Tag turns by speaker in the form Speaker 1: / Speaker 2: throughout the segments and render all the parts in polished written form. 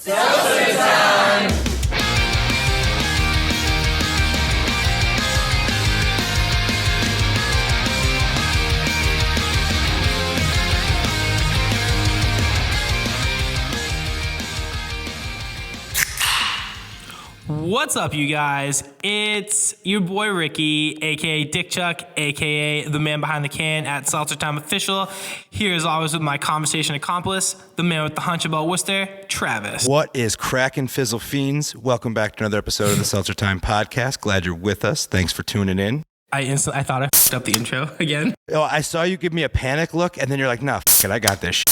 Speaker 1: Seltzer Time!
Speaker 2: What's up, you guys? It's your boy Ricky, aka Dick Chuck, aka the man behind the can at Seltzer Time Official. Here as always with my conversation accomplice, the man with the hunch about Worcester, Travis.
Speaker 3: What is crackin' fizzle fiends? Welcome back to another episode of the Seltzer Time podcast. Glad you're with us. Thanks for tuning in.
Speaker 2: I thought I f***ed up the intro again.
Speaker 3: Oh, I saw you give me a panic look, and then you're like, "Nah, f*** it, I got this."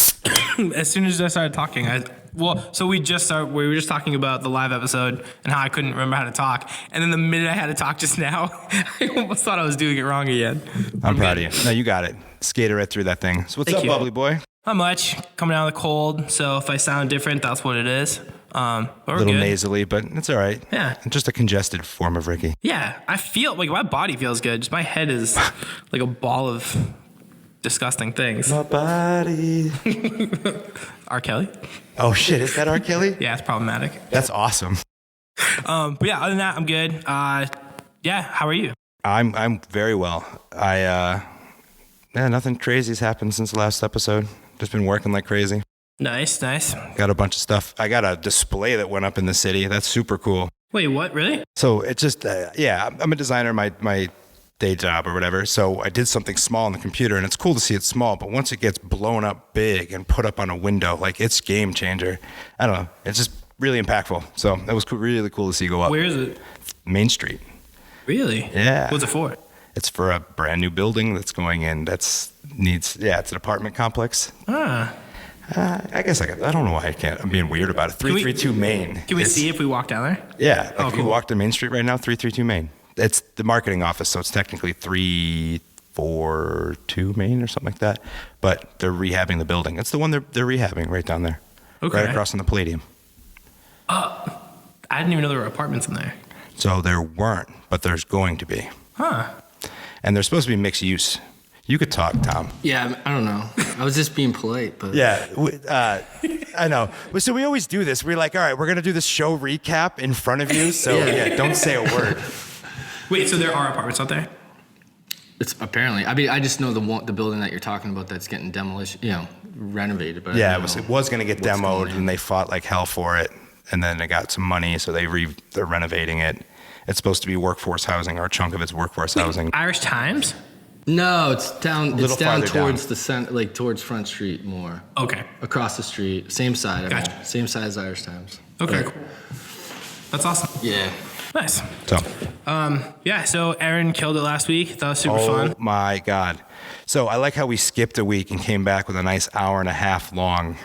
Speaker 2: As soon as I started talking, we were just talking about the live episode and how I couldn't remember how to talk. And then the minute I had to talk just now, I almost thought I was doing it wrong again.
Speaker 3: I'm proud of you. No, you got it. Skated right through that thing. So what's
Speaker 2: Thank
Speaker 3: up,
Speaker 2: you.
Speaker 3: bubbly boy?
Speaker 2: Not much. Coming out of the cold, so if I sound different, that's what it is. But we're
Speaker 3: A little
Speaker 2: good.
Speaker 3: nasally, but it's all right.
Speaker 2: Yeah.
Speaker 3: Just a congested form of Ricky.
Speaker 2: Yeah, I feel like my body feels good. Just my head is like a ball of disgusting things.
Speaker 3: My body.
Speaker 2: R. Kelly?
Speaker 3: Oh shit, is that R. Kelly?
Speaker 2: Yeah, it's problematic.
Speaker 3: That's awesome.
Speaker 2: But yeah, other than that, I'm good. Yeah, how are you?
Speaker 3: I'm very well. Nothing crazy's happened since the last episode. Just been working like crazy.
Speaker 2: Nice.
Speaker 3: Got a bunch of stuff. I got a display that went up in the city. That's super cool.
Speaker 2: Wait, what? Really?
Speaker 3: So it's just, I'm a designer, my day job or whatever. So I did something small on the computer, and it's cool to see it small. But once it gets blown up big and put up on a window, like it's game changer. I don't know. It's just really impactful. So that was cool, really cool to see go up.
Speaker 2: Where is it?
Speaker 3: Main Street.
Speaker 2: Really?
Speaker 3: Yeah.
Speaker 2: What's it for?
Speaker 3: It's for a brand new building that's going in. It's an apartment complex. I guess I don't know why I can't. I'm being weird about it. 332 Main.
Speaker 2: Can we see if we walk down there?
Speaker 3: Yeah. Like if you
Speaker 2: Cool.
Speaker 3: walk to Main Street right now, 332 Main. It's the marketing office, so it's technically 342 Main or something like that. But they're rehabbing the building. It's the one they're rehabbing right down there.
Speaker 2: Okay.
Speaker 3: Right across from the Palladium.
Speaker 2: I didn't even know there were apartments in there.
Speaker 3: So there weren't, but there's going to be.
Speaker 2: Huh.
Speaker 3: And they're supposed to be mixed use. You could talk, Tom.
Speaker 4: Yeah, I don't know. I was just being polite, but
Speaker 3: Yeah, I know. So we always do this. We're like, all right, we're going to do this show recap in front of you. So yeah, don't say a word.
Speaker 2: Wait, so there are apartments out there?
Speaker 4: it's apparently. I mean, I just know the building that you're talking about that's getting renovated. But
Speaker 3: Yeah,
Speaker 4: I
Speaker 3: it
Speaker 4: don't
Speaker 3: was
Speaker 4: know
Speaker 3: going to get
Speaker 4: what's
Speaker 3: demoed,
Speaker 4: going on.
Speaker 3: and they fought like hell for it. And then they got some money, so they're renovating it. It's supposed to be workforce housing, or a chunk of it's workforce housing.
Speaker 2: Irish Times?
Speaker 4: No, it's down.
Speaker 3: little
Speaker 4: It's down
Speaker 3: farther
Speaker 4: towards
Speaker 3: down.
Speaker 4: the center, like towards Front Street more.
Speaker 2: Okay.
Speaker 4: Across the street, same side.
Speaker 2: Gotcha.
Speaker 4: Same side as Irish Times.
Speaker 2: Okay,
Speaker 4: But,
Speaker 2: cool. That's awesome.
Speaker 4: Yeah.
Speaker 2: Nice.
Speaker 3: So,
Speaker 2: Yeah, so Aaron killed it last week. That was super
Speaker 3: oh
Speaker 2: fun.
Speaker 3: my God. So I like how we skipped a week and came back with a nice hour and a half long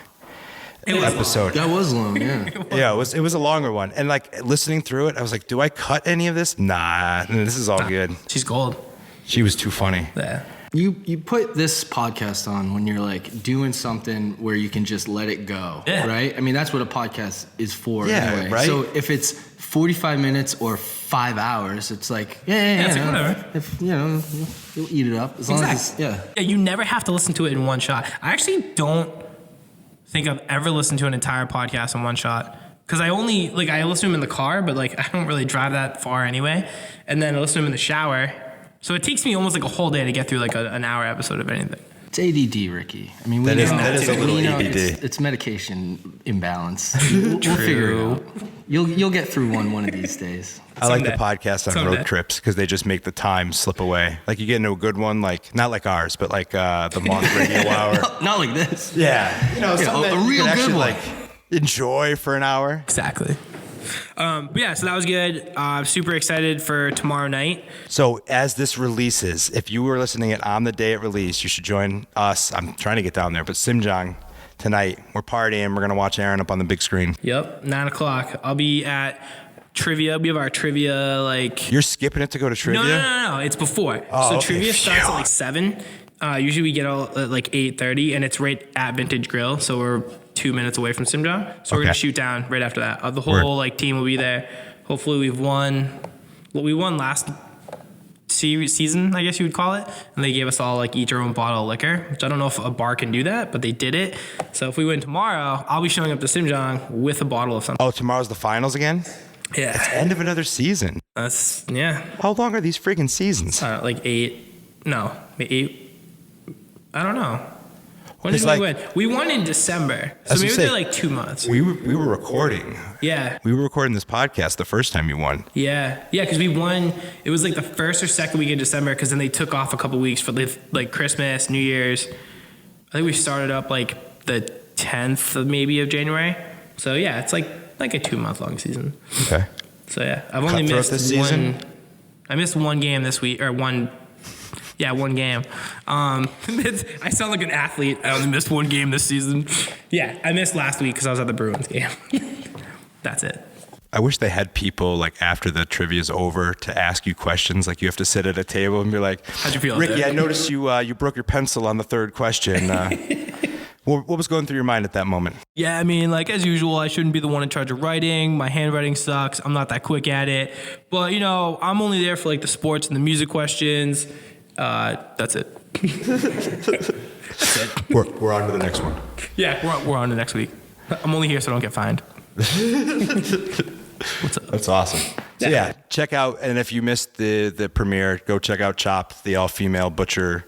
Speaker 2: It was
Speaker 3: episode.
Speaker 4: That was long. Yeah.
Speaker 3: Yeah, it was a longer one. And like listening through it, I was like, do I cut any of this? Nah, this is all good.
Speaker 2: She's gold.
Speaker 3: She was too funny.
Speaker 2: Yeah.
Speaker 4: You put this podcast on when you're like doing something where you can just let it go,
Speaker 2: Yeah.
Speaker 4: right? I mean, that's what a podcast is for.
Speaker 3: Yeah,
Speaker 4: anyway.
Speaker 3: right?
Speaker 4: So if it's 45 minutes or 5 hours, it's like
Speaker 2: it's like whatever.
Speaker 4: If you'll eat it up as long as it's,
Speaker 2: Yeah, you never have to listen to it in one shot. I actually don't think I've ever listened to an entire podcast in one shot. Because I listen to them in the car, but like I don't really drive that far anyway. And then I listen to them in the shower. So it takes me almost like a whole day to get through like an hour episode of anything.
Speaker 4: It's ADD, Ricky. I mean,
Speaker 3: That is
Speaker 2: a
Speaker 3: little
Speaker 4: we know
Speaker 3: ADD.
Speaker 4: It's medication imbalance. We'll figure it out. You'll get through one of these days.
Speaker 3: I like the
Speaker 2: Someday.
Speaker 3: podcast on
Speaker 2: Someday.
Speaker 3: road trips because they just make the time slip away. Like you get into a good one, like not like ours, but like the Monk Radio Hour.
Speaker 4: Not like this.
Speaker 3: Yeah, something that
Speaker 4: a
Speaker 3: you
Speaker 4: real
Speaker 3: can
Speaker 4: good
Speaker 3: actually,
Speaker 4: one.
Speaker 3: like enjoy for an hour.
Speaker 2: Exactly. But yeah, so that was good. Super excited for tomorrow night.
Speaker 3: So as this releases, if you were listening it on the day it released, you should join us. I'm trying to get down there, but Simjang tonight, we're partying. We're gonna watch Aaron up on the big screen.
Speaker 2: Yep, 9:00. I'll be at trivia. We have our trivia
Speaker 3: You're skipping it to go to trivia?
Speaker 2: No. It's before.
Speaker 3: Oh,
Speaker 2: so
Speaker 3: okay.
Speaker 2: trivia starts at like 7. Usually we get out at like 8:30, and it's right at Vintage Grill. So we're 2 minutes away from Simja. So we're
Speaker 3: Okay.
Speaker 2: gonna shoot down right after that. The whole
Speaker 3: Word.
Speaker 2: like team will be there. Hopefully we won last season, I guess you would call it. And they gave us all like each our own bottle of liquor, which I don't know if a bar can do that, but they did it. So if we win tomorrow, I'll be showing up to Simjong with a bottle of something.
Speaker 3: Oh, tomorrow's the finals again?
Speaker 2: Yeah.
Speaker 3: It's the end of another season.
Speaker 2: That's, yeah.
Speaker 3: How long are these freaking seasons?
Speaker 2: Like 8. No, 8. I don't know. When did
Speaker 3: It's
Speaker 2: we win? We won in December. So maybe they're like 2 months.
Speaker 3: We were recording.
Speaker 2: Yeah.
Speaker 3: We were recording this podcast the first time you won.
Speaker 2: Yeah. Yeah, because we won. It was like the first or second week in December because then they took off a couple weeks for like Christmas, New Year's. I think we started up like the 10th of January. So yeah, it's like a 2 month long season.
Speaker 3: Okay.
Speaker 2: So yeah, I've only
Speaker 3: Cutthroat
Speaker 2: missed
Speaker 3: this season?
Speaker 2: I missed one game this week, or one game. I sound like an athlete. I only missed one game this season. Yeah, I missed last week because I was at the Bruins game. That's it.
Speaker 3: I wish they had people like after the trivia's over to ask you questions. Like you have to sit at a table and be like,
Speaker 2: "How'd you feel,
Speaker 3: Ricky? I noticed you broke your pencil on the third question. What was going through your mind at that moment?"
Speaker 2: Yeah, I mean, like as usual, I shouldn't be the one in charge of writing. My handwriting sucks. I'm not that quick at it. But I'm only there for like the sports and the music questions. That's it. That's it.
Speaker 3: We're on to the next one.
Speaker 2: Yeah, we're on to next week. I'm only here so I don't get fined. What's up?
Speaker 3: That's awesome. So yeah, check out, and if you missed the premiere, go check out Chopped, the all-female butcher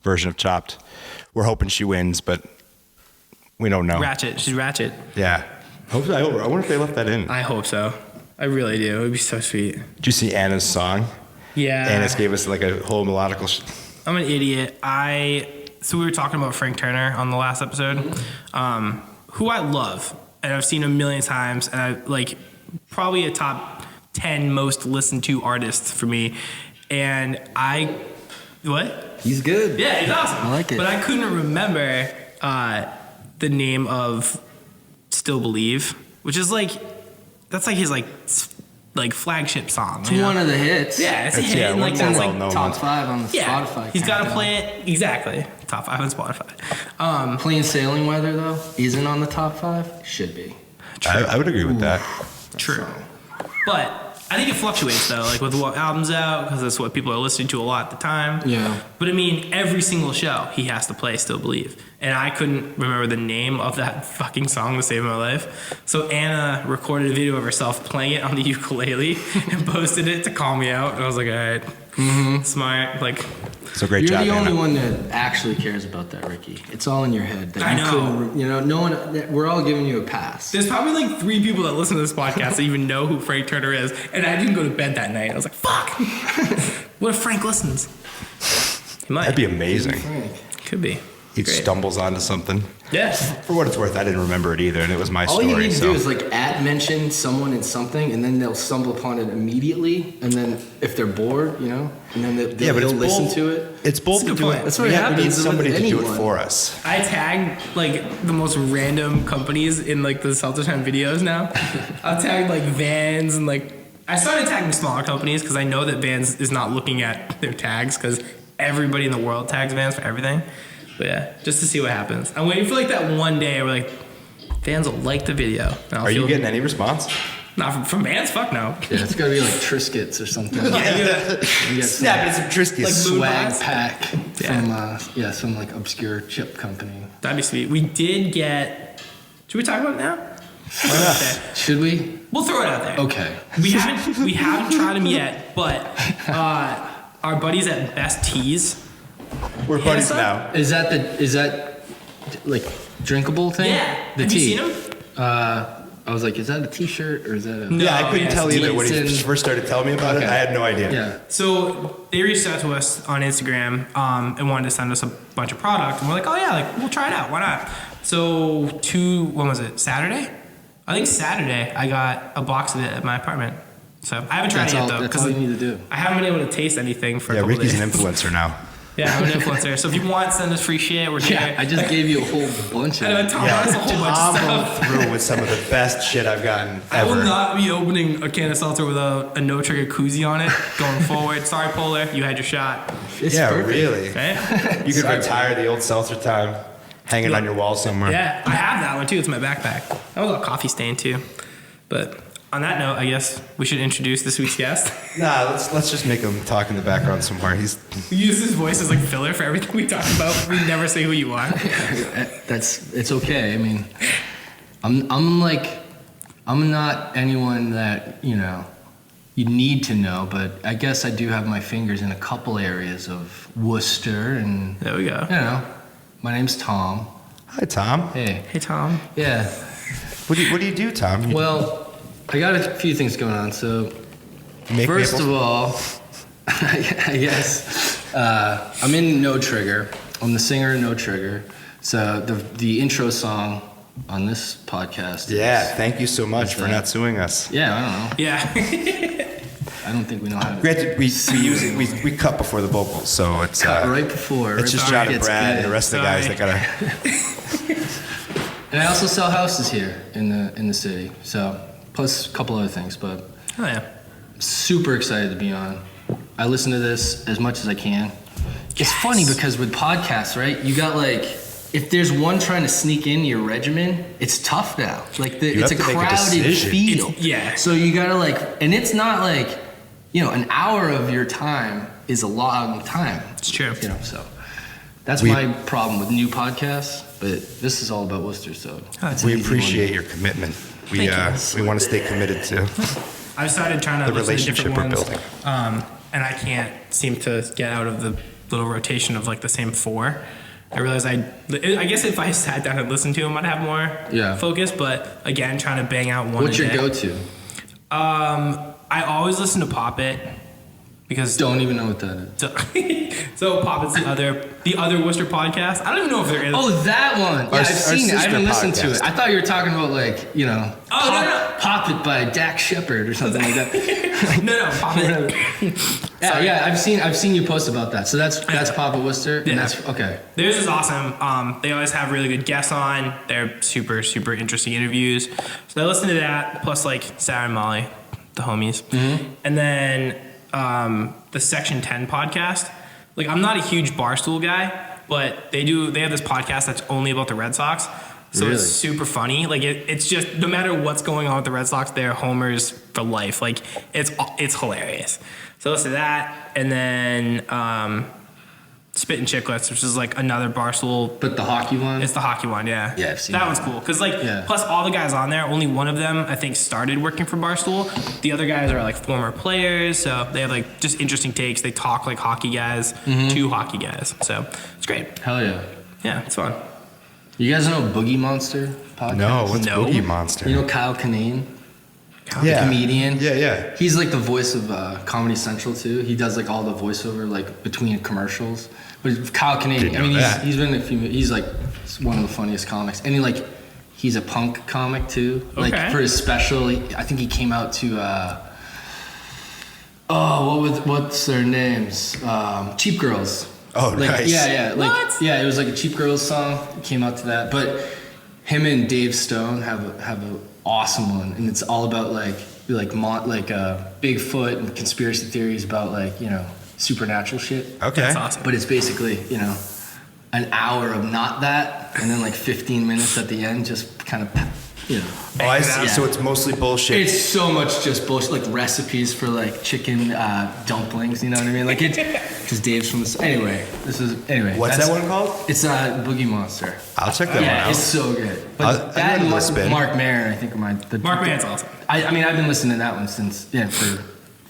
Speaker 3: version of Chopped. We're hoping she wins, but we don't know.
Speaker 2: Ratchet. She's Ratchet.
Speaker 3: Yeah. I wonder if they left that in.
Speaker 2: I hope so. I really do. It would be so sweet.
Speaker 3: Did you see Anna's song?
Speaker 2: Yeah.
Speaker 3: Anna's gave us like a whole melodical.
Speaker 2: I'm an idiot. So we were talking about Frank Turner on the last episode, who I love, and I've seen a million times, and I like probably a top 10 most listened to artists for me. And what?
Speaker 4: He's good.
Speaker 2: Yeah, he's awesome.
Speaker 4: I like it.
Speaker 2: But I couldn't remember the name of Still Believe, which is like, that's like his like flagship song.
Speaker 4: It's one of the hits.
Speaker 2: Yeah, it's a hit.
Speaker 3: Yeah,
Speaker 2: And, like,
Speaker 3: one
Speaker 2: that's
Speaker 3: more
Speaker 2: like
Speaker 3: well-known
Speaker 4: Top
Speaker 3: one.
Speaker 4: 5 on the Spotify.
Speaker 2: he's got to
Speaker 4: countdown.
Speaker 2: play it exactly. Top 5 on Spotify.
Speaker 4: Plain Sailing Weather though isn't on the top 5. Should be.
Speaker 3: I would agree with that.
Speaker 2: True. But I think it fluctuates though, like with what album's out, because that's what people are listening to a lot at the time.
Speaker 4: Yeah.
Speaker 2: But I mean, every single show he has to play Still Believe. And I couldn't remember the name of that fucking song to save my life. So Anna recorded a video of herself playing it on the ukulele and posted it to call me out. And I was like, all right, smart. Like,
Speaker 3: So great
Speaker 4: You're
Speaker 3: job,
Speaker 4: the only
Speaker 3: Anna.
Speaker 4: one that actually cares about that, Ricky. It's all in your head. That
Speaker 2: I
Speaker 4: you
Speaker 2: know.
Speaker 4: couldn't, no one. We're all giving you a pass.
Speaker 2: there's probably like 3 people that listen to this podcast that even know who Frank Turner is. And I didn't go to bed that night. I was like, fuck. What if Frank listens? He might.
Speaker 3: That'd be amazing.
Speaker 2: Could be.
Speaker 3: He
Speaker 2: Great.
Speaker 3: stumbles onto something.
Speaker 2: Yeah.
Speaker 3: For what it's worth, I didn't remember it either, and it was my
Speaker 4: All
Speaker 3: story.
Speaker 4: you need to
Speaker 3: so.
Speaker 4: do is like mention someone in something, and then they'll stumble upon it immediately. And then if they're bored, and then they'll listen to it.
Speaker 3: It's bold
Speaker 2: That's a
Speaker 3: to
Speaker 2: good
Speaker 3: do
Speaker 2: point.
Speaker 3: it.
Speaker 4: That's what
Speaker 3: we need
Speaker 4: happens with
Speaker 3: somebody to do it
Speaker 4: anyone.
Speaker 3: for us.
Speaker 2: I tag like the most random companies in like the Seltzer Time videos now. I'll tag like Vans and like I started tagging smaller companies because I know that Vans is not looking at their tags because everybody in the world tags Vans for everything. But yeah, just to see what happens. I'm waiting for like that one day where like Vans will like the video.
Speaker 3: Are you getting any response?
Speaker 2: Not from Vans? Fuck no.
Speaker 4: Yeah, it's gotta be like Triscuits or something.
Speaker 2: Yeah,
Speaker 4: You get some
Speaker 3: Snapping some Triscuits.
Speaker 2: Like moon
Speaker 4: swag
Speaker 2: pies?
Speaker 4: pack
Speaker 2: Yeah.
Speaker 4: from some like obscure chip company.
Speaker 2: That'd be sweet. We did get. Should we talk about it now? Okay.
Speaker 4: Should we?
Speaker 2: We'll throw it out there.
Speaker 4: Okay.
Speaker 2: We haven't tried them yet, but our buddies at Best Teas.
Speaker 3: We're buddies
Speaker 2: son?
Speaker 3: now.
Speaker 4: Is that like drinkable thing?
Speaker 2: Yeah.
Speaker 4: The
Speaker 2: Have
Speaker 4: tea.
Speaker 2: you seen them?
Speaker 4: I was like, is that a T-shirt or is that a?
Speaker 2: No.
Speaker 3: Yeah, I couldn't
Speaker 2: yes,
Speaker 3: tell either when he
Speaker 4: Jason.
Speaker 3: first started telling me about it.
Speaker 4: Okay.
Speaker 3: I had no idea.
Speaker 4: Yeah.
Speaker 2: So they reached out to us on Instagram and wanted to send us a bunch of product, and we're like, oh yeah, like we'll try it out. Why not? So when was it? Saturday? I think Saturday I got a box of it at my apartment. So I haven't tried it yet though.
Speaker 4: That's all you need to do.
Speaker 2: I haven't been able to taste anything for a
Speaker 3: Yeah,
Speaker 2: couple
Speaker 3: Ricky's
Speaker 2: days.
Speaker 3: an influencer now.
Speaker 2: Yeah, I'm an influencer. So if you want, send us free shit. We're
Speaker 4: Yeah,
Speaker 2: here.
Speaker 4: I just gave you a whole bunch of
Speaker 2: I know
Speaker 4: it.
Speaker 2: Tom has a whole bunch of stuff.
Speaker 3: I'm through with some of the best shit I've gotten
Speaker 2: I will
Speaker 3: ever.
Speaker 2: not be opening a can of seltzer without a no trigger koozie on it going forward. Sorry, Polar, you had your shot.
Speaker 4: It's
Speaker 3: Yeah,
Speaker 4: perfect.
Speaker 3: really.
Speaker 2: Okay?
Speaker 3: You could retire the old Seltzer Time, hang it on your wall somewhere.
Speaker 2: Yeah, I have that one too. It's in my backpack. That was a coffee stain too. But on that note, I guess we should introduce this week's guest.
Speaker 3: Nah, let's just make him talk in the background somewhere. He's
Speaker 2: We use his voice as like filler for everything we talk about. We never say who you are.
Speaker 4: It's okay. I mean, I'm not anyone that you need to know, but I guess I do have my fingers in a couple areas of Worcester, and
Speaker 2: There we go.
Speaker 4: My name's Tom.
Speaker 3: Hi, Tom.
Speaker 4: Hey.
Speaker 2: Hey, Tom.
Speaker 4: Yeah.
Speaker 3: What do you do, Tom?
Speaker 4: Well, I got a few things going on. So,
Speaker 3: Make
Speaker 4: first
Speaker 3: maple?
Speaker 4: of all, I guess I'm in No Trigger. I'm the singer in No Trigger. So the intro song on this podcast.
Speaker 3: Yeah, thank you so much for not suing us.
Speaker 4: Yeah, I don't know.
Speaker 2: Yeah.
Speaker 4: I don't think we know how to.
Speaker 3: Granted, we cut before the vocals, so it's
Speaker 4: Cut right before.
Speaker 3: it's just
Speaker 4: right
Speaker 3: John and
Speaker 4: before it
Speaker 3: Brad
Speaker 4: gets
Speaker 3: and the rest of the guys that
Speaker 2: Sorry.
Speaker 3: gotta.
Speaker 4: And I also sell houses here in the city. So plus a couple other things, but
Speaker 2: Oh yeah.
Speaker 4: super excited to be on. I listen to this as much as I can. It's funny because with podcasts, right? You got if there's one trying to sneak in your regimen, it's tough now. Like it's a
Speaker 3: have to make a
Speaker 4: crowded
Speaker 3: decision.
Speaker 4: field.
Speaker 2: Yeah.
Speaker 4: So you gotta and it's not an hour of your time is a long time.
Speaker 2: It's true.
Speaker 4: So that's my problem with new podcasts. But this is all about Worcester, so it's an
Speaker 3: We
Speaker 4: easy
Speaker 3: appreciate
Speaker 4: one.
Speaker 3: your commitment. We
Speaker 2: Thank
Speaker 3: we want to stay committed to
Speaker 2: I've started trying to
Speaker 3: the
Speaker 2: listen to
Speaker 3: relationship
Speaker 2: different
Speaker 3: we're
Speaker 2: ones,
Speaker 3: building.
Speaker 2: and I can't seem to get out of the little rotation of the same four. I realize I guess if I sat down and listened to them, I'd have more focus. But again, trying to bang out one.
Speaker 4: What's
Speaker 2: a
Speaker 4: your
Speaker 2: day.
Speaker 4: go-to?
Speaker 2: I always listen to Pop It because
Speaker 4: Don't even know what that is.
Speaker 2: so Pop It's the other Worcester podcast. I don't even know if there is.
Speaker 4: Oh, that one. Yeah, I've seen it. I haven't listened to it.
Speaker 3: podcast.
Speaker 4: I thought you were talking about
Speaker 2: no.
Speaker 4: Pop It by Dak Shepard or something like that.
Speaker 2: no, Pop It. Sorry.
Speaker 4: Yeah. I've seen you post about that. So that's Pop It Worcester. And
Speaker 2: Yeah.
Speaker 4: that's okay.
Speaker 2: Theirs is awesome. They always have really good guests on. They're super, super interesting interviews. So I listen to that, plus Sarah and Molly, the homies.
Speaker 4: Mm-hmm.
Speaker 2: And then the Section 10 podcast. I'm not a huge Barstool guy, but they have this podcast that's only about the Red Sox. So
Speaker 4: Really?
Speaker 2: it's super funny. It's just no matter what's going on with the Red Sox, they're homers for life. It's hilarious. So listen to that, and then Spittin' Chicklets, which is another Barstool.
Speaker 4: But the hockey one?
Speaker 2: It's the hockey one, yeah.
Speaker 4: Yeah, I've seen
Speaker 2: that
Speaker 4: that
Speaker 2: one's
Speaker 4: one.
Speaker 2: cool because plus all the guys on there, only one of them I think started working for Barstool. The other guys are former players, so they have just interesting takes. They talk like hockey guys to hockey guys, so it's great.
Speaker 4: Hell yeah.
Speaker 2: Yeah, it's fun.
Speaker 4: You guys know Boogie Monster podcast?
Speaker 3: No, what's
Speaker 2: No.
Speaker 3: Boogie Monster?
Speaker 4: You know Kyle Kinane?
Speaker 3: yeah.
Speaker 4: The comedian?
Speaker 3: Yeah.
Speaker 4: He's the voice of Comedy Central too. He does all the voiceover between commercials. But Kyle Kinane,
Speaker 3: Didn't know that.
Speaker 4: he's been in a few. He's one of the funniest comics, and he's a punk comic too.
Speaker 2: Okay.
Speaker 4: For his special, I think he came out to what's their names? Cheap Girls.
Speaker 3: Oh, nice.
Speaker 4: Yeah.
Speaker 2: What?
Speaker 4: Yeah, it was a Cheap Girls song. He came out to that, but him and Dave Stone have an awesome one, and it's all about Bigfoot and conspiracy theories about supernatural shit.
Speaker 3: Okay.
Speaker 2: That's awesome.
Speaker 4: But it's basically an hour of not that, and then 15 minutes at the end, just kind of
Speaker 3: Oh, I see.
Speaker 4: Yeah.
Speaker 3: So it's mostly bullshit.
Speaker 4: It's so much just bullshit, recipes for chicken dumplings. You know what I mean? Because Dave's from this. What's
Speaker 3: What's that one called?
Speaker 4: It's Boogie Monster.
Speaker 3: I'll check that one
Speaker 4: Yeah,
Speaker 3: out.
Speaker 4: it's so good.
Speaker 3: I'll
Speaker 4: But that
Speaker 3: give it a
Speaker 4: and
Speaker 3: spin.
Speaker 4: Mark Maron, I think, are my.
Speaker 2: Mark Maron's awesome.
Speaker 4: I mean, I've been listening to that one since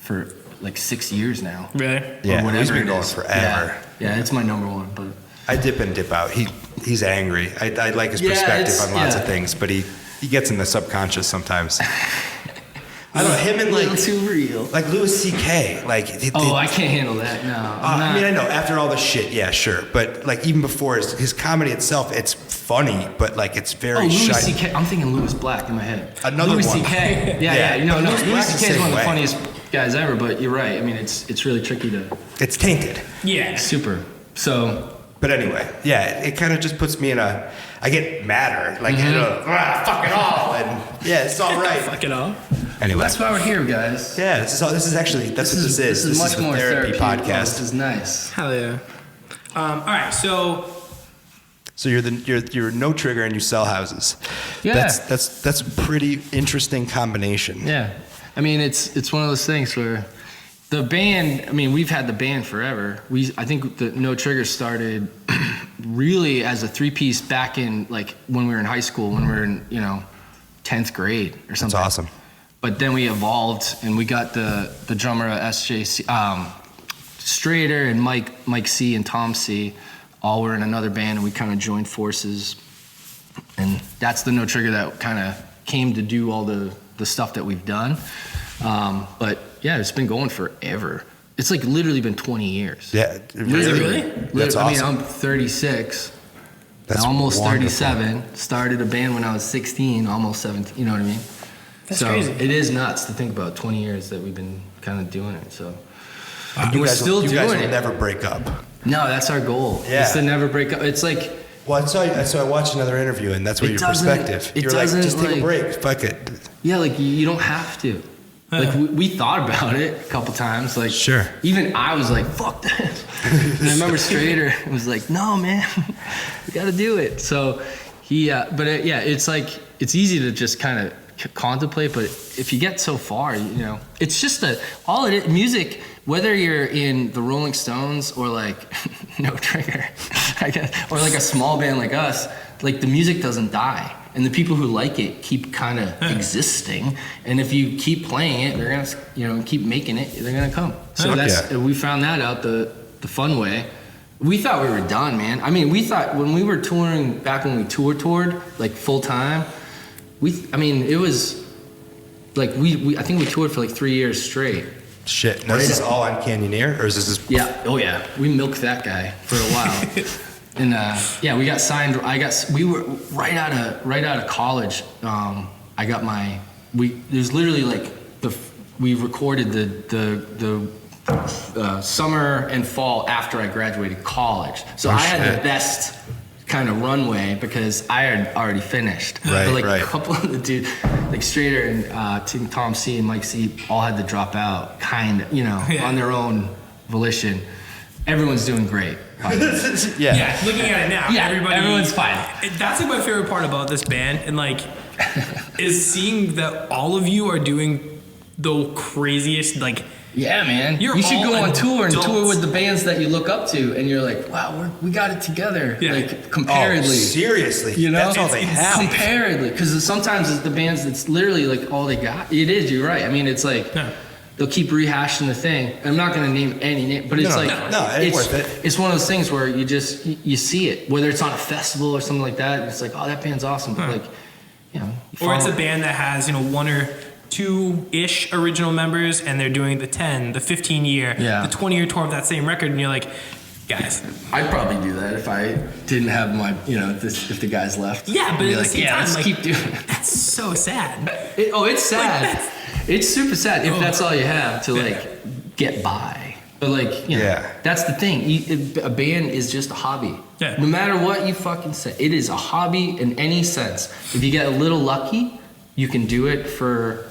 Speaker 4: for 6 years now.
Speaker 2: Really?
Speaker 3: Yeah,
Speaker 4: Or whatever
Speaker 3: he's been
Speaker 4: it
Speaker 3: going
Speaker 4: is.
Speaker 3: forever.
Speaker 4: Yeah, it's my number one. But
Speaker 3: I dip in, dip out. He's angry. I like his
Speaker 4: Yeah,
Speaker 3: perspective
Speaker 4: it's-
Speaker 3: on lots
Speaker 4: yeah.
Speaker 3: of things, but he gets in the subconscious sometimes. I don't know him and
Speaker 4: a little too real.
Speaker 3: Louis C.K.
Speaker 4: I can't handle that. No,
Speaker 3: I mean, I know after all the shit, yeah, sure, but even before his comedy itself, it's funny, but it's very
Speaker 4: Louis
Speaker 3: shiny.
Speaker 4: C.K. I'm thinking Louis Black in my head.
Speaker 3: Another
Speaker 4: Louis
Speaker 3: one.
Speaker 4: C.K.
Speaker 3: Yeah.
Speaker 4: Yeah. No.
Speaker 3: Louis
Speaker 4: Louis
Speaker 3: Black's the
Speaker 4: C.K. is
Speaker 3: same
Speaker 4: one of the
Speaker 3: way.
Speaker 4: funniest guys ever. But you're right. I mean, it's really tricky to.
Speaker 3: It's tainted.
Speaker 2: Yeah.
Speaker 4: Super. So.
Speaker 3: But anyway, yeah, it kind of just puts me in I get madder, fuck it all, and yeah, it's all right.
Speaker 2: Fuck it all.
Speaker 3: Anyway,
Speaker 4: That's why we're here, guys.
Speaker 3: yeah, this is actually what this is.
Speaker 4: This is much
Speaker 3: the
Speaker 4: more
Speaker 3: therapy
Speaker 4: therapy
Speaker 3: podcast.
Speaker 4: This is nice.
Speaker 2: Hell yeah. All right, so
Speaker 3: So you're no trigger and you sell houses.
Speaker 4: Yeah.
Speaker 3: That's a pretty interesting combination.
Speaker 4: Yeah. I mean, it's one of those things where the band, I mean, we've had the band forever. I think the No Trigger started really as a 3-piece back in, like, when we were in high school, when we were in, 10th grade or something.
Speaker 3: That's awesome.
Speaker 4: But then we evolved and we got the drummer SJC, Strader and Mike C and Tom C all were in another band, and we kind of joined forces. And that's the No Trigger that kind of came to do all the stuff that we've done. But yeah, it's been going forever. It's like literally been 20 years.
Speaker 3: Yeah.
Speaker 2: Really?
Speaker 3: That's awesome.
Speaker 4: I mean, I'm 36.
Speaker 3: That's
Speaker 4: I'm almost
Speaker 3: wonderful.
Speaker 4: 37. Started a band when I was 16, almost 17. You know what I mean?
Speaker 2: That's
Speaker 4: so
Speaker 2: crazy.
Speaker 4: It is nuts to think about 20 years that we've been kind of doing it. So
Speaker 3: You
Speaker 4: we're
Speaker 3: guys
Speaker 4: still
Speaker 3: will, you guys
Speaker 4: doing
Speaker 3: will
Speaker 4: it.
Speaker 3: never break up.
Speaker 4: No, that's our goal.
Speaker 3: Yeah.
Speaker 4: It's to never break up. It's like,
Speaker 3: Well, I watched another interview, and that's what
Speaker 4: It
Speaker 3: your
Speaker 4: doesn't-
Speaker 3: perspective.
Speaker 4: it
Speaker 3: You're like,
Speaker 4: doesn't,
Speaker 3: just take a
Speaker 4: like-
Speaker 3: break. Fuck it.
Speaker 4: yeah, like you don't have to. Like we thought about it a couple times. Like
Speaker 3: Sure.
Speaker 4: Even I was like, "Fuck this." And I remember Strader was like, "No, man, we got to do it." So it's like it's easy to just kind of contemplate, but if you get so far, it's just all it is. Music, whether you're in the Rolling Stones or like No Trigger, I guess, or like a small band like us, like the music doesn't die. And the people who like it keep kind of existing. And if you keep playing it, they're gonna, keep making it. They're gonna come. So we found that out the fun way. We thought we were done, man. I mean, we thought when we were touring back when we toured like full time. It was like I think we toured for like 3 years straight.
Speaker 3: Shit. Now, is this all on Canyoneer, or is this just...
Speaker 4: Yeah. Oh yeah. We milked that guy for a while. And we got signed. We were right out of college. I got there's literally like we recorded the summer and fall after I graduated college. So I had the best kind of runway because I had already finished.
Speaker 3: Right,
Speaker 4: but like
Speaker 3: right.
Speaker 4: a couple of the dudes, like Strader and Tom C and Mike C, all had to drop out, on their own volition. Everyone's doing great.
Speaker 2: Yeah, looking at it now,
Speaker 4: everyone's fine.
Speaker 2: That's like my favorite part about this band, and like, is seeing that all of you are doing the craziest, like.
Speaker 4: Yeah, man.
Speaker 2: You
Speaker 4: should go on tour and
Speaker 2: adults.
Speaker 4: tour with the bands that you look up to, and you're like, wow, we got it together.
Speaker 2: Yeah.
Speaker 4: Like comparedly.
Speaker 3: Oh, seriously? That's all they have.
Speaker 4: Comparedly, because sometimes it's the bands that's literally like all they got. It is. You're right. I mean, it's like.
Speaker 2: Yeah.
Speaker 4: They'll keep rehashing the thing. I'm not going to name any name, but it's
Speaker 3: No, it ain't worth it.
Speaker 4: It's one of those things where you see it, whether it's on a festival or something like that. It's like, oh, that band's awesome, but
Speaker 2: Or it's a band that has, 1 or 2-ish original members, and they're doing the 10, the 15-year, the 20-year tour of that same record, and you're like, guys.
Speaker 4: I'd probably do that if I didn't have my, if the guys left.
Speaker 2: Yeah, but
Speaker 4: I'd be
Speaker 2: at the same time,
Speaker 4: let's keep doing it.
Speaker 2: That's so sad.
Speaker 4: It's sad. It's super sad if that's all you have to get by. But that's the thing. A band is just a hobby.
Speaker 2: Yeah.
Speaker 4: No matter what you fucking say, it is a hobby in any sense. If you get a little lucky, you can do it for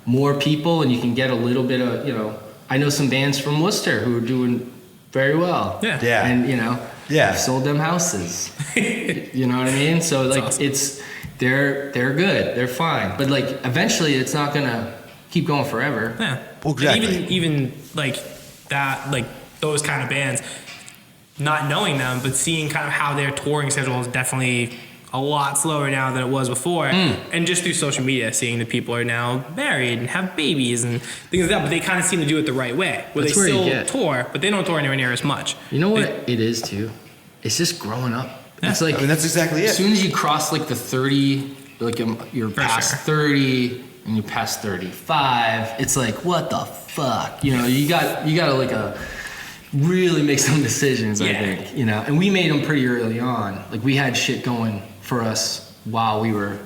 Speaker 4: more people, and you can get a little bit of I know some bands from Worcester who are doing very well.
Speaker 2: Yeah.
Speaker 3: Yeah.
Speaker 4: And
Speaker 3: Yeah.
Speaker 4: sold them houses. You know what I mean? So
Speaker 2: awesome.
Speaker 4: they're good. They're fine. But eventually it's not gonna keep going forever.
Speaker 2: Yeah.
Speaker 3: Well, exactly.
Speaker 2: And even like that, like those kind of bands, not knowing them, but seeing kind of how their touring schedule is definitely a lot slower now than it was before. And just through social media, seeing that people are now married and have babies and things like that, but they kind of seem to do it the right way, where
Speaker 4: That's
Speaker 2: they
Speaker 4: where you
Speaker 2: still
Speaker 4: get.
Speaker 2: tour, but they don't tour anywhere near as much.
Speaker 4: You know what it is too? It's just growing up.
Speaker 2: Yeah.
Speaker 4: It's like
Speaker 3: I mean, that's exactly it.
Speaker 4: as soon as you cross the 30, you're
Speaker 2: For
Speaker 4: past
Speaker 2: sure.
Speaker 4: 30 and you pass 35. It's like, what the fuck? You got to really make some decisions. I think and we made them pretty early on. Like we had shit going for us while we were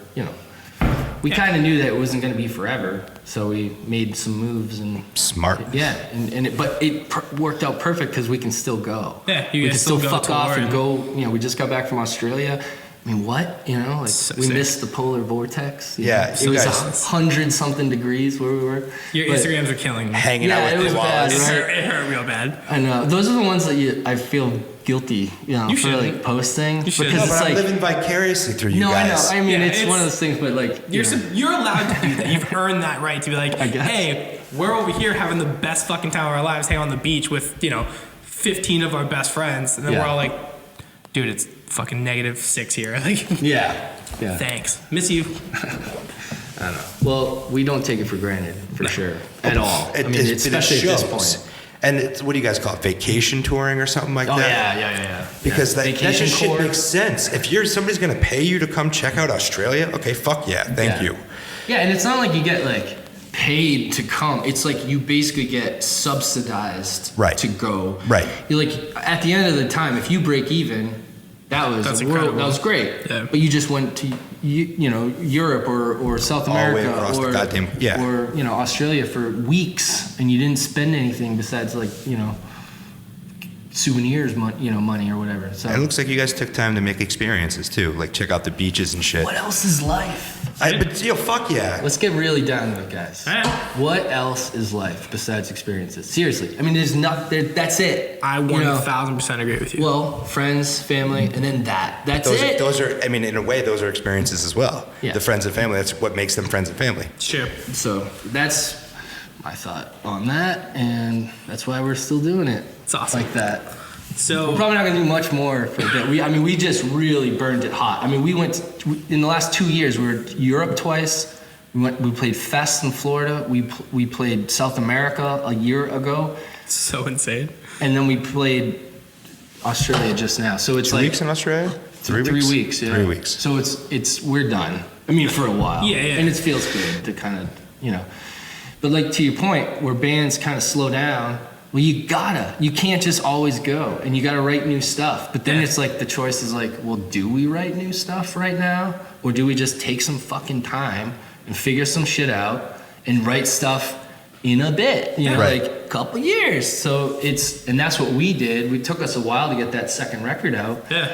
Speaker 4: we kind of knew that it wasn't going to be forever, so we made some moves and
Speaker 3: Smart.
Speaker 4: but it worked out perfect because we can still go.
Speaker 2: Yeah, you
Speaker 4: we
Speaker 2: guys
Speaker 4: can still
Speaker 2: still go
Speaker 4: fuck off
Speaker 2: tour
Speaker 4: and go. We just got back from Australia. I mean, what?
Speaker 2: So
Speaker 4: we
Speaker 2: sick.
Speaker 4: missed the polar vortex.
Speaker 3: Yeah,
Speaker 4: it
Speaker 3: so
Speaker 4: was
Speaker 3: guys-
Speaker 4: 100-something degrees where we were.
Speaker 2: Your
Speaker 4: But
Speaker 2: Instagrams are killing me.
Speaker 3: Hanging
Speaker 4: Yeah,
Speaker 3: out
Speaker 4: it
Speaker 3: with
Speaker 4: was
Speaker 3: the
Speaker 4: bad,
Speaker 3: Wallace.
Speaker 4: right?
Speaker 2: It hurt real bad.
Speaker 4: I know those are the ones that I feel guilty,
Speaker 2: You
Speaker 4: for
Speaker 2: shouldn't.
Speaker 4: like posting
Speaker 2: You shouldn't.
Speaker 4: because
Speaker 3: No,
Speaker 4: it's
Speaker 3: but I'm
Speaker 4: like
Speaker 3: living vicariously through you
Speaker 4: no,
Speaker 3: guys.
Speaker 4: I know. I mean,
Speaker 2: Yeah,
Speaker 4: it's one of those things, but like
Speaker 2: You're allowed to do that. You've earned that right to be like,
Speaker 4: I guess.
Speaker 2: hey, we're over here having the best fucking time of our lives, hang on the beach with 15 of our best friends, and then
Speaker 4: Yeah.
Speaker 2: we're all like, dude, it's fucking -6 here. Like,
Speaker 4: yeah.
Speaker 2: thanks, miss you.
Speaker 4: I don't know. Well, we don't take it for granted for sure at all. I mean, especially at this point.
Speaker 3: And what do you guys call it? Vacation touring or something like
Speaker 4: Oh
Speaker 3: that?
Speaker 4: yeah.
Speaker 3: Because that
Speaker 4: Vacation
Speaker 3: just shit
Speaker 4: court.
Speaker 3: makes sense. If somebody's gonna pay you to come check out Australia, okay, fuck yeah, thank you.
Speaker 4: Yeah, and it's not like you get like paid to come. It's like you basically get subsidized
Speaker 3: Right.
Speaker 4: to go.
Speaker 3: Right.
Speaker 4: You're like at the end of the time, if you break even,
Speaker 2: That's
Speaker 4: that
Speaker 2: incredible.
Speaker 4: was great.
Speaker 2: Yeah.
Speaker 4: But you just went to Europe or South
Speaker 3: All the way
Speaker 4: America
Speaker 3: across the
Speaker 4: or
Speaker 3: goddamn- yeah.
Speaker 4: or Australia for weeks, and you didn't spend anything besides like souvenirs money or whatever. So
Speaker 3: It looks like you guys took time to make experiences too, like check out the beaches and shit.
Speaker 4: what else is life?
Speaker 3: But fuck yeah.
Speaker 4: Let's get really down to it, guys.
Speaker 2: All right.
Speaker 4: What else is life besides experiences? Seriously, I mean, there's not. That's it.
Speaker 2: I 1000% agree with you.
Speaker 4: Well, friends, family, and then that. That's
Speaker 3: Those
Speaker 4: it.
Speaker 3: those are, I mean, in a way, those are experiences as well.
Speaker 4: Yeah.
Speaker 3: The friends and family, that's what makes them friends and family.
Speaker 2: Sure.
Speaker 4: So that's my thought on that, and that's why we're still doing it.
Speaker 2: It's awesome.
Speaker 4: Like that.
Speaker 2: So
Speaker 4: We're probably not gonna do much more for a bit. We just really burned it hot. I mean, in the last 2 years. We were to Europe twice. We played Fest in Florida. We played South America a year ago,
Speaker 2: so insane.
Speaker 4: and then we played Australia just now. So it's
Speaker 3: 2
Speaker 4: like
Speaker 3: weeks in Australia? 3 weeks?
Speaker 4: 3 weeks. Yeah.
Speaker 3: 3 weeks.
Speaker 4: So it's we're done. I mean, for a while.
Speaker 2: Yeah.
Speaker 4: And it feels good to kind of But like to your point, where bands kind of slow down. Well, you can't just always go, and you gotta write new stuff. But then
Speaker 2: Yeah.
Speaker 4: it's like the choice is like, well, do we write new stuff right now, or do we just take some fucking time and figure some shit out and write stuff in a bit,
Speaker 3: Right.
Speaker 4: like a couple years? So and that's what we did. It took us a while to get that second record out,
Speaker 2: Yeah.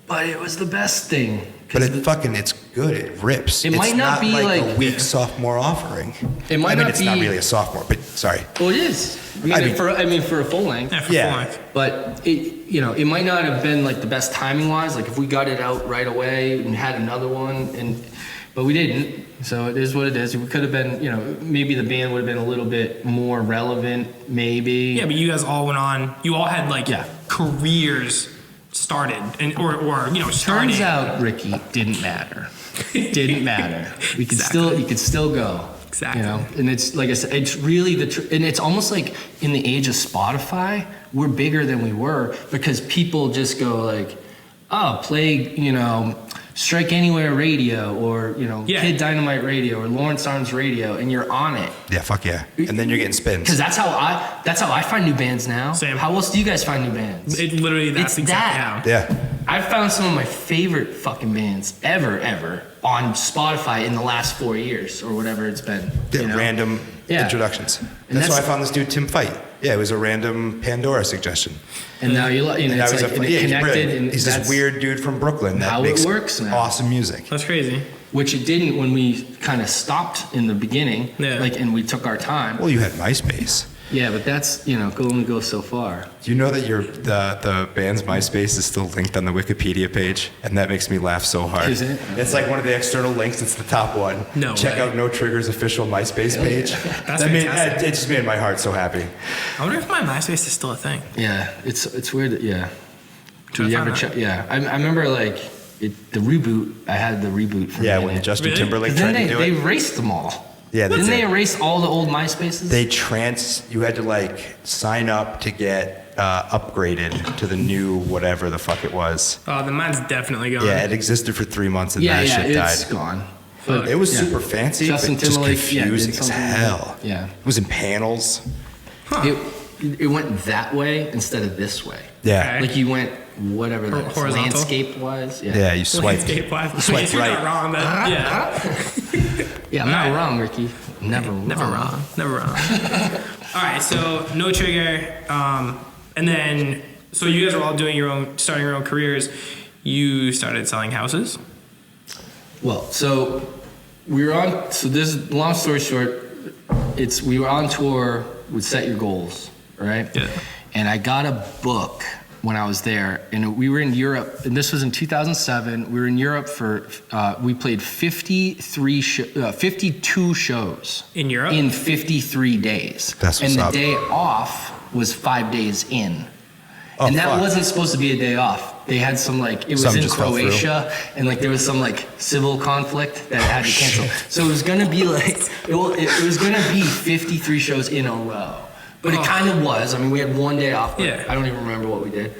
Speaker 4: but it was the best thing.
Speaker 3: But it's good. It rips.
Speaker 4: It might
Speaker 3: it's
Speaker 4: not be
Speaker 3: like
Speaker 4: like-
Speaker 3: a weak sophomore offering.
Speaker 4: It might
Speaker 3: I mean,
Speaker 4: not
Speaker 3: it's not
Speaker 4: be-
Speaker 3: really a sophomore, but sorry.
Speaker 4: Well, it is. I mean, for a full length.
Speaker 2: Yeah, for
Speaker 3: Yeah.
Speaker 2: full length.
Speaker 4: But it might not have been like the best timing wise. Like if we got it out right away and had another one, but we didn't. So it is what it is. We could have been, maybe the band would have been a little bit more relevant, maybe.
Speaker 2: Yeah, but you guys all went on. You all had like
Speaker 4: Yeah.
Speaker 2: careers started, or starting.
Speaker 4: Turns out, Ricky, didn't matter. Didn't matter. You could still go.
Speaker 2: Exactly.
Speaker 4: And it's like I said, it's really and it's almost like in the age of Spotify, we're bigger than we were because people just go like, oh, play, Strike Anywhere Radio or,
Speaker 2: Yeah.
Speaker 4: Kid Dynamite Radio or Lawrence Arms Radio, and you're on it.
Speaker 3: Yeah, fuck yeah. And then you're getting spins.
Speaker 4: Because that's how I find new bands now.
Speaker 2: Same.
Speaker 4: How else do you guys find new bands?
Speaker 2: That's
Speaker 4: It's
Speaker 2: exactly
Speaker 4: that.
Speaker 2: how.
Speaker 3: Yeah.
Speaker 4: I've found some of my favorite fucking bands ever on Spotify in the last 4 years or whatever it's been.
Speaker 3: Random
Speaker 4: Yeah.
Speaker 3: introductions.
Speaker 4: And
Speaker 3: That's how I
Speaker 4: that's-
Speaker 3: found this dude, Tim Fight. Yeah, it was a random Pandora suggestion.
Speaker 4: And now
Speaker 3: And
Speaker 4: it's
Speaker 3: now
Speaker 4: like and it
Speaker 3: he's
Speaker 4: connected,
Speaker 3: brilliant.
Speaker 4: and
Speaker 3: He's
Speaker 4: that's
Speaker 3: this weird dude from Brooklyn that
Speaker 4: how it
Speaker 3: makes
Speaker 4: works now.
Speaker 3: awesome music.
Speaker 2: That's crazy.
Speaker 4: which it didn't when we kind of stopped in the beginning.
Speaker 2: Yeah.
Speaker 4: And we took our time.
Speaker 3: Well, you had MySpace.
Speaker 4: Yeah, but that's only go so far.
Speaker 3: Do you know that the band's MySpace is still linked on the Wikipedia page? And that makes me laugh so hard.
Speaker 4: Is it?
Speaker 3: It's like one of the external links. It's the top one.
Speaker 2: No
Speaker 3: Check
Speaker 2: way.
Speaker 3: out No Trigger's official MySpace page.
Speaker 2: That's fantastic.
Speaker 3: It just made my heart so happy.
Speaker 2: I wonder if my MySpace is still a thing.
Speaker 4: Yeah, it's weird. Yeah.
Speaker 2: Try to
Speaker 4: Did you
Speaker 2: find
Speaker 4: ever
Speaker 2: out.
Speaker 4: check? Yeah, I remember the reboot. I had the reboot for.
Speaker 3: Yeah,
Speaker 4: a
Speaker 3: when
Speaker 4: minute.
Speaker 3: Justin
Speaker 2: Really?
Speaker 3: Timberlake
Speaker 4: Then
Speaker 3: tried to do
Speaker 4: they
Speaker 3: it.
Speaker 4: erased them all.
Speaker 3: Yeah,
Speaker 4: Didn't
Speaker 3: that's
Speaker 4: they
Speaker 3: it.
Speaker 4: erase all the old MySpaces?
Speaker 3: You had to like sign up to get upgraded to the new whatever the fuck it was.
Speaker 2: Oh, then mine's definitely gone.
Speaker 3: Yeah, it existed for 3 months and
Speaker 4: yeah,
Speaker 3: that
Speaker 4: yeah,
Speaker 3: shit
Speaker 4: it's
Speaker 3: died.
Speaker 4: gone.
Speaker 2: Fuck.
Speaker 3: It was
Speaker 4: Yeah.
Speaker 3: super fancy,
Speaker 4: Justin
Speaker 3: but just
Speaker 4: Timberlake, yeah, did
Speaker 3: confusing as
Speaker 4: something like
Speaker 3: hell.
Speaker 4: that. Yeah.
Speaker 3: It was in panels.
Speaker 4: It went that way instead of this way.
Speaker 3: Yeah.
Speaker 2: Okay.
Speaker 4: Like you went whatever that
Speaker 2: Horizontal?
Speaker 4: landscape was. Yeah.
Speaker 3: Yeah, you swiped.
Speaker 2: Landscape wise.
Speaker 3: Swipe
Speaker 2: You're
Speaker 3: right.
Speaker 2: not wrong, but yeah.
Speaker 4: Yeah, I'm not wrong, Ricky. Never wrong.
Speaker 2: Never wrong. Never wrong. All right, so No Trigger, and then so you guys are all starting your own careers. You started selling houses.
Speaker 4: Well, so we were on. So this is long story short. We were on tour with Set Your Goals, right?
Speaker 2: Yeah.
Speaker 4: And I got a book when I was there, and we were in Europe, and this was in 2007. We were in Europe for, we played 52 shows.
Speaker 2: In Europe?
Speaker 4: In 53 days.
Speaker 3: That's what's
Speaker 4: and
Speaker 3: up.
Speaker 4: the day off was 5 days in.
Speaker 3: Oh,
Speaker 4: And that
Speaker 3: fuck.
Speaker 4: wasn't supposed to be a day off. They had some it was
Speaker 3: Something
Speaker 4: in
Speaker 3: just fell through.
Speaker 4: Croatia, and there was some civil conflict that had to cancel. So it was gonna be it was gonna be 53 shows in a row. But it kind of was. I mean, we had one day off. But
Speaker 2: Yeah.
Speaker 4: I don't even remember what we did.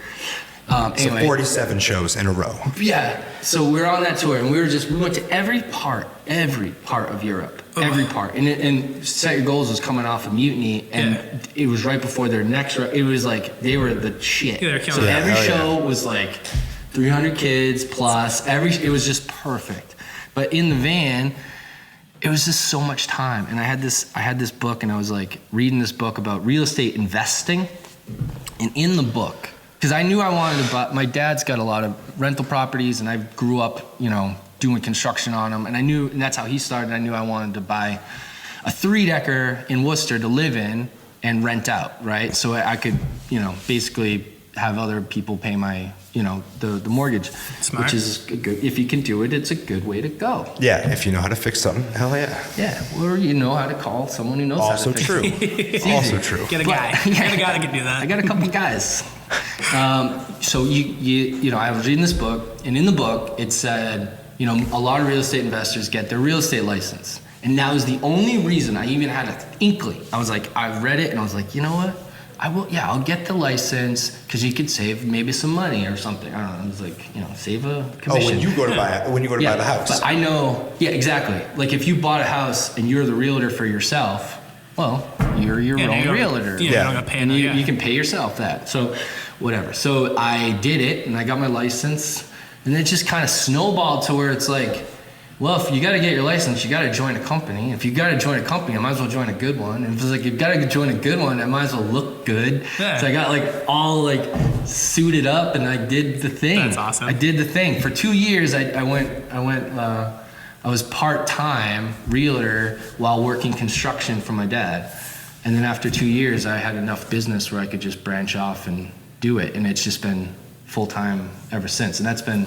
Speaker 3: So
Speaker 4: Anyway,
Speaker 3: 47 shows in a row.
Speaker 4: yeah. So we were on that tour, and we went to every part of Europe, every part. And Set Your Goals was coming off of Mutiny, and it was right before their next. It was they were the shit.
Speaker 2: Yeah, they're killing
Speaker 4: so
Speaker 2: it.
Speaker 4: every
Speaker 3: hell yeah.
Speaker 4: show was 300 kids plus. It was just perfect. But in the van, it was just so much time. And I had this book, and I was reading this book about real estate investing, and in the book. Because I knew I wanted to buy, my dad's got a lot of rental properties, and I grew up, doing construction on them. And and that's how he started. I knew I wanted to buy a 3-decker in Worcester to live in and rent out, right? So I could, basically have other people pay my, the mortgage.
Speaker 2: Smart.
Speaker 4: Which is good. If you can do it, it's a good way to go.
Speaker 3: Yeah, if you know how to fix something, hell yeah.
Speaker 4: Yeah, or you know how to call someone who knows how
Speaker 3: Also
Speaker 4: to fix
Speaker 3: true.
Speaker 4: it.
Speaker 3: Also true.
Speaker 2: Get a guy. Get a guy that can do that.
Speaker 4: I got a couple guys. So I was reading this book, and in the book it said, a lot of real estate investors get their real estate license, and that was the only reason I even had an inkling. I was I read it, and I was you know what? I'll get the license because you could save maybe some money or something. I don't know. It was save a commission.
Speaker 3: Oh, when you go to buy the house.
Speaker 4: But I know, exactly. If you bought a house and you're the realtor for yourself, well, you're your own realtor.
Speaker 2: Yeah, you don't gotta pay
Speaker 4: and
Speaker 2: another guy.
Speaker 4: you can pay yourself that. So, whatever. So I did it, and I got my license, and it just kind of snowballed to where it's well, if you got to get your license, you got to join a company. If you got to join a company, I might as well join a good one. And if it's you've got to join a good one, I might as well look good.
Speaker 2: Yeah.
Speaker 4: So I got all suited up, and I did the thing.
Speaker 2: That's awesome.
Speaker 4: I did the thing for 2 years. I was part-time realtor while working construction for my dad. And then after 2 years, I had enough business where I could just branch off and do it. And it's just been full-time ever since. And that's been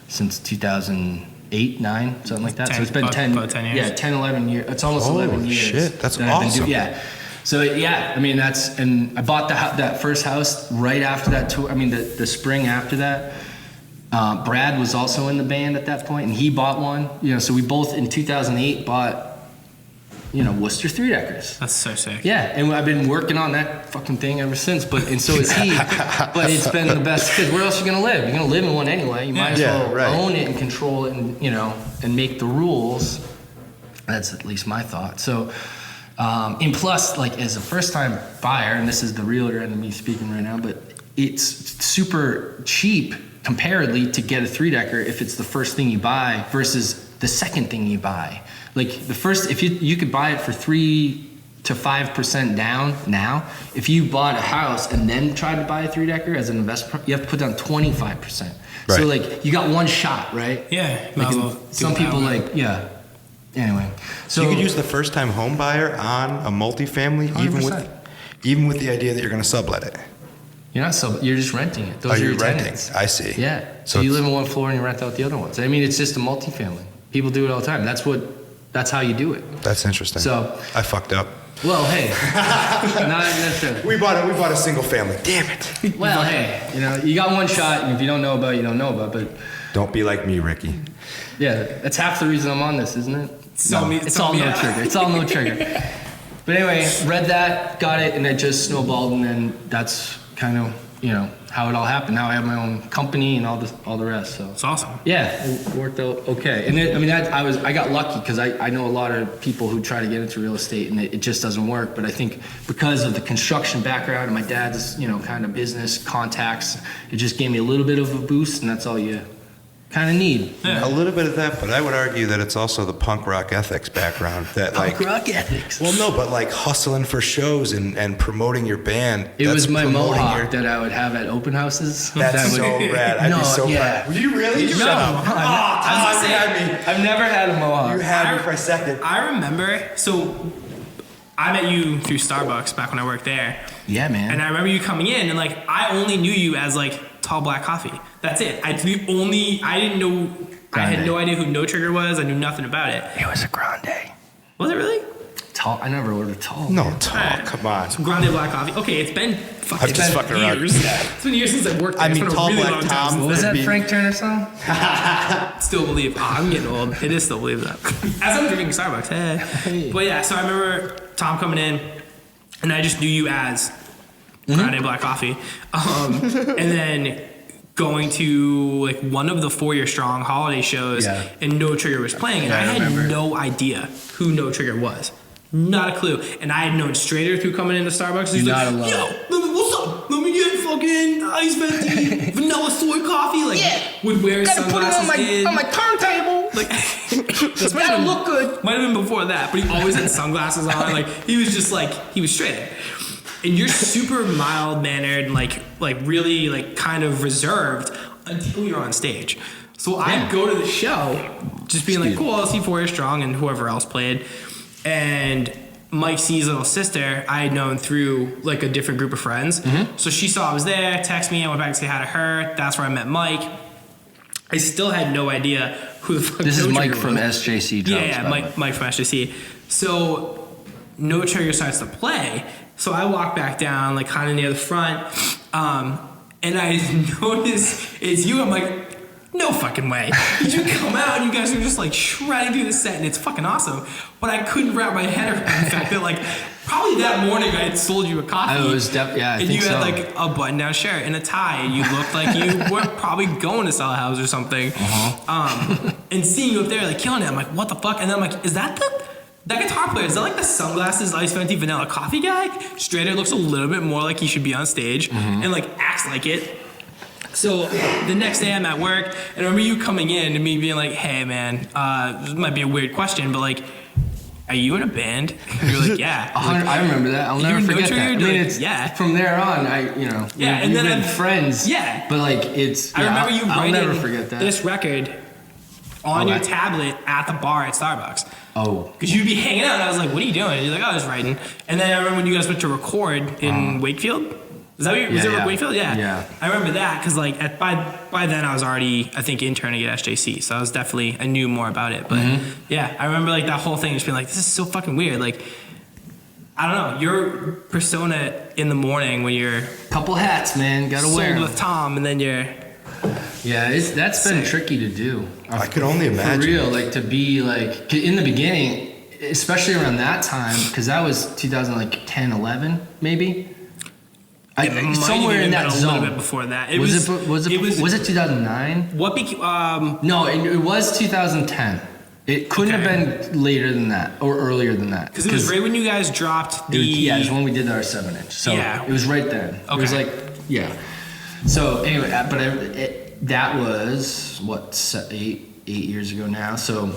Speaker 4: since 2008, 9, something like that. So it's been
Speaker 2: about
Speaker 4: 10
Speaker 2: 10 years.
Speaker 4: Yeah, 10, 11 years. It's almost 11 years.
Speaker 3: Shit, that's
Speaker 4: that I've been
Speaker 3: awesome.
Speaker 4: yeah. So yeah, I mean, and I bought that first house right after that tour. I mean, the spring after that. Brad was also in the band at that point, and he bought one. So we both in 2008 bought, Worcester 3-deckers.
Speaker 2: That's so sick.
Speaker 4: Yeah, and I've been working on that fucking thing ever since. And so is he. But it's been the best because where else are you gonna live? You're gonna live in one anyway. You might as well own it and control it, and and make the rules. That's at least my thought. So, and plus, as a first-time buyer, and this is the realtor and me speaking right now, but it's super cheap comparatively to get a 3-decker if it's the first thing you buy versus the second thing you buy. The first, if you could buy it for 3 to 5% down now. If you bought a house and then tried to buy a 3-decker as an investment, you have to put down 25%.
Speaker 3: Right.
Speaker 4: So you got one shot, right?
Speaker 2: Yeah. might as well do
Speaker 4: Some
Speaker 2: it
Speaker 4: people
Speaker 2: that way.
Speaker 4: Anyway,
Speaker 3: So you could use the first-time home buyer on a multifamily,
Speaker 4: 100%.
Speaker 3: even with the idea that you're going to sublet it.
Speaker 4: you're just renting it. Those are
Speaker 3: you're
Speaker 4: your
Speaker 3: renting.
Speaker 4: tenants.
Speaker 3: I see.
Speaker 4: Yeah.
Speaker 3: So
Speaker 4: So you
Speaker 3: it's-
Speaker 4: live on one floor and you rent out the other ones. I mean, it's just a multifamily. People do it all the time. That's how you do it.
Speaker 3: That's interesting.
Speaker 4: So-
Speaker 3: I fucked up.
Speaker 4: Well, hey, not necessarily.
Speaker 3: We bought a single family. Damn it.
Speaker 4: Well, hey, you got one shot, and if you don't know about it, you don't know about it. But
Speaker 3: Don't be like me, Ricky.
Speaker 4: yeah, that's half the reason I'm on this, isn't it? It's all no trigger. It's all no trigger. But anyway, read that, got it, and it just snowballed, and then that's kind of how it all happened. Now I have my own company and all the rest. So
Speaker 2: It's awesome.
Speaker 4: yeah, it worked out okay. And I got lucky because I know a lot of people who try to get into real estate and it just doesn't work. But I think because of the construction background and my dad's kind of business contacts, it just gave me a little bit of a boost, and that's all you kind of need.
Speaker 2: Yeah.
Speaker 3: A little bit of that, but I would argue that it's also the punk rock ethics background that
Speaker 4: Punk rock ethics.
Speaker 3: Well, no, but hustling for shows and promoting your band.
Speaker 4: It was my
Speaker 3: promoting
Speaker 4: mohawk that I would have at open houses.
Speaker 3: That's
Speaker 4: That
Speaker 3: so
Speaker 4: would-
Speaker 3: rad. I'd be so
Speaker 4: yeah.
Speaker 3: proud. Were you really?
Speaker 2: No.
Speaker 3: Shut up.
Speaker 4: I've never had a mohawk.
Speaker 3: You had me for a second.
Speaker 2: I remember, so I met you through Starbucks back when I worked there.
Speaker 4: Yeah, man.
Speaker 2: And I remember you coming in, and like I only knew you as like tall black coffee. That's it. I didn't know.
Speaker 4: Grande.
Speaker 2: I had no idea who No Trigger was. I knew nothing about it.
Speaker 4: It was a grande.
Speaker 2: Was it really?
Speaker 4: Tall. I never ordered tall.
Speaker 3: No,
Speaker 4: man.
Speaker 3: tall. Come on.
Speaker 2: Grande black coffee. Okay, it's been fucking
Speaker 3: I'm just fucking around.
Speaker 2: years. It's been years since I've worked there.
Speaker 3: I mean,
Speaker 2: It's been a
Speaker 3: tall
Speaker 2: really
Speaker 3: black
Speaker 2: long time
Speaker 3: Tom
Speaker 2: since
Speaker 4: Was
Speaker 2: then.
Speaker 4: that Frank Turner song?
Speaker 2: Still believe. Oh, I'm getting old. It is still believe that. As I'm drinking Starbucks. Hey. But yeah, so I remember Tom coming in, and I just knew you as Grande Black Coffee. And then going to like one of the 4 Year Strong holiday shows, and No Trigger was playing, and I had no idea who No Trigger was. Not a clue. And I had known Strader through coming into Starbucks. He's
Speaker 4: Not
Speaker 2: like,
Speaker 4: alone.
Speaker 2: yo, what's up? Let me get fucking ice venti, vanilla soy coffee. Like, would wear sunglasses
Speaker 4: on my turntable.
Speaker 2: Like, this
Speaker 4: That'll look good.
Speaker 2: Might have been before that, but he always had sunglasses on. Like, he was just like, he was Strader. And you're super mild mannered and like really like kind of reserved until you're on stage. So I'd go to the show just being like, cool, I'll see 4 Year Strong and whoever else played. And Mike C's little sister, I had known through like a different group of friends. So she saw I was there, texted me, I went back to say hi to her. That's where I met Mike. I still had no idea who the fuck
Speaker 4: This is
Speaker 2: No
Speaker 4: Mike
Speaker 2: Trigger
Speaker 4: from
Speaker 2: was.
Speaker 4: SJC Drums.
Speaker 2: Yeah, Mike from SJC. So No Trigger starts to play. So I walk back down, like kind of near the front, and I notice it's you. I'm like, no fucking way. You come out and you guys are just like shredding through the set, and it's fucking awesome. But I couldn't wrap my head around the fact that like probably that morning I had sold you a coffee.
Speaker 4: I was I
Speaker 2: and
Speaker 4: think
Speaker 2: you had
Speaker 4: so.
Speaker 2: like a button-down shirt and a tie, and you looked like you were probably going to sell a house or something. And seeing you up there like killing it, I'm like, what the fuck? And then I'm like, is that that guitar player, is that like the sunglasses, ice venti, vanilla coffee guy? Strader looks a little bit more like he should be on stage and like acts like it. So the next day I'm at work, and I remember you coming in and me being like, hey man, this might be a weird question, but like, are you in a band? And you're like, yeah.
Speaker 4: I remember that. I'll never
Speaker 2: You're
Speaker 4: forget
Speaker 2: No
Speaker 4: that. I
Speaker 2: Trigger?
Speaker 4: mean,
Speaker 2: Like,
Speaker 4: it's
Speaker 2: yeah.
Speaker 4: from there on. We've
Speaker 2: then
Speaker 4: been friends.
Speaker 2: Yeah.
Speaker 4: But like, it's.
Speaker 2: I remember you
Speaker 4: I'll
Speaker 2: writing
Speaker 4: never forget that.
Speaker 2: this record on your tablet at the bar at Starbucks.
Speaker 4: Oh.
Speaker 2: Because you'd be hanging out, and I was like, what are you doing? And you're like, oh, I was writing. And then I remember when you guys went to record in Wakefield. Is that what was it Wakefield? Yeah.
Speaker 4: Yeah.
Speaker 2: I remember that because like by then I was already, I think, interning at SJC. So I knew more about it. But yeah, I remember like that whole thing just being like, this is so fucking weird. Like, I don't know, your persona in the morning when you're
Speaker 4: Couple hats, man. Gotta wear
Speaker 2: sold
Speaker 4: 'em.
Speaker 2: with Tom and then you're...
Speaker 4: Yeah, that's been tricky to do.
Speaker 3: I could only imagine.
Speaker 4: For real, like to be like in the beginning, especially around that time, because that was 2010, 11, maybe. Somewhere in that
Speaker 2: a
Speaker 4: zone.
Speaker 2: little bit before that.
Speaker 4: Was it 2009?
Speaker 2: What became...
Speaker 4: No, it was 2010. It couldn't have been later than that or earlier than that.
Speaker 2: Because it was right when you guys dropped the...
Speaker 4: it was when we did our 7-inch. So it was right then.
Speaker 2: Okay.
Speaker 4: It was like, So anyway, that was, what, 8 years ago now, so,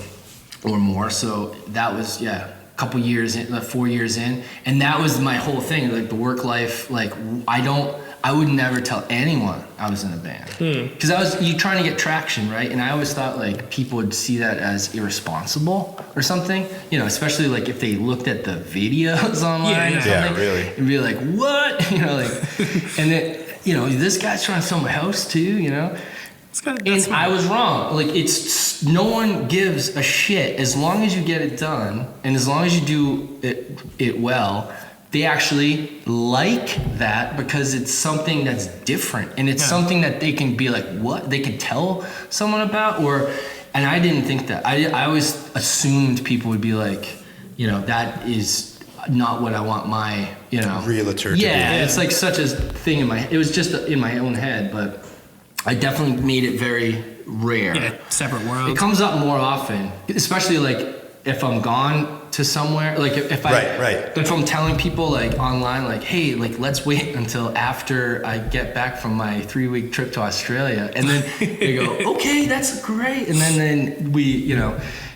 Speaker 4: or more. So that was, a couple years in, 4 years in. And that was my whole thing, like the work life, like I would never tell anyone I was in a band. Because you trying to get traction, right? And I always thought like people would see that as irresponsible or something, especially like if they looked at the videos online or something.
Speaker 3: Yeah, really.
Speaker 4: And be like, what? And then, this guy's trying to sell my house too, And I was wrong. Like no one gives a shit as long as you get it done and as long as you do it well. They actually like that because it's something that's different and it's something that they can be like, what? They can tell someone about and I didn't think that. I always assumed people would be like, that is not what I want my,
Speaker 3: realtor to be.
Speaker 4: Yeah, it's like such a thing it was just in my own head, but I definitely made it very rare.
Speaker 2: Yeah, separate world.
Speaker 4: It comes up more often, especially like if I'm gone to somewhere, like if I'm telling people like online, like, hey, like let's wait until after I get back from my 3-week trip to Australia, and then they go, okay, that's great, and then we,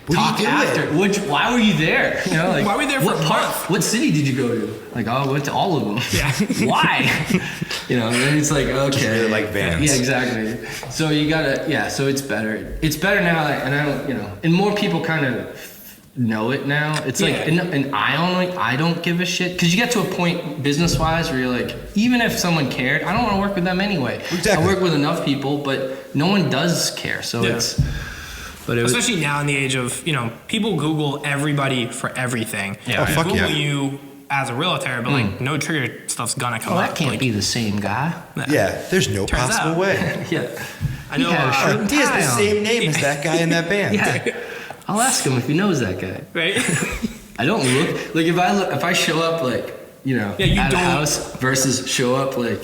Speaker 4: talk after. Why were you there? Like
Speaker 2: why were you there for a month?
Speaker 4: What city did you go to? Like, I went to all of them.
Speaker 2: Yeah.
Speaker 4: Why? And then it's like, okay.
Speaker 3: Just really like bands.
Speaker 4: Yeah, exactly. So you gotta, so it's better. It's better now, and I don't, and more people kind of, know it now. It's like, and I don't give a shit, because you get to a point business-wise where you're like, even if someone cared, I don't want to work with them anyway.
Speaker 3: Exactly.
Speaker 4: I work with enough people, but no one does care. So it's, but
Speaker 2: especially now in the age of, people Google everybody for everything.
Speaker 3: Yeah. Oh,
Speaker 2: They
Speaker 3: fuck
Speaker 2: Google
Speaker 3: yeah.
Speaker 2: you as a realtor, but like no trigger stuff's gonna come
Speaker 4: well,
Speaker 2: up.
Speaker 4: that can't
Speaker 2: like,
Speaker 4: be the same guy.
Speaker 3: Yeah, there's no
Speaker 2: Turns
Speaker 3: possible
Speaker 2: out.
Speaker 3: way.
Speaker 4: Yeah.
Speaker 2: I know.
Speaker 4: He had a shirt and
Speaker 3: He has
Speaker 4: tie
Speaker 3: the
Speaker 4: on.
Speaker 3: same name as that guy in that band.
Speaker 4: Yeah. I'll ask him if he knows that guy.
Speaker 2: Right?
Speaker 4: I don't look like if I show up like you
Speaker 2: you
Speaker 4: at a
Speaker 2: don't-
Speaker 4: house versus show up like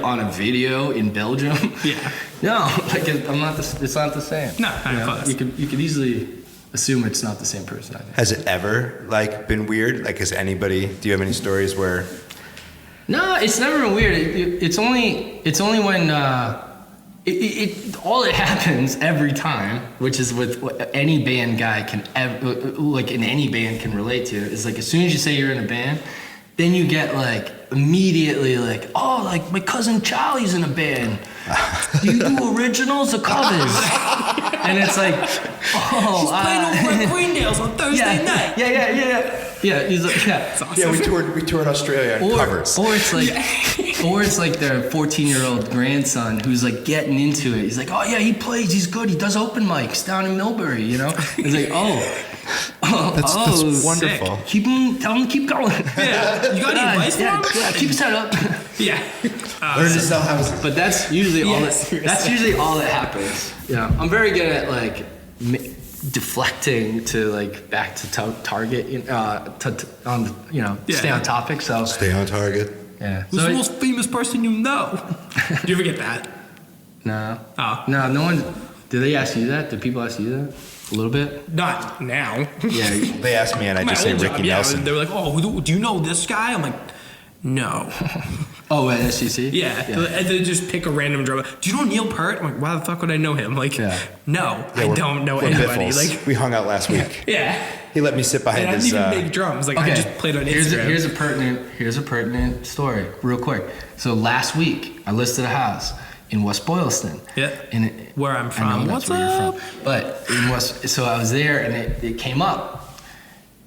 Speaker 4: on a video in Belgium.
Speaker 2: Yeah.
Speaker 4: No, like I'm not. It's not the same.
Speaker 2: No, not close.
Speaker 4: You could easily assume it's not the same person. I think.
Speaker 3: Has it ever like been weird? Like, has anybody? Do you have any stories where?
Speaker 4: No, it's never been weird. It's only when all it happens every time, which is with what any band guy can ever, like in any band can relate to, is like as soon as you say you're in a band, then you get like immediately like, oh, like my cousin Charlie's in a band. Do you do originals or covers? And it's like, oh,
Speaker 2: He's playing over at Greendale's on Thursday night.
Speaker 4: Yeah, he's like, yeah.
Speaker 2: It's awesome.
Speaker 3: Yeah, we toured Australia on covers.
Speaker 4: Or it's like, or it's like their 14-year-old grandson who's like getting into it. He's like, oh yeah, he plays, he's good, he does open mics down in Millbury, It's like,
Speaker 3: That's wonderful.
Speaker 4: tell him to keep going.
Speaker 2: Yeah. You got any advice for him?
Speaker 4: Yeah, keep his head up.
Speaker 2: Yeah.
Speaker 3: Learn to sell houses.
Speaker 4: But that's usually all.
Speaker 2: Yes,
Speaker 4: That's usually all that happens. Yeah, I'm very good at like deflecting to like back to target. Stay on topic. So
Speaker 3: Stay on target.
Speaker 4: yeah.
Speaker 2: Who's the most famous person you know? Do you ever get that?
Speaker 4: No.
Speaker 2: Oh.
Speaker 4: No one. Did they ask you that? Did people ask you that? A little bit.
Speaker 2: Not now.
Speaker 4: Yeah.
Speaker 3: They asked me, and I
Speaker 2: My
Speaker 3: just say
Speaker 2: old
Speaker 3: Ricky
Speaker 2: job,
Speaker 3: Nelson.
Speaker 2: They were like, oh, do you know this guy? I'm like, no.
Speaker 4: Oh, at SCC.
Speaker 2: Yeah. And they just pick a random drummer. Do you know Neil Peart? I'm like, why the fuck would I know him? Like, no, I don't know
Speaker 3: We're
Speaker 2: anybody.
Speaker 3: biffles.
Speaker 2: Like,
Speaker 3: we hung out last week.
Speaker 2: yeah.
Speaker 3: He let me sit behind
Speaker 2: And I
Speaker 3: his.
Speaker 2: didn't even make drums. Like, I just played on Instagram.
Speaker 4: Here's a pertinent story, real quick. So last week, I listed a house in West Boylston.
Speaker 2: Yeah.
Speaker 4: And
Speaker 2: Where I'm
Speaker 4: I
Speaker 2: from.
Speaker 4: know
Speaker 2: What's
Speaker 4: that's where
Speaker 2: up?
Speaker 4: you're from. But so I was there, and it came up,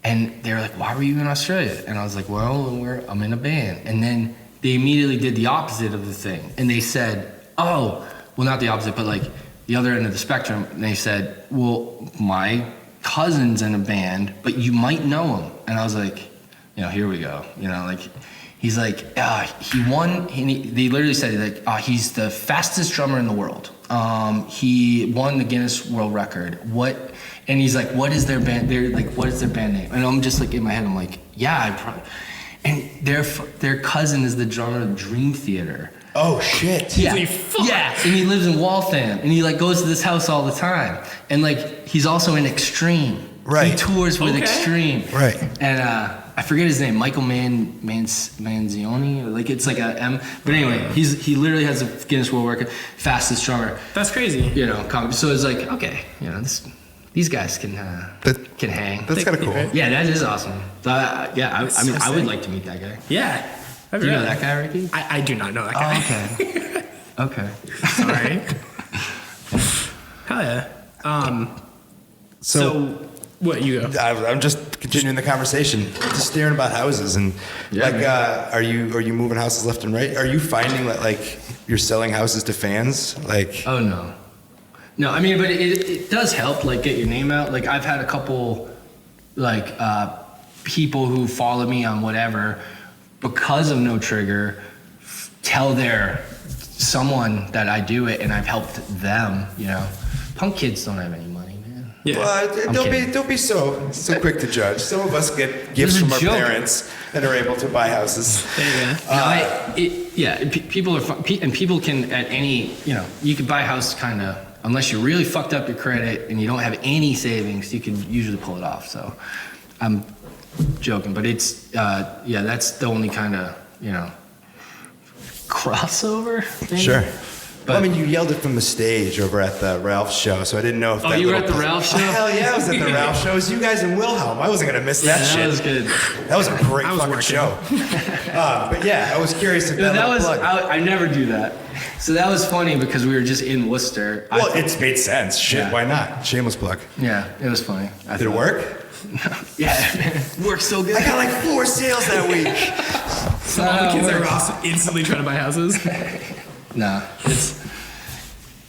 Speaker 4: and they were like, "Why were you in Australia?" And I was like, "Well, I'm in a band." And then they immediately did the opposite of the thing, and they said, "Oh, well, not the opposite, but like the other end of the spectrum." And they said, "Well, my cousin's in a band, but you might know him." And I was like, here we go. He's like, he won. They literally said like, he's the fastest drummer in the world. He won the Guinness World Record. What? And he's like, what is their band? They're like, what is their band name? And I'm just like in my head, I'm like, yeah, I probably. And their cousin is the drummer of Dream Theater.
Speaker 3: Oh shit!
Speaker 4: Yeah,
Speaker 2: Holy fuck.
Speaker 4: yeah, and he lives in Waltham, and he like goes to this house all the time, and like he's also in Extreme.
Speaker 3: Right.
Speaker 4: He tours with
Speaker 2: Okay.
Speaker 4: Extreme.
Speaker 3: Right.
Speaker 4: And I forget his name, Michael Manzioni, or like it's like a M. But anyway, he literally has a Guinness World Record, fastest drummer.
Speaker 2: That's crazy.
Speaker 4: So it's like okay, these guys can hang.
Speaker 3: That's kind of cool.
Speaker 4: Yeah, that is awesome. I mean,
Speaker 2: so
Speaker 4: I would
Speaker 2: sick.
Speaker 4: like to meet that guy.
Speaker 2: Yeah.
Speaker 4: Do you know that guy, Ricky?
Speaker 2: I do not know that guy.
Speaker 4: Oh, okay. Okay.
Speaker 2: Sorry. Hell yeah. So what you go?
Speaker 3: I'm just continuing the conversation, just staring about houses and are you moving houses left and right? Are you finding that like you're selling houses to fans? Like,
Speaker 4: Oh no, I mean, but it does help like get your name out. Like I've had a couple like people who follow me on whatever because of No Trigger tell someone that I do it and I've helped them. Punk kids don't have any money, man.
Speaker 2: Yeah.
Speaker 3: well,
Speaker 4: kidding.
Speaker 3: don't be so quick to judge. Some of us get gifts
Speaker 4: It was a
Speaker 3: from our
Speaker 4: joke.
Speaker 3: parents and are able to buy houses.
Speaker 2: There you go.
Speaker 4: People are fun, and people can at any you can buy a house kind of unless you really fucked up your credit and you don't have any savings, you can usually pull it off. So I'm joking, but it's that's the only kind of crossover thing.
Speaker 3: Sure.
Speaker 4: But-
Speaker 3: I mean, you yelled it from the stage over at the Ralph show, so I didn't know if that
Speaker 4: you were
Speaker 3: little
Speaker 4: at the Ralph show?
Speaker 3: Hell yeah, I was at the Ralph show. It was you guys in Wilhelm. I wasn't going to miss that shit.
Speaker 4: That was good.
Speaker 3: That was a great
Speaker 2: I was
Speaker 3: fucking
Speaker 2: working.
Speaker 3: show. But yeah, I was curious if that
Speaker 4: was
Speaker 3: plug.
Speaker 4: I never do that. So that was funny because we were just in Worcester.
Speaker 3: Well, it made sense. Shit,
Speaker 4: Yeah.
Speaker 3: why not? Shameless plug.
Speaker 4: Yeah, it was funny.
Speaker 3: Did it work?
Speaker 4: Yeah, man. Works so good.
Speaker 3: I got like 4 sales that week.
Speaker 2: So all the kids at Ross instantly trying to buy houses.
Speaker 4: Nah,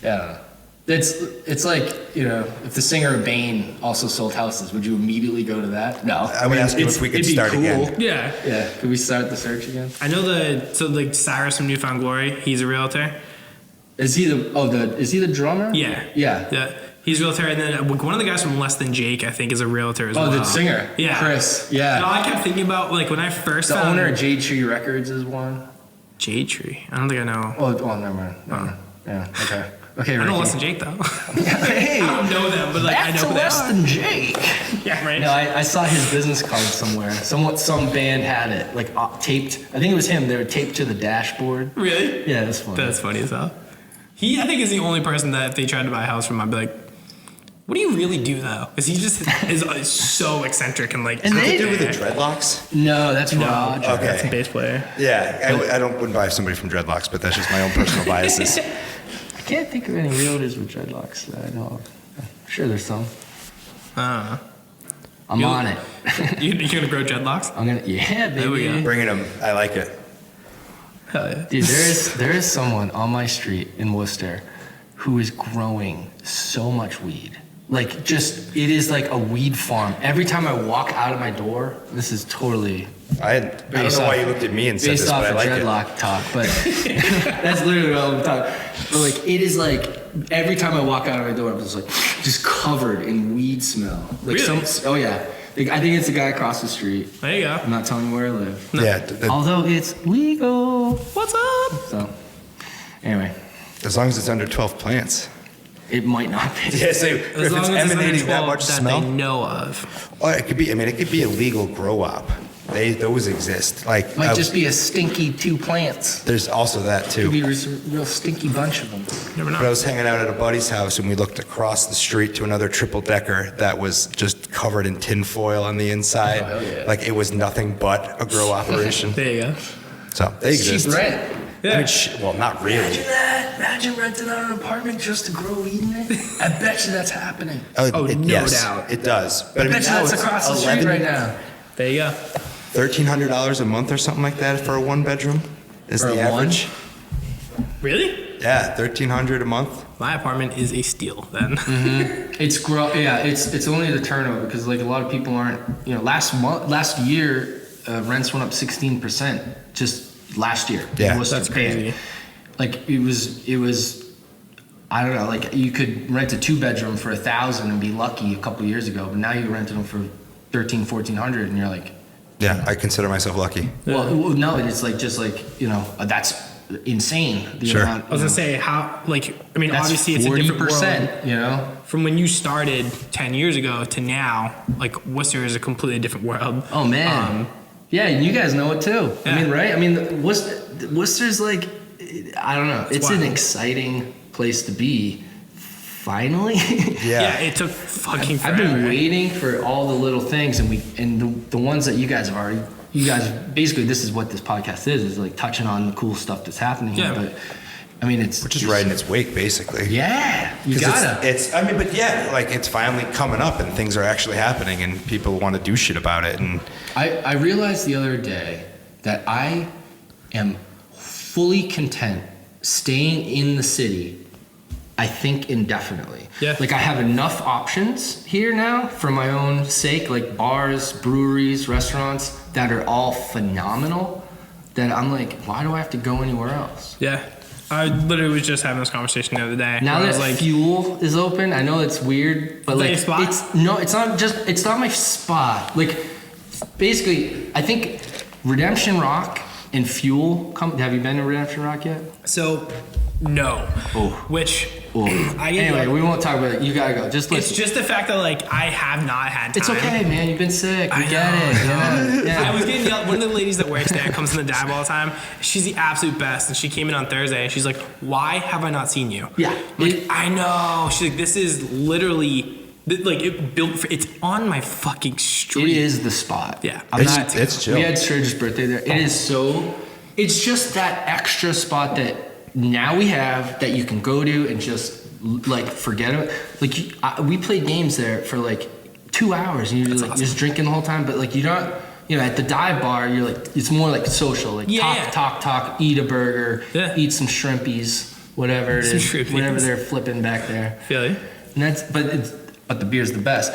Speaker 4: yeah. It's like, if the singer of Bane also sold houses, would you immediately go to that? No.
Speaker 3: I would ask him if we could
Speaker 4: it'd be
Speaker 3: start
Speaker 4: cool.
Speaker 3: again.
Speaker 2: Yeah.
Speaker 4: Yeah. Could we start the search again?
Speaker 2: I know Cyrus from Newfound Glory, he's a realtor.
Speaker 4: Is he the drummer?
Speaker 2: Yeah.
Speaker 4: Yeah.
Speaker 2: He's a realtor, and then one of the guys from Less Than Jake, I think, is a realtor as well.
Speaker 4: Oh, the singer.
Speaker 2: Yeah.
Speaker 4: Chris. Yeah.
Speaker 2: And all I kept thinking about, like, when I first
Speaker 4: The
Speaker 2: found...
Speaker 4: owner of Jade Tree Records is one.
Speaker 2: Jade Tree? I don't think I know.
Speaker 4: Oh, never mind. Yeah. Okay. Okay,
Speaker 2: I know
Speaker 4: Ricky.
Speaker 2: Less Than Jake, though.
Speaker 4: Hey,
Speaker 2: I don't know them, but, like, I know who they
Speaker 4: Less
Speaker 2: are.
Speaker 4: Than Jake.
Speaker 2: Yeah, right?
Speaker 4: No, I saw his business card somewhere. Some band had it, like taped. I think it was him. They were taped to the dashboard.
Speaker 2: Really?
Speaker 4: Yeah, that's funny.
Speaker 2: That's funny as hell. He, I think, is the only person that if they tried to buy a house from, I'd be like, what do you really do, though? Because he just is so eccentric and, like...
Speaker 3: Is that to do with the dreadlocks?
Speaker 4: No, that's Roger.
Speaker 3: Okay.
Speaker 2: That's a bass player.
Speaker 3: Yeah, I wouldn't buy somebody from dreadlocks, but that's just my own personal biases.
Speaker 4: I can't think of any realtors with dreadlocks that I know of. I'm sure there's some. I'm on it.
Speaker 2: You're going to grow dreadlocks?
Speaker 4: Yeah, baby.
Speaker 2: There we go.
Speaker 3: Bringing them, I like it.
Speaker 2: Hell yeah.
Speaker 4: Dude, there is someone on my street in Worcester who is growing so much weed. Like, it is like a weed farm. Every time I walk out of my door, this is totally
Speaker 3: I don't know why you looked at me and said this,
Speaker 4: based off
Speaker 3: but I
Speaker 4: of
Speaker 3: like it.
Speaker 4: dreadlock talk, but that's literally what I'm talking. But like, it is like every time I walk out of my door, I'm just covered in weed smell. Like
Speaker 2: Really?
Speaker 4: oh yeah. Like, I think it's the guy across the street.
Speaker 2: There you go.
Speaker 4: I'm not telling you where I live.
Speaker 3: Yeah,
Speaker 4: Although it's legal.
Speaker 2: What's up?
Speaker 4: So, anyway,
Speaker 3: as long as it's under 12 plants.
Speaker 4: it might not be.
Speaker 3: Yeah, so
Speaker 2: As
Speaker 3: if
Speaker 2: long
Speaker 3: it's
Speaker 2: as it's
Speaker 3: emanating
Speaker 2: under
Speaker 3: that
Speaker 2: 12
Speaker 3: much
Speaker 2: that
Speaker 3: smell,
Speaker 2: they know of.
Speaker 3: oh, it could be. I mean, it could be a legal grow op. Those exist. Like,
Speaker 4: Might just be a stinky 2 plants.
Speaker 3: there's also that
Speaker 4: Could be
Speaker 3: too.
Speaker 4: a real stinky bunch of them.
Speaker 2: Never
Speaker 3: But I
Speaker 2: know.
Speaker 3: was hanging out at a buddy's house and we looked across the street to another triple decker that was just covered in tin foil on the inside.
Speaker 4: Oh, hell yeah.
Speaker 3: Like it was nothing but a grow operation.
Speaker 2: There you go.
Speaker 3: So they exist.
Speaker 4: Cheap rent.
Speaker 2: Yeah.
Speaker 3: I mean, well, not really.
Speaker 4: Imagine that. Imagine renting out an apartment just to grow weed in it. I bet you that's happening.
Speaker 2: Oh, no
Speaker 3: yes,
Speaker 2: doubt.
Speaker 3: it does. But
Speaker 4: I bet you that's
Speaker 3: it's
Speaker 4: across the street right now.
Speaker 2: There you go.
Speaker 3: $1,300 a month or something like that for a 1-bedroom is
Speaker 4: For
Speaker 3: the
Speaker 4: a one?
Speaker 3: average.
Speaker 2: Really?
Speaker 3: Yeah, $1,300 a month.
Speaker 2: My apartment is a steal then.
Speaker 4: It's only the turnover because like a lot of people aren't. Last year rents went up 16% just last year.
Speaker 3: Yeah.
Speaker 4: In Worcester.
Speaker 2: That's crazy.
Speaker 4: Like it was. I don't know. Like you could rent a 2-bedroom for $1,000 and be lucky a couple years ago, but now you rented them for $1,400, and you're like,
Speaker 3: Yeah, I consider myself lucky.
Speaker 4: well, no, it's like just like that's insane. The
Speaker 3: Sure.
Speaker 4: amount,
Speaker 2: I was gonna say how, like, I mean,
Speaker 4: that's
Speaker 2: obviously it's a different world.
Speaker 4: 40%. You know.
Speaker 2: From when you started 10 years ago to now, like Worcester is a completely different world.
Speaker 4: Oh man. Yeah, and you guys know it too.
Speaker 2: Yeah.
Speaker 4: I mean, right? I mean, Worcester's like, I don't know. It's an
Speaker 2: wild.
Speaker 4: exciting place to be. Finally.
Speaker 2: Yeah, it took fucking
Speaker 4: I've
Speaker 2: forever.
Speaker 4: been waiting for all the little things, and the ones that you guys have already. You guys basically, this is what this podcast is like touching on the cool stuff that's happening here.
Speaker 2: Yeah.
Speaker 4: But I mean, it's
Speaker 3: Which is riding its wake, basically.
Speaker 4: Yeah, you
Speaker 3: 'Cause
Speaker 4: gotta.
Speaker 3: it's finally coming up and things are actually happening and people want to do shit about it. And
Speaker 4: I realized the other day that I am fully content staying in the city, I think indefinitely.
Speaker 2: Yeah.
Speaker 4: Like I have enough options here now for my own sake, like bars, breweries, restaurants that are all phenomenal, that I'm like, why do I have to go anywhere else?
Speaker 2: Yeah. I literally was just having this conversation the other day.
Speaker 4: Now
Speaker 2: where I
Speaker 4: that
Speaker 2: was like,
Speaker 4: Fuel is open, I know it's weird, but
Speaker 2: Is that
Speaker 4: like
Speaker 2: your spot?
Speaker 4: it's not my spot. Like basically, I think Redemption Rock and Fuel have you been to Redemption Rock yet?
Speaker 2: so, no.
Speaker 4: Oh.
Speaker 2: Which, I get
Speaker 4: Anyway,
Speaker 2: like,
Speaker 4: we won't talk about it. You gotta go. Just listen.
Speaker 2: it's just the fact that, like, I have not had time.
Speaker 4: It's okay, man. You've been sick. We
Speaker 2: I
Speaker 4: get
Speaker 2: know,
Speaker 4: it. Yeah.
Speaker 2: I was getting yelled. One of the ladies that works there comes in the dab all the time. She's the absolute best, and she came in on Thursday. And she's like, "Why have I not seen you?"
Speaker 4: Yeah.
Speaker 2: I'm like, I know. She's like, "This is literally like it built. It's on my fucking
Speaker 4: It
Speaker 2: street."
Speaker 4: is the spot.
Speaker 2: Yeah.
Speaker 3: it's chill.
Speaker 4: We had Sturge's birthday there. It is so. It's just that extra spot that now we have that you can go to and just like forget it. Like we played games there for like 2 hours and you're like just drinking the whole time. But like you're not, at the dive bar, you're like, it's more like social, like talk, eat a burger, eat some shrimpies, whatever it is, whatever they're flipping back there.
Speaker 2: Feel you?
Speaker 4: And but the beer's the best.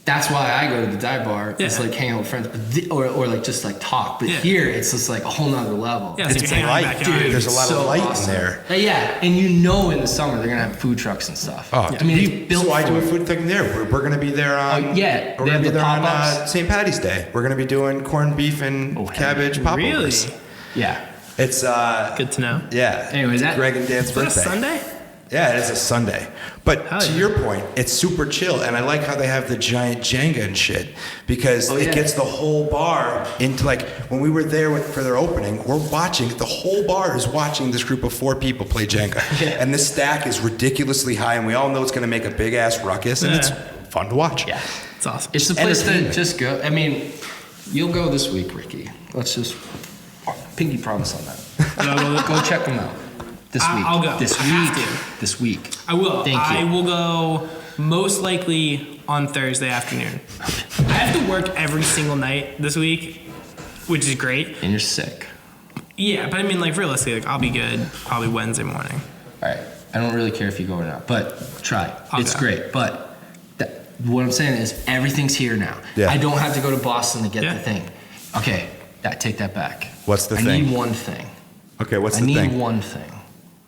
Speaker 4: That's why I go to the dive bar. Yeah. It's like hang out with friends, or like just like talk. But here it's just like a whole nother level.
Speaker 2: Yeah,
Speaker 3: it's light, dude. There's a lot of light in there.
Speaker 4: Yeah, and in the summer they're gonna have food trucks and stuff.
Speaker 3: Oh,
Speaker 4: I mean, they built.
Speaker 3: So I do a food thing there. We're gonna be there on.
Speaker 4: We're
Speaker 3: gonna be there on St. Patty's Day. We're gonna be doing corned beef and cabbage popovers.
Speaker 2: Really?
Speaker 4: Yeah.
Speaker 3: It's
Speaker 2: good to know.
Speaker 3: Yeah.
Speaker 4: Anyways,
Speaker 3: Greg and Dan's birthday.
Speaker 2: Is that a Sunday?
Speaker 3: Yeah, it is a Sunday. But to your point, it's super chill. And I like how they have the giant Jenga and shit because it gets the whole bar into like when we were there for their opening, the whole bar is watching this group of 4 people play Jenga. Yeah. And this stack is ridiculously high and we all know it's going to make a big ass ruckus and it's fun to watch.
Speaker 4: Yeah.
Speaker 2: It's awesome.
Speaker 4: It's the place to just go. I mean, you'll go this week, Ricky. Let's just pinky promise on that. Go check them out. This week.
Speaker 2: I'll go.
Speaker 4: This week.
Speaker 2: I will.
Speaker 4: Thank you.
Speaker 2: I will go most likely on Thursday afternoon. I have to work every single night this week, which is great.
Speaker 4: And you're sick.
Speaker 2: Yeah, but I mean, like realistically, like I'll be good probably Wednesday morning.
Speaker 4: All right. I don't really care if you go or not, but try. It's great. But what I'm saying is everything's here now. Yeah. I don't have to go to Boston to get the thing. Okay. Take that back.
Speaker 3: What's the thing?
Speaker 4: I need one thing.
Speaker 3: Okay. What's the thing?
Speaker 4: I need one thing.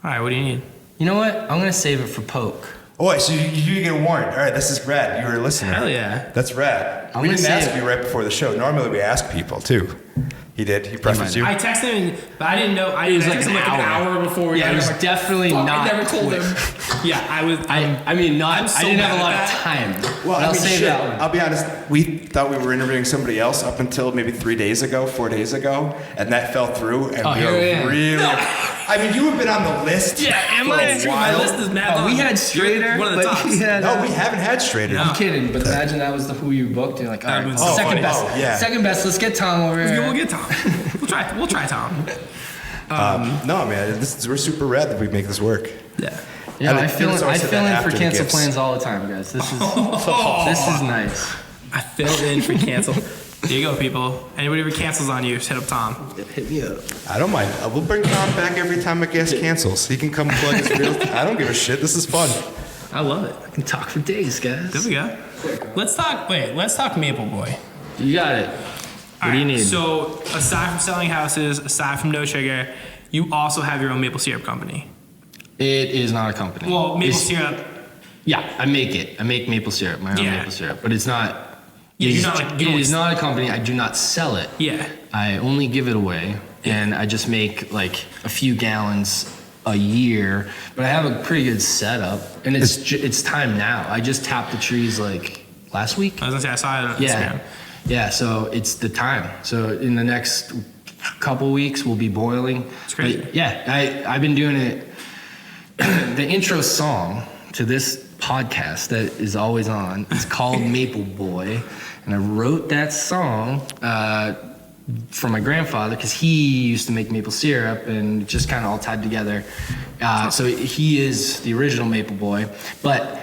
Speaker 2: All right, what do you need?
Speaker 4: You know what? I'm gonna save it for Poke.
Speaker 3: Oh, wait, so you get warned. All right, this is rad. You were a listener.
Speaker 2: Hell yeah.
Speaker 3: That's rad. We didn't ask you right before the show. Normally we ask people too. He did. He prefaced you.
Speaker 2: I texted him, but I didn't know. I texted him like an hour before.
Speaker 4: Yeah, it was definitely not.
Speaker 2: I never told him. Yeah, I was. I didn't
Speaker 4: have a lot of time.
Speaker 3: Well,
Speaker 4: I'll save that one.
Speaker 3: I'll be honest. We thought we were interviewing somebody else up until maybe 4 days ago, and that fell through. And we were really. I mean, you have been on the list.
Speaker 2: Yeah, my list is mad long.
Speaker 4: We had Strader.
Speaker 2: One of the tops.
Speaker 3: No, we haven't had Strader.
Speaker 4: I'm kidding, but imagine that was who you booked. You're like, all right, second best.
Speaker 3: Yeah.
Speaker 4: Second best. Let's get Tom over here.
Speaker 2: We'll get Tom. We'll try Tom.
Speaker 3: No, man, we're super rad that we make this work.
Speaker 4: Yeah. Yeah, I fill in for cancel plans all the time, guys. This is nice.
Speaker 2: I fill in for cancel. There you go, people. Anybody ever cancels on you, just hit up Tom.
Speaker 4: Hit me up.
Speaker 3: I don't mind. We'll bring Tom back every time a guest cancels. He can come plug his real. I don't give a shit. This is fun.
Speaker 2: I love it.
Speaker 4: I can talk for days, guys.
Speaker 2: There we go. Let's talk Maple Boy.
Speaker 4: You got it. What do you need?
Speaker 2: So, aside from selling houses, aside from No Sugar, you also have your own maple syrup company.
Speaker 4: It is not a company.
Speaker 2: Well, maple syrup.
Speaker 4: Yeah, I make it. I make maple syrup, my own maple syrup. But it's not.
Speaker 2: Yeah,
Speaker 4: it is not a company. I do not sell it.
Speaker 2: Yeah.
Speaker 4: I only give it away, and I just make like a few gallons a year. But I have a pretty good setup, and it's time now. I just tapped the trees like last week.
Speaker 2: I was gonna say I saw it on Instagram.
Speaker 4: Yeah, so it's the time. So in the next couple weeks, we'll be boiling.
Speaker 2: It's crazy.
Speaker 4: But yeah, I've been doing it. The intro song to this podcast that is always on is called Maple Boy, and I wrote that song for my grandfather because he used to make maple syrup and just kind of all tied together. So he is the original Maple Boy, but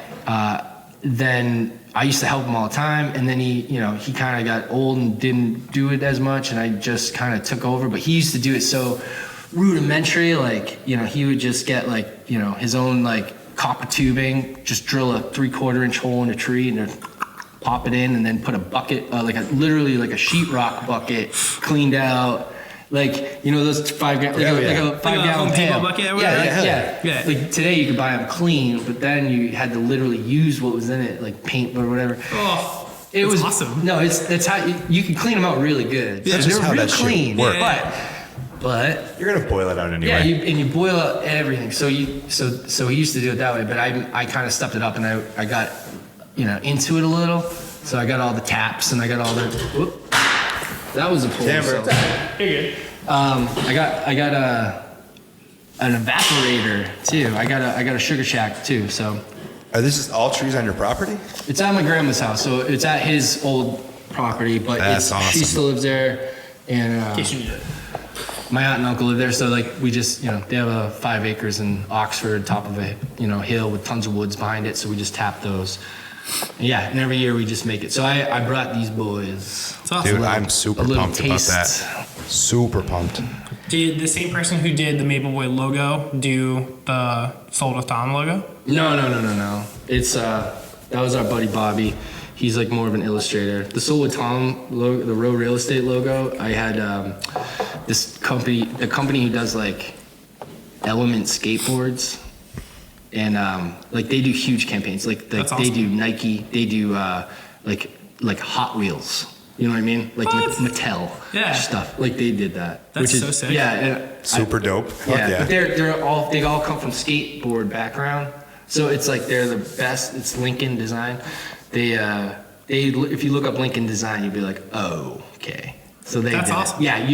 Speaker 4: then I used to help him all the time, and then he kind of got old and didn't do it as much, and I just kind of took over. But he used to do it so rudimentary, like he would just get like his own like copper tubing, just drill a 3/4 inch hole in a tree and then pop it in, and then put a bucket, literally like a sheetrock bucket, cleaned out. Like those 5 gallon, like a 5 gallon pail.
Speaker 2: Bucket,
Speaker 4: yeah. Like today you could buy them clean, but then you had to literally use what was in it, like paint or whatever.
Speaker 2: Oh,
Speaker 4: it was
Speaker 2: awesome.
Speaker 4: No, that's how you can clean them out really good.
Speaker 3: Yeah, that's just how that
Speaker 4: clean,
Speaker 3: shit works.
Speaker 4: But
Speaker 3: you're gonna boil it out anyway.
Speaker 4: Yeah, you boil out everything. So he used to do it that way, but I kind of stepped it up and I got into it a little. So I got all the taps and I got all the. Whoop. That was a pull.
Speaker 3: Damn,
Speaker 4: so.
Speaker 2: You're good.
Speaker 4: I got an evaporator too. I got a sugar shack too. So.
Speaker 3: This is all trees on your property?
Speaker 4: It's at my grandma's house, so it's at his old property, but
Speaker 3: That's awesome.
Speaker 4: She still lives there, and
Speaker 2: In case you need it.
Speaker 4: my aunt and uncle live there. So like we just they have 5 acres in Oxford, top of a hill with tons of woods behind it. So we just tap those. Yeah, and every year we just make it. So I brought these boys.
Speaker 2: It's awesome.
Speaker 3: Dude, I'm super pumped about that. Super pumped.
Speaker 2: Did the same person who did the Maple Boy logo do the Seltzer Time logo?
Speaker 4: No. It's that was our buddy Bobby. He's like more of an illustrator. The Seltze Time logo, the Rheault real estate logo. I had this company, the company who does like Element skateboards, and like they do huge campaigns. Like
Speaker 2: awesome.
Speaker 4: They do Nike. They do like Hot Wheels. You know what I mean? Like Mattel stuff. Like they did that.
Speaker 2: That's
Speaker 4: which is
Speaker 2: so sick.
Speaker 4: Yeah. And
Speaker 3: Super dope.
Speaker 4: yeah. But they all come from skateboard background. So it's like they're the best. It's Lincoln Design. They if you look up Lincoln Design, you'd be like, oh, okay. So
Speaker 2: That's
Speaker 4: did
Speaker 2: awesome.
Speaker 4: It. Yeah,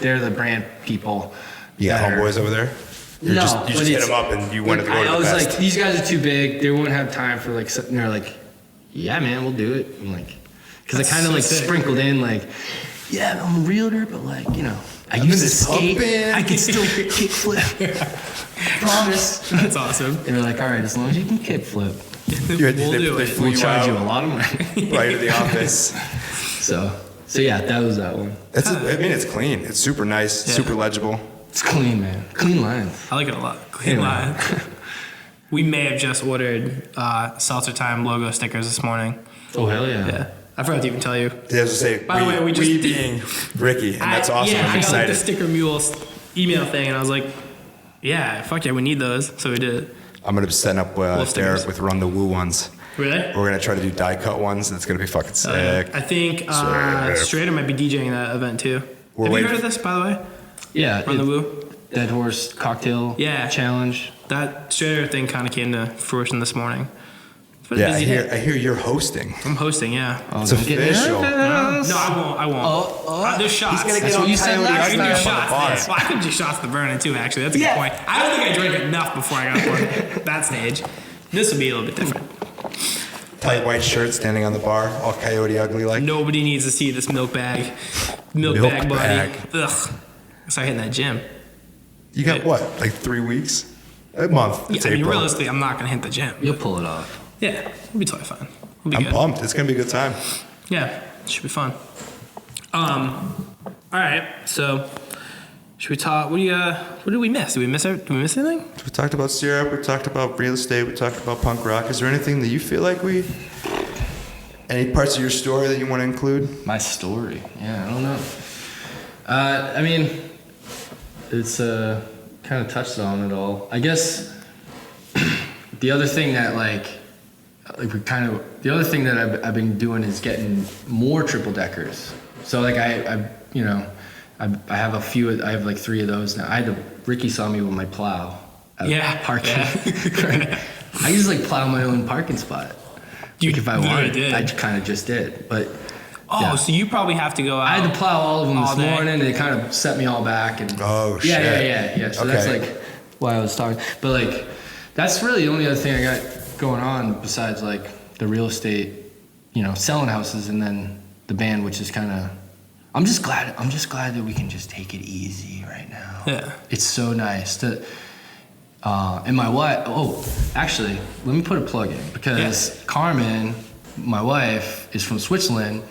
Speaker 4: they're the brand people.
Speaker 3: You got
Speaker 4: that are-
Speaker 3: homeboys over there? You
Speaker 4: No,
Speaker 3: just
Speaker 4: but
Speaker 3: hit
Speaker 4: it's-
Speaker 3: them up and you wanted to go to
Speaker 4: I
Speaker 3: the
Speaker 4: was
Speaker 3: best.
Speaker 4: like, these guys are too big. They won't have time for like something. They're like, yeah, man, we'll do it. I'm like, because I
Speaker 2: That's
Speaker 4: kind of
Speaker 2: so
Speaker 4: like
Speaker 2: sick.
Speaker 4: sprinkled in like, yeah, I'm a realtor, but like, you know, I
Speaker 3: I'm
Speaker 4: used
Speaker 3: in
Speaker 4: to
Speaker 3: this punk
Speaker 4: skate.
Speaker 3: band.
Speaker 4: I can still kickflip. Promise.
Speaker 2: That's awesome.
Speaker 4: They were like, all right, as long as you can kickflip,
Speaker 3: You had-
Speaker 2: We'll
Speaker 3: they-
Speaker 2: do
Speaker 3: they
Speaker 2: it.
Speaker 3: flew
Speaker 4: we'll charge you
Speaker 3: out
Speaker 4: a lot of money.
Speaker 3: right to the office.
Speaker 4: So yeah, that was that one.
Speaker 3: It's clean. It's super nice,
Speaker 2: Yeah.
Speaker 3: super legible.
Speaker 4: It's clean, man. Clean lines.
Speaker 2: I like it a lot. Clean
Speaker 4: Yeah.
Speaker 2: line. We may have just ordered Seltzer Time logo stickers this morning.
Speaker 4: Oh hell yeah.
Speaker 2: Yeah. I forgot to even tell you.
Speaker 3: They have to say,
Speaker 2: By the way, we just-
Speaker 3: being Ricky, and that's awesome.
Speaker 2: Yeah,
Speaker 3: I'm
Speaker 2: I got like
Speaker 3: excited.
Speaker 2: the Sticker Mule email thing, and I was like, yeah, fuck yeah, we need those. So we did.
Speaker 3: I'm gonna be setting up
Speaker 2: stickers.
Speaker 3: Derek with Run the Woo ones.
Speaker 2: Really?
Speaker 3: We're gonna try to do die cut ones. It's gonna be fucking sick.
Speaker 2: I think
Speaker 3: Sick.
Speaker 2: Strader might be DJing that event too.
Speaker 3: We're
Speaker 2: Have you
Speaker 3: waiting-
Speaker 2: heard of this, by the way?
Speaker 4: Yeah.
Speaker 2: Run the Woo?
Speaker 4: Dead Horse Cocktail
Speaker 2: Yeah.
Speaker 4: Challenge.
Speaker 2: That Strader thing kind of came to fruition this morning. It's been a
Speaker 3: Yeah,
Speaker 2: busy day.
Speaker 3: I hear you're hosting.
Speaker 2: I'm hosting, yeah.
Speaker 3: It's official.
Speaker 2: No, I won't. There's shots.
Speaker 3: He's gonna
Speaker 4: That's
Speaker 3: get
Speaker 4: what
Speaker 3: all
Speaker 4: you said
Speaker 3: coyote
Speaker 4: last
Speaker 2: I can do
Speaker 3: ugly
Speaker 4: time.
Speaker 3: up on the
Speaker 2: shots.
Speaker 3: bar.
Speaker 2: Yeah. Well, I could do shots to burn it too, actually. That's a good
Speaker 4: Yeah.
Speaker 2: point. I don't think I drank enough before I got to that stage. This will be a little bit different.
Speaker 3: Tight white shirt, standing on the bar, all coyote ugly like.
Speaker 2: Nobody needs to see this milk bag. Milk
Speaker 3: Milk
Speaker 2: bag body.
Speaker 3: bag.
Speaker 2: Ugh. Start hitting that gym.
Speaker 3: You got what? Like 3 weeks? A month.
Speaker 2: Yeah,
Speaker 3: It's
Speaker 2: I mean,
Speaker 3: April.
Speaker 2: realistically, I'm not going to hit the gym.
Speaker 4: You'll pull it off.
Speaker 2: Yeah, we'll be totally fine. We'll be
Speaker 3: I'm
Speaker 2: good.
Speaker 3: pumped. It's gonna be a good time.
Speaker 2: Yeah, should be fun. All right, so should we talk? What did we miss? Did we miss anything?
Speaker 3: We talked about syrup. We talked about real estate. We talked about punk rock. Is there anything that you feel like any parts of your story that you want to include?
Speaker 4: My story. Yeah, I don't know. I mean, it's kind of touched on it all. I guess the other thing that the other thing that I've been doing is getting more triple deckers. So like I have a few. I have like 3 of those now. Ricky saw me with my plow.
Speaker 2: Yeah,
Speaker 4: Parking.
Speaker 2: yeah.
Speaker 4: I just like plow my own parking spot.
Speaker 2: You
Speaker 4: Like if I
Speaker 2: literally
Speaker 4: wanted,
Speaker 2: did.
Speaker 4: I kind of just did. But
Speaker 2: Oh,
Speaker 4: yeah.
Speaker 2: so you probably have to go out.
Speaker 4: I had to plow all of them
Speaker 2: all
Speaker 4: this
Speaker 2: day.
Speaker 4: morning. They kind of set me all back. And
Speaker 3: Oh,
Speaker 4: yeah,
Speaker 3: shit.
Speaker 4: yeah. So that's
Speaker 3: Okay.
Speaker 4: like why I was talking. But like, that's really the only other thing I got going on besides like the real estate, selling houses, and then the band, which is kind of. I'm just glad that we can just take it easy right now.
Speaker 2: Yeah.
Speaker 4: It's so nice to. And my wife. Oh, actually, let me put a plug in because Carmen, my wife, is from Switzerland,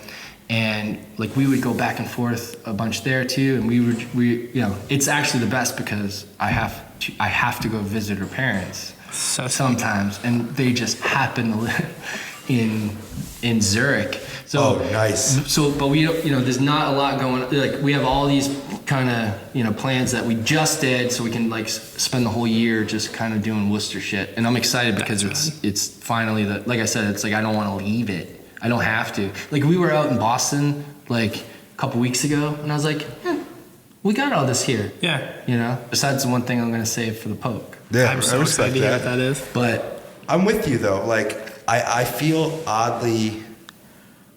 Speaker 4: and like we would go back and forth a bunch there too, and we it's actually the best because I have to go visit her parents
Speaker 2: So
Speaker 4: sometimes, and they just happen to live in Zurich. So
Speaker 3: Oh, nice.
Speaker 4: So, but we don't, there's not a lot going on. Like we have all these kind of, plans that we just did, so we can like spend the whole year just kind of doing Worcester shit. And I'm excited because it's finally like I said, it's like I don't want to leave it. I don't have to. Like we were out in Boston like a couple weeks ago, and I was like, we got all this here.
Speaker 2: yeah.
Speaker 4: Besides the one thing I'm gonna save for the poke.
Speaker 3: Yeah,
Speaker 2: I'm so
Speaker 3: I
Speaker 2: excited
Speaker 3: respect
Speaker 2: to hear what
Speaker 3: that.
Speaker 2: that is.
Speaker 4: But
Speaker 3: I'm with you though. Like I feel oddly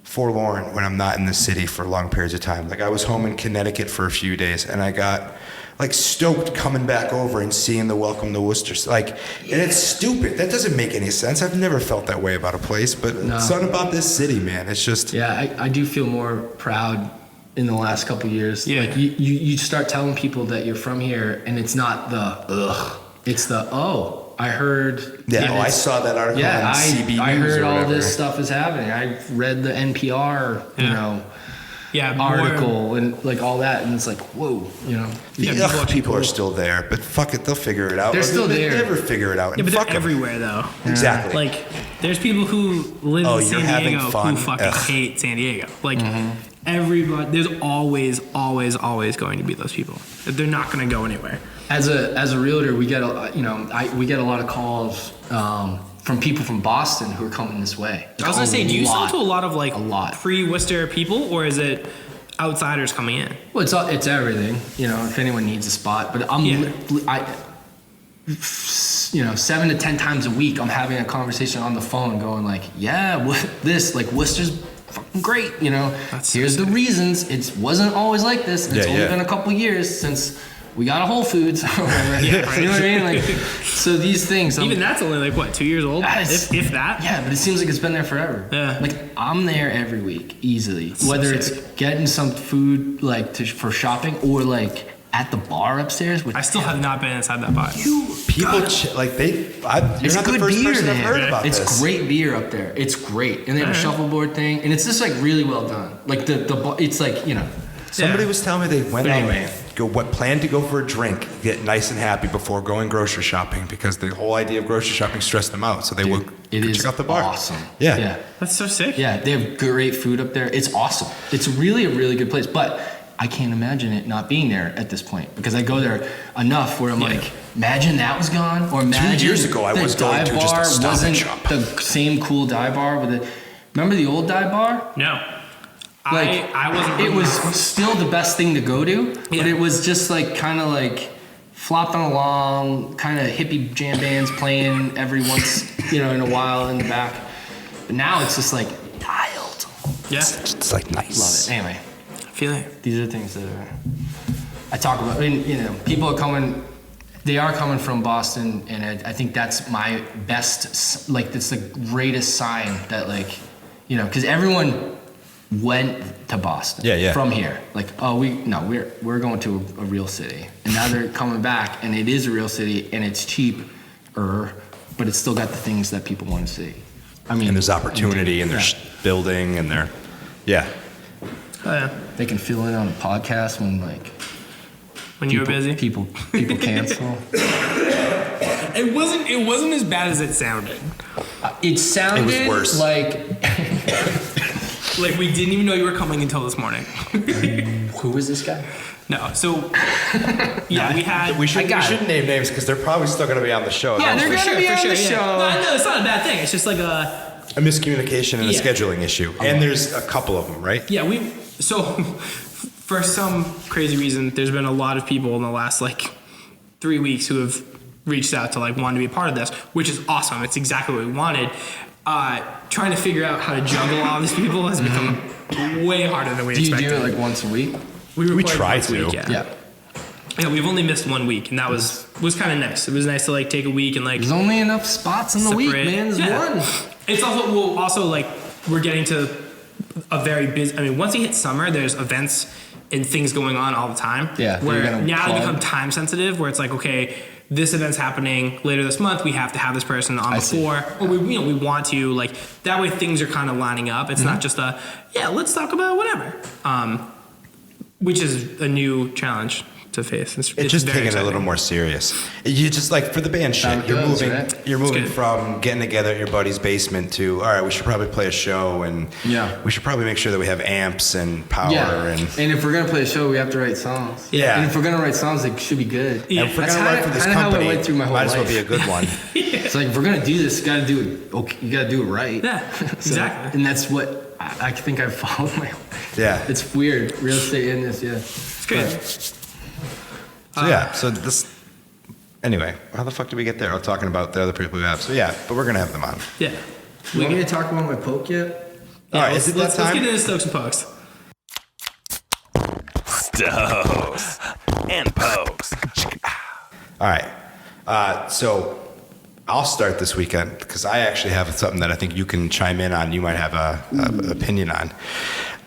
Speaker 3: forlorn when I'm not in the city for long periods of time. Like I was home in Connecticut for a few days, and I got like stoked coming back over and seeing the Welcome to Worcester. Like, and it's stupid. That doesn't make any sense. I've never felt that way about a place, but
Speaker 4: No.
Speaker 3: something about this city, man. It's just
Speaker 4: yeah, I do feel more proud in the last couple of years.
Speaker 2: Yeah.
Speaker 4: Like you start telling people that you're from here, and it's not the ugh. It's the I heard.
Speaker 3: Yeah, I saw that article on CB News.
Speaker 4: I heard
Speaker 3: or
Speaker 4: all
Speaker 3: whatever.
Speaker 4: this stuff is happening. I read the NPR, article and like all that, and it's like, whoa,
Speaker 3: People are still there, but fuck it, they'll figure it out.
Speaker 4: They're still
Speaker 3: They
Speaker 4: there.
Speaker 3: never figure it out.
Speaker 2: Yeah,
Speaker 3: and
Speaker 2: but
Speaker 3: fuck
Speaker 2: they're
Speaker 3: 'em.
Speaker 2: everywhere though.
Speaker 3: Exactly.
Speaker 2: Like, there's people who live in
Speaker 3: you're
Speaker 2: San
Speaker 3: having
Speaker 2: Diego
Speaker 3: fun?
Speaker 2: who fucking
Speaker 3: Ugh.
Speaker 2: hate San Diego. Like, everybody, there's always going to be those people. They're not going to go anywhere.
Speaker 4: As a realtor, we get we get a lot of calls from people from Boston who are coming this way.
Speaker 2: I was going to say, do you sell to a lot of like
Speaker 4: A lot.
Speaker 2: pre-Worcester people, or is it outsiders coming in?
Speaker 4: Well, it's everything. If anyone needs a spot, but
Speaker 2: Yeah.
Speaker 4: 7 to 10 times a week, I'm having a conversation on the phone, going like, Worcester's fucking great.
Speaker 2: That's
Speaker 4: Here's
Speaker 2: so
Speaker 4: the reasons. It wasn't always like this. And it's only been a couple years since we got a Whole Foods or whatever.
Speaker 2: Yeah, right.
Speaker 4: You know what I mean? Like, so these things.
Speaker 2: Even that's only like what, 2 years old, if that.
Speaker 4: Yeah, but it seems like it's been there forever.
Speaker 2: Yeah.
Speaker 4: Like I'm there every week, easily. Whether it's getting some food for shopping or like at the bar upstairs.
Speaker 2: I still have not been inside that bar.
Speaker 3: You're
Speaker 4: It's
Speaker 3: not the
Speaker 4: good
Speaker 3: first
Speaker 4: beer
Speaker 3: person I've
Speaker 4: there.
Speaker 3: heard about
Speaker 4: It's
Speaker 3: this.
Speaker 4: great beer up there. It's great, and they have a shuffleboard thing, and it's just like really well done. Like it's like
Speaker 3: Somebody was telling me they went
Speaker 4: But
Speaker 3: out
Speaker 4: anyway.
Speaker 3: planned to go for a drink, get nice and happy before going grocery shopping because the whole idea of grocery shopping stressed them out. So they would check out the bar.
Speaker 4: Awesome.
Speaker 3: Yeah.
Speaker 2: That's so sick.
Speaker 4: Yeah, they have great food up there. It's awesome. It's really a really good place, but I can't imagine it not being there at this point because I go there enough where I'm like, imagine that was gone, or imagine
Speaker 3: years ago I
Speaker 4: the
Speaker 3: was going to
Speaker 4: dive
Speaker 3: just a
Speaker 4: bar
Speaker 3: Stop and
Speaker 4: wasn't
Speaker 3: Shop.
Speaker 4: the same cool dive bar with it. Remember the old dive bar?
Speaker 2: No.
Speaker 4: Like
Speaker 2: I wasn't.
Speaker 4: It was still the best thing to go to, but
Speaker 2: Yeah.
Speaker 4: it was just like kind of like flopped on along, kind of hippie jam bands playing every once in a while in the back. But now it's just like dialed.
Speaker 2: Yeah.
Speaker 3: It's like nice.
Speaker 4: Love it. Anyway.
Speaker 2: I feel it.
Speaker 4: These are things that I talk about. I mean, people are coming. They are coming from Boston, and I think that's my best. Like, that's the greatest sign that, because everyone went to Boston.
Speaker 3: Yeah.
Speaker 4: From here, like, we're going to a real city, and now they're coming back, and it is a real city, and it's cheaper, but it's still got the things that people want to see. I mean,
Speaker 3: And there's opportunity, and there's building, and
Speaker 2: Oh yeah.
Speaker 4: They can fill in on a podcast when
Speaker 2: You were busy.
Speaker 4: People cancel.
Speaker 2: It wasn't as bad as it sounded.
Speaker 4: It sounded
Speaker 3: It was worse.
Speaker 4: like
Speaker 2: Like we didn't even know you were coming until this morning.
Speaker 4: who is this guy?
Speaker 2: No. So yeah, we had.
Speaker 3: we shouldn't name names because they're probably still going to be on the show.
Speaker 4: Yeah, they're
Speaker 2: for
Speaker 4: gonna
Speaker 2: sure,
Speaker 4: be
Speaker 2: for
Speaker 4: on
Speaker 2: sure,
Speaker 4: the
Speaker 2: yeah.
Speaker 4: show.
Speaker 2: No, it's not a bad thing. It's just like a.
Speaker 3: A miscommunication and a
Speaker 2: Yeah.
Speaker 3: scheduling issue. And there's a couple of them, right?
Speaker 2: Yeah, so for some crazy reason, there's been a lot of people in the last 3 weeks who have reached out to want to be a part of this, which is awesome. It's exactly what we wanted. Trying to figure out how to juggle all these people has become way harder than we
Speaker 4: Do you
Speaker 2: expected.
Speaker 4: do it once a week?
Speaker 3: We
Speaker 2: record
Speaker 3: try
Speaker 2: once a
Speaker 3: to.
Speaker 2: week, yeah. We've only missed 1 week, and that was kind of nice. It was nice to take a week and
Speaker 4: There's only enough spots in the week,
Speaker 2: separate-
Speaker 4: man. There's
Speaker 2: Yeah.
Speaker 4: one.
Speaker 2: It's also we're getting to a very busy. I mean, once you hit summer, there's events and things going on all the time.
Speaker 4: Yeah, you're
Speaker 2: Where
Speaker 4: gonna
Speaker 2: now they
Speaker 4: plug.
Speaker 2: become time sensitive, where it's okay, this event's happening later this month. We have to have this person on before, or we want to that way. Things are kind of lining up. It's not just let's talk about whatever. Which is a new challenge to face. It's
Speaker 3: just
Speaker 2: very
Speaker 3: taking it a
Speaker 2: exciting.
Speaker 3: little more serious. You just for the band shit,
Speaker 4: How it
Speaker 3: you're
Speaker 4: goes,
Speaker 3: moving
Speaker 4: right?
Speaker 3: you're moving
Speaker 2: good.
Speaker 3: from getting together at your buddy's basement to all right, we should probably play a show and we should probably make sure that we have amps and power and
Speaker 4: if we're gonna play a show, we have to write songs.
Speaker 3: Yeah.
Speaker 4: And if we're gonna write songs, they should be good.
Speaker 2: Yeah.
Speaker 3: if we're
Speaker 4: That's
Speaker 3: gonna write for this
Speaker 4: kinda how I
Speaker 3: company,
Speaker 4: went through my whole
Speaker 3: might as well
Speaker 4: life.
Speaker 3: be a good one.
Speaker 4: It's if we're gonna do this, you gotta do it. Okay, you gotta do it right.
Speaker 2: Yeah, exactly.
Speaker 4: And that's what I think I've followed my.
Speaker 3: Yeah.
Speaker 4: It's weird, real estate in this. Yeah.
Speaker 2: It's good.
Speaker 3: So this anyway, how the fuck did we get there? Talking about the other people we have. So but we're gonna have them on.
Speaker 2: Yeah.
Speaker 4: You want me to talk about my poke yet?
Speaker 3: All right,
Speaker 2: let's,
Speaker 3: is it that
Speaker 2: let's
Speaker 3: time?
Speaker 2: get into Stokes and Pokes.
Speaker 1: Stokes and Pokes.
Speaker 3: All right. So I'll start this weekend because I actually have something that I think you can chime in on. You might have a opinion on.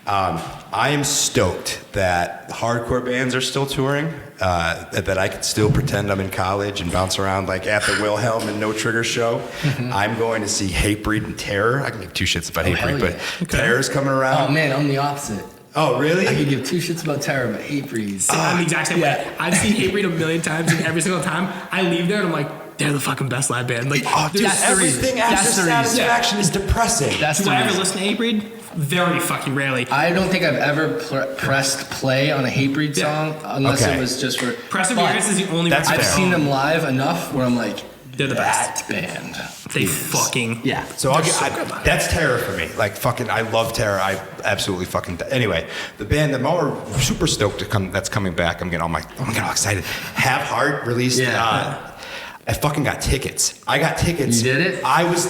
Speaker 3: I am stoked that hardcore bands are still touring, that I can still pretend I'm in college and bounce around like at the Wilhelm and No Trigger show. I'm going to see Hatebreed and Terror. I can give two shits about Hatebreed, but Terror's coming around.
Speaker 4: Oh man, I'm the opposite.
Speaker 3: Oh, really?
Speaker 4: I could give two shits about Terror, but Hatebreed.
Speaker 2: I'm the exact same way. I've seen Hatebreed a million times, and every single time I leave there and I'm like, they're the fucking best live band. Like,
Speaker 3: dude, everything after Satisfaction is depressing.
Speaker 2: Do I ever listen to Hatebreed? Very fucking rarely.
Speaker 4: I don't think I've ever pressed play on a Hatebreed song unless it was just for
Speaker 2: Perseverance is the only one
Speaker 4: I've seen them live enough where I'm like,
Speaker 2: they're the best
Speaker 4: band.
Speaker 2: They fucking
Speaker 3: So that's Terror for me. Like fucking, I love Terror. I absolutely fucking. Anyway, the band that I'm super stoked to come. That's coming back. I'm getting all excited. Have Heart released. I fucking got tickets. I got tickets.
Speaker 4: You did it?
Speaker 3: I was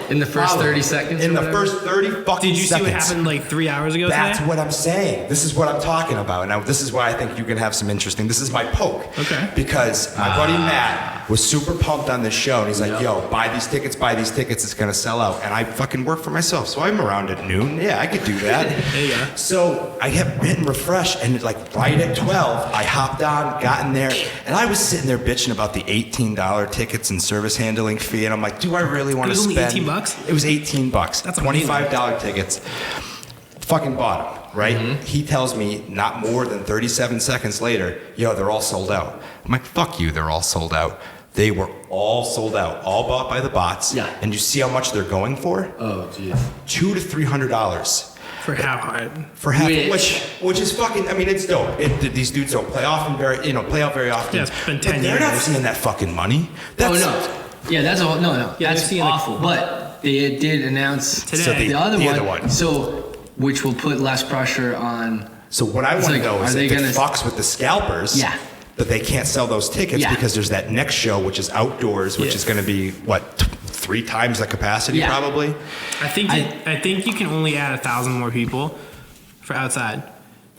Speaker 4: in the first 30 seconds.
Speaker 3: In the first 30 fucking seconds.
Speaker 2: Did you see what happened like 3 hours ago?
Speaker 3: That's
Speaker 2: today?
Speaker 3: what I'm saying. This is what I'm talking about. Now, this is why I think you can have some interesting. This is my poke.
Speaker 2: Okay.
Speaker 3: Because my buddy Matt was super pumped on this show, and he's like, "Yo, buy these tickets. It's gonna sell out." And I fucking work for myself, so I'm around at noon. Yeah, I could do that.
Speaker 2: There you go.
Speaker 3: So I kept hitting refresh, and like right at 12, I hopped on, got in there, and I was sitting there bitching about the $18 tickets and service handling fee, and I'm like, do I really want to spend?
Speaker 2: It was only $18?
Speaker 3: It was $18.
Speaker 2: That's
Speaker 3: $25 tickets. Fucking bought them, right?
Speaker 2: Mm-hmm.
Speaker 3: He tells me not more than 37 seconds later, yo, they're all sold out. I'm like, fuck you, they're all sold out. They were all sold out, all bought by the bots.
Speaker 4: Yeah.
Speaker 3: And you see how much they're going for?
Speaker 4: Oh, jeez.
Speaker 3: $200 to $300.
Speaker 2: For Have Heart.
Speaker 3: For half, which is fucking. I mean, it's dope. These dudes don't play often, play out very often.
Speaker 2: Yeah, it's been 10
Speaker 3: but they're not
Speaker 2: years.
Speaker 3: seeing that fucking money. That's,
Speaker 4: Yeah, that's all. No.
Speaker 2: Yeah,
Speaker 4: That's awful. But they did announce
Speaker 2: Today.
Speaker 3: So
Speaker 4: the other one.
Speaker 3: So
Speaker 4: which will put less pressure on.
Speaker 3: So what I want to know is if it
Speaker 4: gonna
Speaker 3: fucks with the scalpers.
Speaker 4: Yeah.
Speaker 3: That they can't sell those tickets because there's that next show, which is outdoors, which is going to be what 3 times the capacity probably.
Speaker 2: I think you can only add 1,000 more people for outside.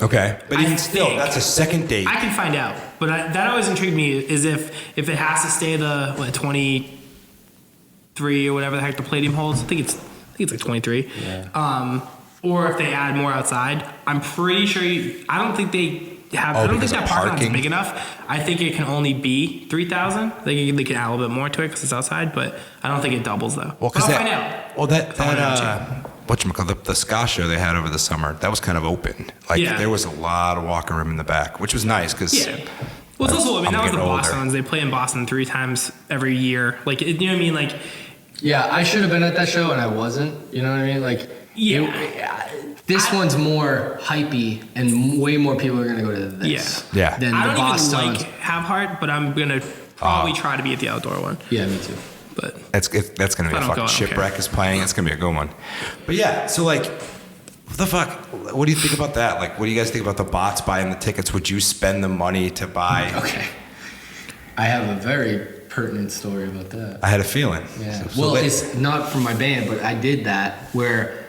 Speaker 3: Okay, but even still,
Speaker 2: think-
Speaker 3: that's a second date.
Speaker 2: I can find out, but that always intrigued me is if it has to stay the 23 or whatever the heck the Palladium holds. I think it's like 23.
Speaker 4: Yeah.
Speaker 2: Or if they add more outside, I'm pretty sure I don't think they have. I don't think that parking lot is big enough. I think it can only be 3,000. They can add a little bit more to it because it's outside, but I don't think it doubles though.
Speaker 3: Well,
Speaker 2: I'll find out.
Speaker 3: Well, whatchamacallit, the ska show they had over the summer, that was kind of open. There was a lot of walking room in the back, which was nice because.
Speaker 2: Yeah. Well, it's also, that was the
Speaker 3: older.
Speaker 2: Boston's. They play in Boston 3 times every year. You know what I mean?
Speaker 4: Yeah, I should have been at that show and I wasn't. You know what I mean? This one's more hypey and way more people are gonna go to this.
Speaker 3: Yeah.
Speaker 4: Than
Speaker 2: I
Speaker 4: the
Speaker 2: don't
Speaker 4: Boston.
Speaker 2: even like Have Heart, but I'm gonna probably try to be at the outdoor one.
Speaker 4: Yeah, me too.
Speaker 2: But
Speaker 3: That's going to be a fucking Shipwreck is playing. It's going to be a good one. But yeah, so what the fuck? What do you think about that? What do you guys think about the bots buying the tickets? Would you spend the money to buy?
Speaker 4: Okay. I have a very pertinent story about that.
Speaker 3: I had a feeling.
Speaker 4: Yeah. It's not for my band, but I did that where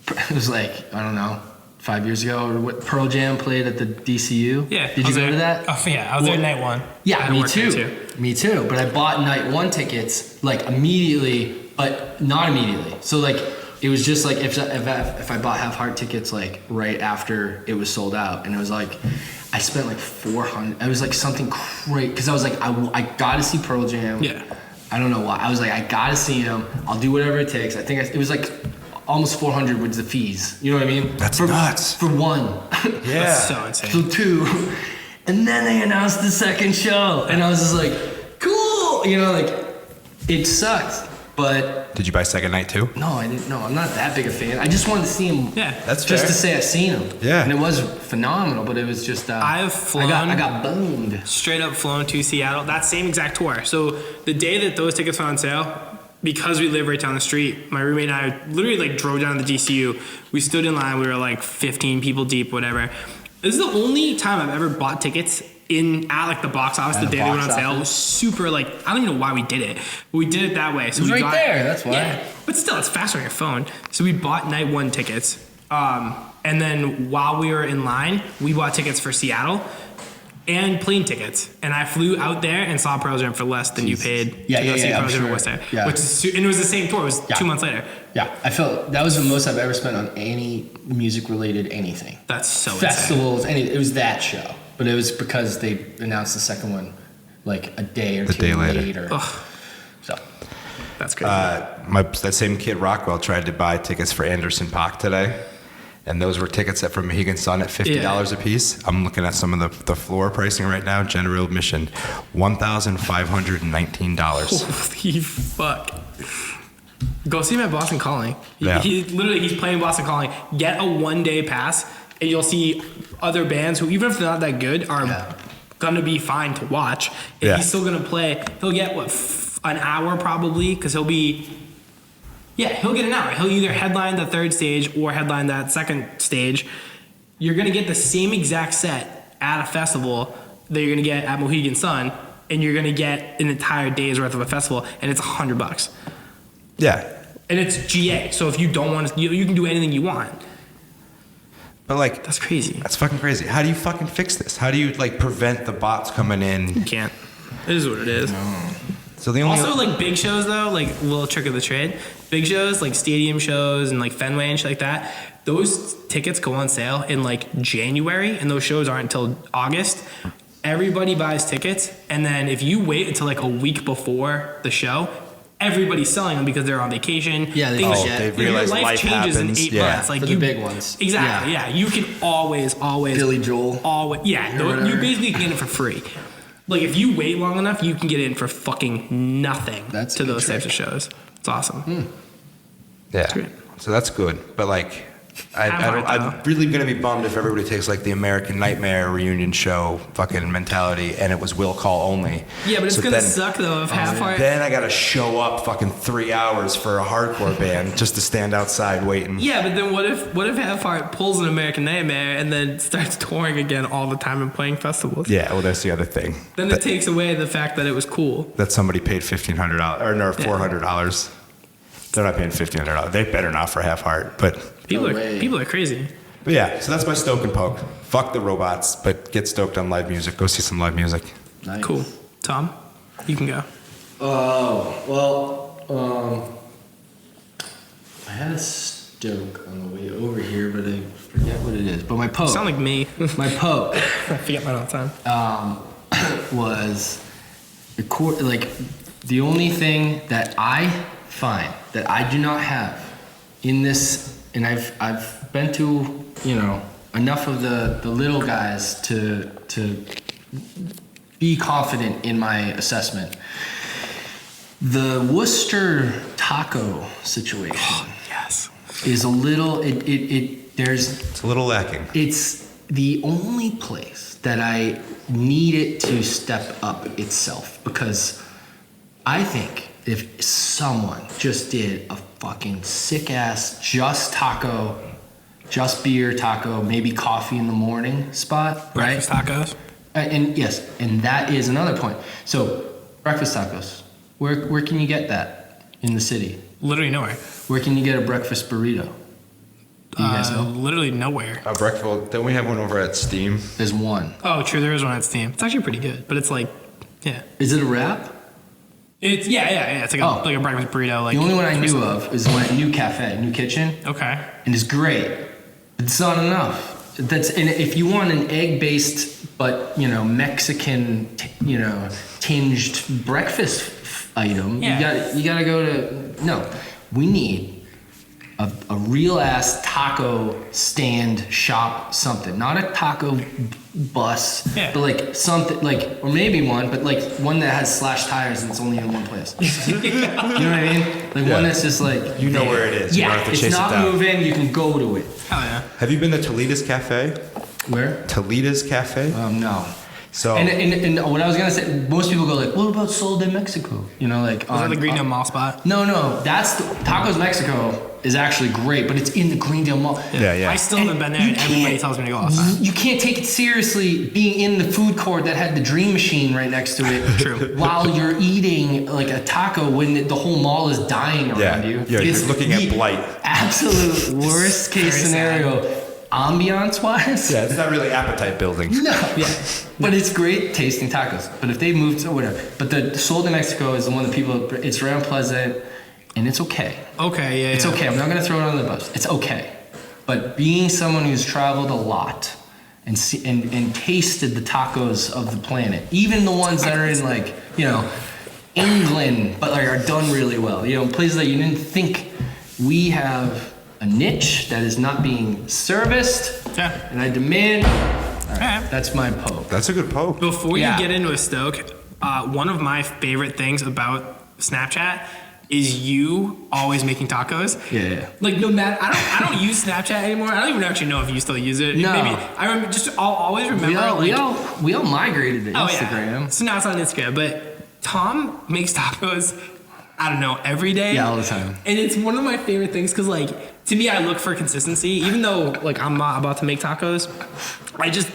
Speaker 4: it was I don't know, 5 years ago or what, Pearl Jam played at the DCU.
Speaker 2: yeah,
Speaker 4: Did you go to that?
Speaker 2: Oh yeah, I was there night 1.
Speaker 4: Yeah,
Speaker 2: I
Speaker 4: me
Speaker 2: worked there
Speaker 4: too. Me too. But I bought night 1 tickets immediately, but not immediately. So it was just if I bought Have Heart tickets right after it was sold out, and it was I spent $400. It was something crazy because I was I gotta see Pearl Jam.
Speaker 2: Yeah.
Speaker 4: I don't know why. I was I gotta see them. I'll do whatever it takes. I think it was almost $400 was the fees. You know what I mean?
Speaker 3: That's nuts.
Speaker 4: For one.
Speaker 3: Yeah.
Speaker 2: That's so insane.
Speaker 4: For 2. And then they announced the second show. And I was just cool. It sucked. But
Speaker 3: Did you buy second night too?
Speaker 4: no, I didn't. No, I'm not that big a fan. I just wanted to see him.
Speaker 2: Yeah.
Speaker 3: That's
Speaker 4: just
Speaker 3: fair.
Speaker 4: to say I've seen him.
Speaker 3: Yeah.
Speaker 4: And it was phenomenal, but it was just.
Speaker 2: I've flown.
Speaker 4: I got boned.
Speaker 2: Straight up flown to Seattle. That same exact tour. So the day that those tickets went on sale, because we live right down the street, my roommate and I literally drove down to the GCU. We stood in line. We were 15 people deep, whatever. This is the only time I've ever bought tickets at the box office the day they went on sale. It was super I don't even know why we did it, but we did it that way. So
Speaker 4: It was
Speaker 2: we
Speaker 4: right there, that's why.
Speaker 2: Yeah, but still, it's faster on your phone. So we bought night 1 tickets, and then while we were in line, we bought tickets for Seattle. and plane tickets. And I flew out there and saw Pearl Jam for less than you paid to go see Pearl Jam in Worcester.
Speaker 4: Yeah.
Speaker 2: Which is, and it was the same tour. It was 2 months later.
Speaker 4: Yeah, I felt that was the most I've ever spent on any music-related anything.
Speaker 2: That's so
Speaker 4: Festivals, it was that show. But it was because they announced the second one like a day or two later. So
Speaker 2: that's crazy.
Speaker 3: That same kid Rockwell tried to buy tickets for Anderson .Paak today, and those were tickets that for Mohegan Sun at $50 a piece. I'm looking at some of the floor pricing right now. General admission, $1,519.
Speaker 2: Holy fuck. Go see him at Boston Calling.
Speaker 3: Yeah.
Speaker 2: He's playing Boston Calling. Get a 1-day pass, and you'll see other bands who, even if they're not that good, are gonna be fine to watch. If he's still gonna play, he'll get an hour probably, because he'll get an hour. He'll either headline the third stage or headline that second stage. You're gonna get the same exact set at a festival that you're gonna get at Mohegan Sun, and you're gonna get an entire day's worth of a festival, and it's $100.
Speaker 3: Yeah.
Speaker 2: And it's GA, so if you don't want to, you can do anything you want.
Speaker 3: But like,
Speaker 2: that's crazy.
Speaker 3: That's fucking crazy. How do you fucking fix this? How do you like prevent the bots coming in?
Speaker 2: You can't. It is what it is.
Speaker 3: No. So the only
Speaker 2: also like big shows though, like little trick of the trade. Big shows like stadium shows and like Fenway and shit like that. Those tickets go on sale in like January, and those shows aren't until August. Everybody buys tickets, and then if you wait until like a week before the show, everybody's selling them because they're on vacation.
Speaker 4: Yeah,
Speaker 3: they realize
Speaker 2: your life changes
Speaker 3: happens.
Speaker 2: in 8 months. Like
Speaker 4: for the big ones.
Speaker 2: Exactly. Yeah. You can always
Speaker 4: Billy Joel.
Speaker 2: Always. Yeah. You basically can get it for free. Like if you wait long enough, you can get in for fucking nothing to those types of shows. It's awesome.
Speaker 3: Yeah. So that's good. But like, I'm really gonna be bummed if everybody takes like the American Nightmare reunion show fucking mentality, and it was will call only.
Speaker 2: Yeah, but it's gonna suck though if half heart.
Speaker 3: Then I gotta show up fucking 3 hours for a hardcore band just to stand outside waiting.
Speaker 2: Yeah, but then what if half heart pulls an American Nightmare and then starts touring again all the time and playing festivals?
Speaker 3: Yeah, well that's the other thing.
Speaker 2: Then it takes away the fact that it was cool.
Speaker 3: That somebody paid $1,500 or no $400. They're not paying $1,500. They better not for half heart, but.
Speaker 2: People are crazy.
Speaker 3: But yeah, so that's my stoke and poke. Fuck the robots, but get stoked on live music. Go see some live music.
Speaker 4: Nice.
Speaker 2: Cool. Tom, you can go.
Speaker 4: Oh, well, I had a stoke on the way over here, but I forget what it is. But my poke.
Speaker 2: You sound like me.
Speaker 4: My poke.
Speaker 2: I forget mine all the time.
Speaker 4: Was like the only thing that I find that I do not have in this. And I've been to, enough of the little guys to be confident in my assessment. The Worcester taco situation is a little it's a little lacking. It's the only place that I need it to step up itself, because I think if someone just did a fucking sick ass just taco, just beer taco, maybe coffee in the morning spot,
Speaker 2: breakfast tacos.
Speaker 4: And yes, and that is another point. So breakfast tacos, where can you get that in the city?
Speaker 2: Literally nowhere.
Speaker 4: Where can you get a breakfast burrito? Do you guys know?
Speaker 2: Literally nowhere.
Speaker 3: Breakfast. Don't we have one over at Steam?
Speaker 4: There's one.
Speaker 2: Oh, true. There is one at Steam. It's actually pretty good, but it's like, yeah.
Speaker 4: Is it a wrap?
Speaker 2: It's yeah. It's like a breakfast burrito. Like
Speaker 4: the only one I knew of is the one at New Cafe, New Kitchen.
Speaker 2: Okay.
Speaker 4: And it's great, but it's not enough. And if you want an egg-based but Mexican tinged breakfast item, you gotta go to we need a real ass taco stand shop, something, not a taco bus, but like something like, or maybe one, but like one that has slash tires and it's only in one place. You know what I mean? Like one that's just like
Speaker 3: where it is. You don't have to chase
Speaker 4: it's not
Speaker 3: it down.
Speaker 4: moving. You can go to it.
Speaker 2: Hell yeah.
Speaker 3: Have you been to Toledo's Cafe?
Speaker 4: Where?
Speaker 3: Toledo's Cafe.
Speaker 4: No.
Speaker 3: So
Speaker 4: and what I was gonna say, most people go like, what about Sol de Mexico?
Speaker 2: Was that the Greendale Mall spot?
Speaker 4: No, that's Tacos Mexico is actually great, but it's in the Greendale Mall.
Speaker 3: Yeah.
Speaker 2: I still haven't been there, and everybody tells me to go all the time.
Speaker 4: You can't take it seriously being in the food court that had the Dream Machine right next to it.
Speaker 2: True.
Speaker 4: While you're eating like a taco when the whole mall is dying around you.
Speaker 3: Yeah, you're looking at blight.
Speaker 4: Absolute worst case scenario. ambiance wise.
Speaker 3: Yeah, it's not really appetite building.
Speaker 4: No. Yeah. But it's great tasting tacos. But if they moved to whatever. But the Sold in Mexico is the one that people, it's around Pleasant, and it's okay.
Speaker 2: Okay, yeah,
Speaker 4: It's okay. I'm not going to throw it on the bus. It's okay. But being someone who's traveled a lot and tasted the tacos of the planet, even the ones that are in like, you know, England, but like are done really well. You know, places that you didn't think. We have a niche that is not being serviced.
Speaker 2: Yeah.
Speaker 4: And I demand. All right,
Speaker 2: Yeah.
Speaker 4: that's my poke.
Speaker 3: That's a good poke.
Speaker 2: Before
Speaker 4: Yeah.
Speaker 2: you get into a stoke, one of my favorite things about Snapchat is you always making tacos.
Speaker 4: Yeah.
Speaker 2: Like no matter, I don't use Snapchat anymore. I don't even actually know if you still use it.
Speaker 4: No.
Speaker 2: Maybe I remember. I'll always remember.
Speaker 4: We all migrated to Instagram.
Speaker 2: Yeah. So now it's on Instagram, but Tom makes tacos. I don't know, every day.
Speaker 4: Yeah, all the time.
Speaker 2: And it's one of my favorite things because, like, to me, I look for consistency. Even though, like, I'm not about to make tacos,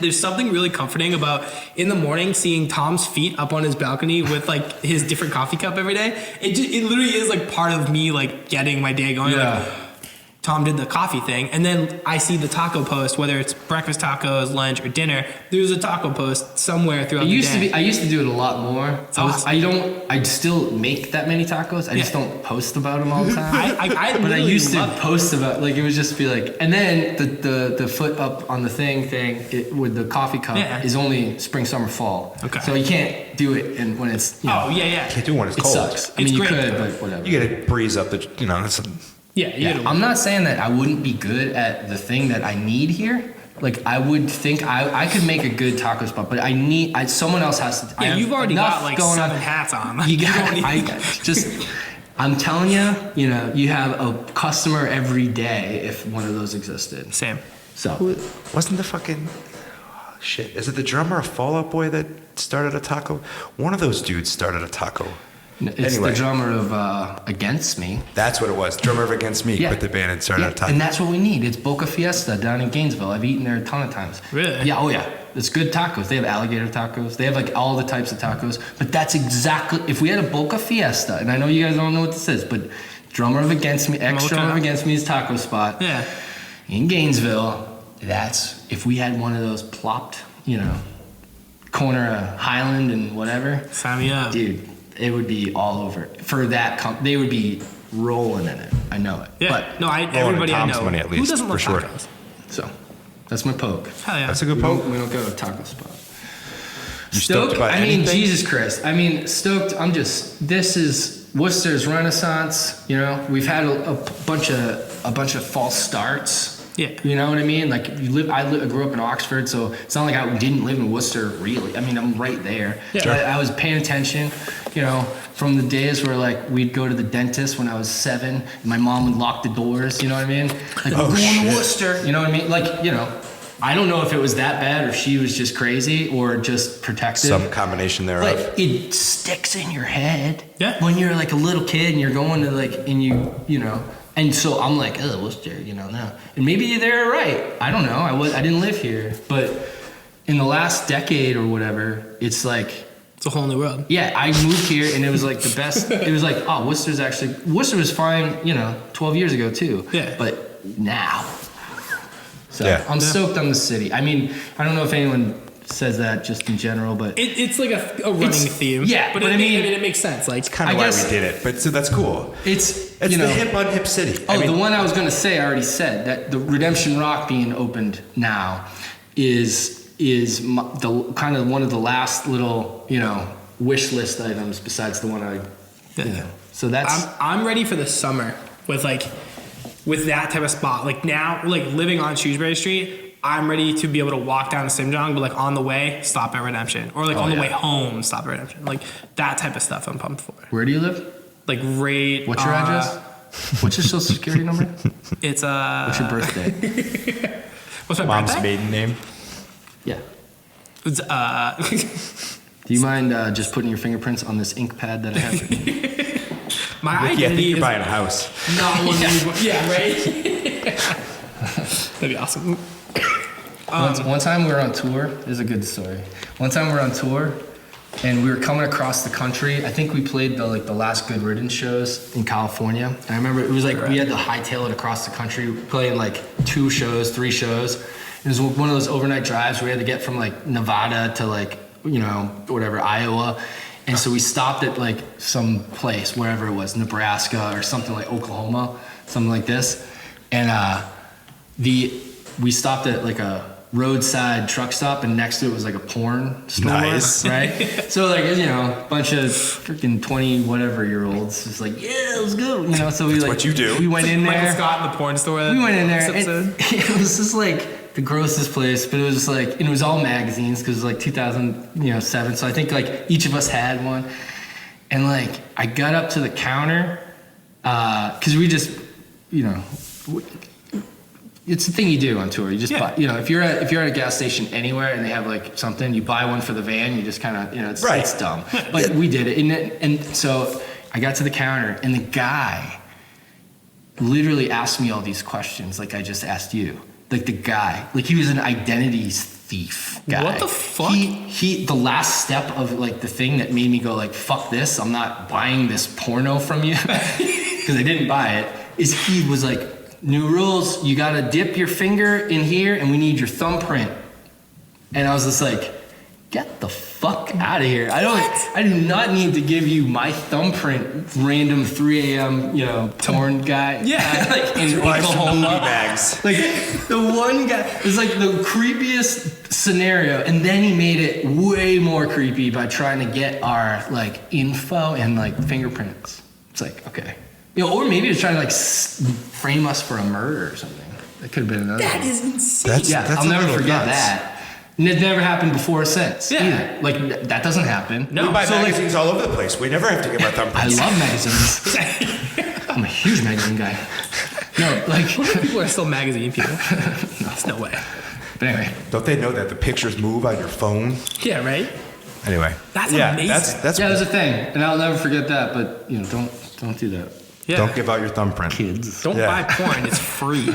Speaker 2: there's something really comforting about in the morning seeing Tom's feet up on his balcony with, like, his different coffee cup every day. It literally is, like, part of me, like, getting my day going.
Speaker 4: Yeah.
Speaker 2: Like, Tom did the coffee thing, and then I see the taco post, whether it's breakfast tacos, lunch, or dinner. There's a taco post somewhere throughout the day.
Speaker 4: I used to do it a lot more.
Speaker 2: Awesome.
Speaker 4: I still make that many tacos. I just don't post about them all the time. But I
Speaker 2: literally
Speaker 4: used to
Speaker 2: love it.
Speaker 4: post about, like, it would just be like, and then the foot up on the thing with the coffee cup is only spring, summer, fall.
Speaker 2: Okay.
Speaker 4: So you can't do it when it's, you know,
Speaker 2: Oh, yeah.
Speaker 3: Can't do it when it's
Speaker 4: it
Speaker 3: cold.
Speaker 4: sucks. I
Speaker 2: It's
Speaker 4: mean, you
Speaker 2: great.
Speaker 4: could, but whatever.
Speaker 3: You gotta breeze up the, you know, that's
Speaker 2: Yeah,
Speaker 4: Yeah, I'm not saying that I wouldn't be good at the thing that I need here. Like, I would think I could make a good taco spot, but someone else has to. I
Speaker 2: Yeah,
Speaker 4: have
Speaker 2: you've already
Speaker 4: enough
Speaker 2: got like
Speaker 4: going
Speaker 2: 7
Speaker 4: on.
Speaker 2: hats on.
Speaker 4: You
Speaker 2: don't
Speaker 4: got,
Speaker 2: need-
Speaker 4: I'm telling you, you know, you have a customer every day if one of those existed.
Speaker 2: Same.
Speaker 4: So,
Speaker 3: wasn't the fucking shit. Is it the drummer of Fall Out Boy that started a taco? One of those dudes started a taco.
Speaker 4: it's
Speaker 3: Anyway.
Speaker 4: the drummer of Against Me.
Speaker 3: That's what it was. Drummer of Against Me quit the band and started a taco.
Speaker 4: And that's what we need. It's Boca Fiesta down in Gainesville. I've eaten there a ton of times.
Speaker 2: Really?
Speaker 4: Yeah, oh yeah. It's good tacos. They have alligator tacos. They have like all the types of tacos. But that's exactly, if we had a Boca Fiesta, and I know you guys don't know what this is, but drummer of Against Me, ex-drummer of Against Me's taco spot
Speaker 2: Yeah.
Speaker 4: in Gainesville, if we had one of those plopped, you know, corner of Highland and whatever,
Speaker 2: Sign me up.
Speaker 4: dude, it would be all over. For that, they would be rolling in it. I know it.
Speaker 2: Yeah.
Speaker 4: But,
Speaker 2: No,
Speaker 3: in
Speaker 2: everybody I
Speaker 3: Tom's
Speaker 2: know.
Speaker 3: money at
Speaker 2: Who
Speaker 3: least,
Speaker 2: doesn't
Speaker 3: for
Speaker 2: love
Speaker 3: sure.
Speaker 2: tacos?
Speaker 4: so, that's my poke.
Speaker 2: Hell yeah.
Speaker 3: That's a good
Speaker 4: We
Speaker 3: poke.
Speaker 4: don't go to taco spot.
Speaker 3: You stoked about
Speaker 4: I mean,
Speaker 3: anything?
Speaker 4: Jesus Christ. I mean, stoked. This is Worcester's Renaissance. You know, we've had a bunch of false starts.
Speaker 2: Yeah.
Speaker 4: You know what I mean? Like I grew up in Oxford, so it's not like I didn't live in Worcester really. I mean, I'm right there.
Speaker 2: Yeah.
Speaker 4: But I was paying attention, you know, from the days where like we'd go to the dentist when I was 7, and my mom would lock the doors. You know what I mean? Like, we're going to Worcester. You know what I mean? Like, you know. I don't know if it was that bad or if she was just crazy or just protective.
Speaker 3: Some combination thereof.
Speaker 4: But it sticks in your head.
Speaker 2: Yeah.
Speaker 4: When you're like a little kid and you're going to like, and you know, and so I'm like, oh, Worcester, you know, now. And maybe they're right. I don't know. I didn't live here. But in the last decade or whatever, it's like,
Speaker 2: It's a whole new world.
Speaker 4: yeah, I moved here and it was like the best. It was like, oh, Worcester was fine, you know, 12 years ago too.
Speaker 2: Yeah.
Speaker 4: But now. So
Speaker 3: Yeah.
Speaker 4: I'm stoked on the city. I mean, I don't know if anyone says that just in general, but
Speaker 2: It's like a running theme.
Speaker 4: yeah,
Speaker 2: But
Speaker 4: but
Speaker 2: I
Speaker 4: I
Speaker 2: mean,
Speaker 4: mean-
Speaker 2: it makes sense. Like,
Speaker 3: Kind of
Speaker 4: I
Speaker 3: why
Speaker 4: guess-
Speaker 3: we did it, but so that's cool.
Speaker 4: it's
Speaker 3: It's
Speaker 4: you know,
Speaker 3: the hip unhip city.
Speaker 4: Oh,
Speaker 3: I mean,
Speaker 4: the one I was gonna say, I already said that the Redemption Rock being opened now is the kind of one of the last little, you know, wish list items besides the one I, you know. So that's
Speaker 2: I'm ready for the summer with that type of spot. Like now, like living on Shrewsbury Street, I'm ready to be able to walk down to Simjong, but like on the way, stop at Redemption, or like on the way home, stop at Redemption. Like that type of stuff I'm pumped for.
Speaker 4: where do you live?
Speaker 2: Like right.
Speaker 4: What's your address? What's your social security number?
Speaker 2: It's
Speaker 4: What's your birthday?
Speaker 2: what's my
Speaker 3: mom's
Speaker 2: birthday?
Speaker 3: maiden name.
Speaker 4: Yeah.
Speaker 2: It's,
Speaker 4: Do you mind just putting your fingerprints on this ink pad that I have?
Speaker 2: my
Speaker 3: Yeah, I think
Speaker 2: identity
Speaker 3: you're
Speaker 2: is
Speaker 3: buying a house.
Speaker 2: not one of these. Yeah, right. That'd be awesome.
Speaker 4: One time we were on tour. This is a good story. One time we were on tour, and we were coming across the country. I think we played the last Good Riddance shows in California. And I remember it was like we had to hightail it across the country, playing like 2 shows, 3 shows. It was one of those overnight drives where we had to get from like Nevada to like, you know, whatever, Iowa. And so we stopped at like some place, wherever it was, Nebraska or something, like Oklahoma, something like this. And we stopped at like a roadside truck stop, and next to it was like a porn store,
Speaker 3: Nice.
Speaker 4: right? So like, you know, a bunch of freaking 20 whatever year olds just like, yeah, let's go, you know. So we
Speaker 3: That's
Speaker 4: like,
Speaker 3: what you do.
Speaker 4: We went in
Speaker 2: Michael
Speaker 4: there.
Speaker 2: Scott in the porn store.
Speaker 4: We went in there, and
Speaker 2: episode.
Speaker 4: it was just like the grossest place, but it was like, and it was all magazines because it was like 2007. So I think like each of us had one, and like I got up to the counter because we just, you know. It's the thing you do on tour. You just buy, you know, if you're at a gas station anywhere and they have like something, you buy one for the van. You just kind of, you know, it's dumb. But we did it, and so I got to the counter, and the guy literally asked me all these questions, like I just asked you. Like the guy, like he was an identity thief guy.
Speaker 2: What the fuck?
Speaker 4: He the last step of like the thing that made me go like, fuck this, I'm not buying this porno from you because I didn't buy it. Is he was like, new rules, you gotta dip your finger in here and we need your thumbprint. And I was just like, get the fuck out of here. I do not need to give you my thumbprint, random 3 a.m., you know, porn guy.
Speaker 2: Yeah.
Speaker 4: Like in Oklahoma.
Speaker 3: bags.
Speaker 4: Like the one guy, it was like the creepiest scenario. And then he made it way more creepy by trying to get our like info and like fingerprints. It's like, okay. You know, or maybe he was trying to like frame us for a murder or something. That could have been another.
Speaker 2: That
Speaker 4: one.
Speaker 2: is insane.
Speaker 3: That's
Speaker 4: I'll
Speaker 3: a
Speaker 4: never
Speaker 3: little
Speaker 4: forget
Speaker 3: nuts.
Speaker 4: that. And it never happened before or since.
Speaker 2: Yeah.
Speaker 4: Either. Like that doesn't happen.
Speaker 2: No.
Speaker 3: We buy
Speaker 4: So, like,
Speaker 3: magazines all over the place. We never have to give our
Speaker 4: I
Speaker 3: thumbprints.
Speaker 4: love magazines. I'm a huge magazine guy. No, like.
Speaker 2: What if people are still magazine people? There's no way.
Speaker 4: But anyway,
Speaker 3: Don't they know that the pictures move on your phone?
Speaker 2: Yeah, right?
Speaker 3: Anyway.
Speaker 2: That's
Speaker 3: yeah,
Speaker 2: amazing.
Speaker 3: That's
Speaker 4: yeah, there's a thing, and I'll never forget that. But you know, don't do that,
Speaker 2: Yeah.
Speaker 3: Don't give out your thumbprint.
Speaker 4: kids.
Speaker 2: Don't
Speaker 3: Yeah.
Speaker 2: buy porn. It's free.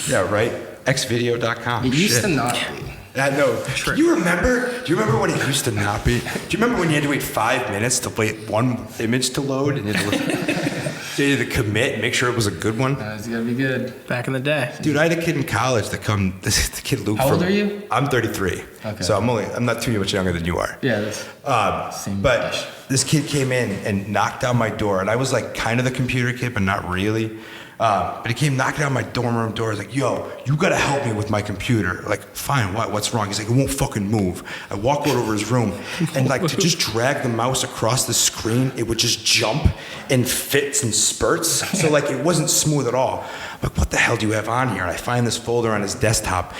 Speaker 3: Yeah, right. Xvideo.com.
Speaker 4: It used
Speaker 3: Shit.
Speaker 4: to not be.
Speaker 3: No. Do you remember when it used to not be? Do you remember when you had to wait 5 minutes to wait one image to load and you had to commit and make sure it was a good one?
Speaker 4: It's gotta be good.
Speaker 2: Back in the day.
Speaker 3: Dude, I had a kid in college that the kid Luke.
Speaker 4: How old are you?
Speaker 3: I'm 33.
Speaker 4: Okay.
Speaker 3: So I'm not too much younger than you are.
Speaker 4: Yeah, that's same.
Speaker 3: But this kid came in and knocked on my door, and I was like kind of the computer kid, but not really. But he came knocking on my dorm room door. He's like, yo, you gotta help me with my computer. Like, fine, what's wrong? He's like, it won't fucking move. I walk over his room, and like to just drag the mouse across the screen, it would just jump in fits and spurts. So like it wasn't smooth at all. I'm like, what the hell do you have on here? And I find this folder on his desktop.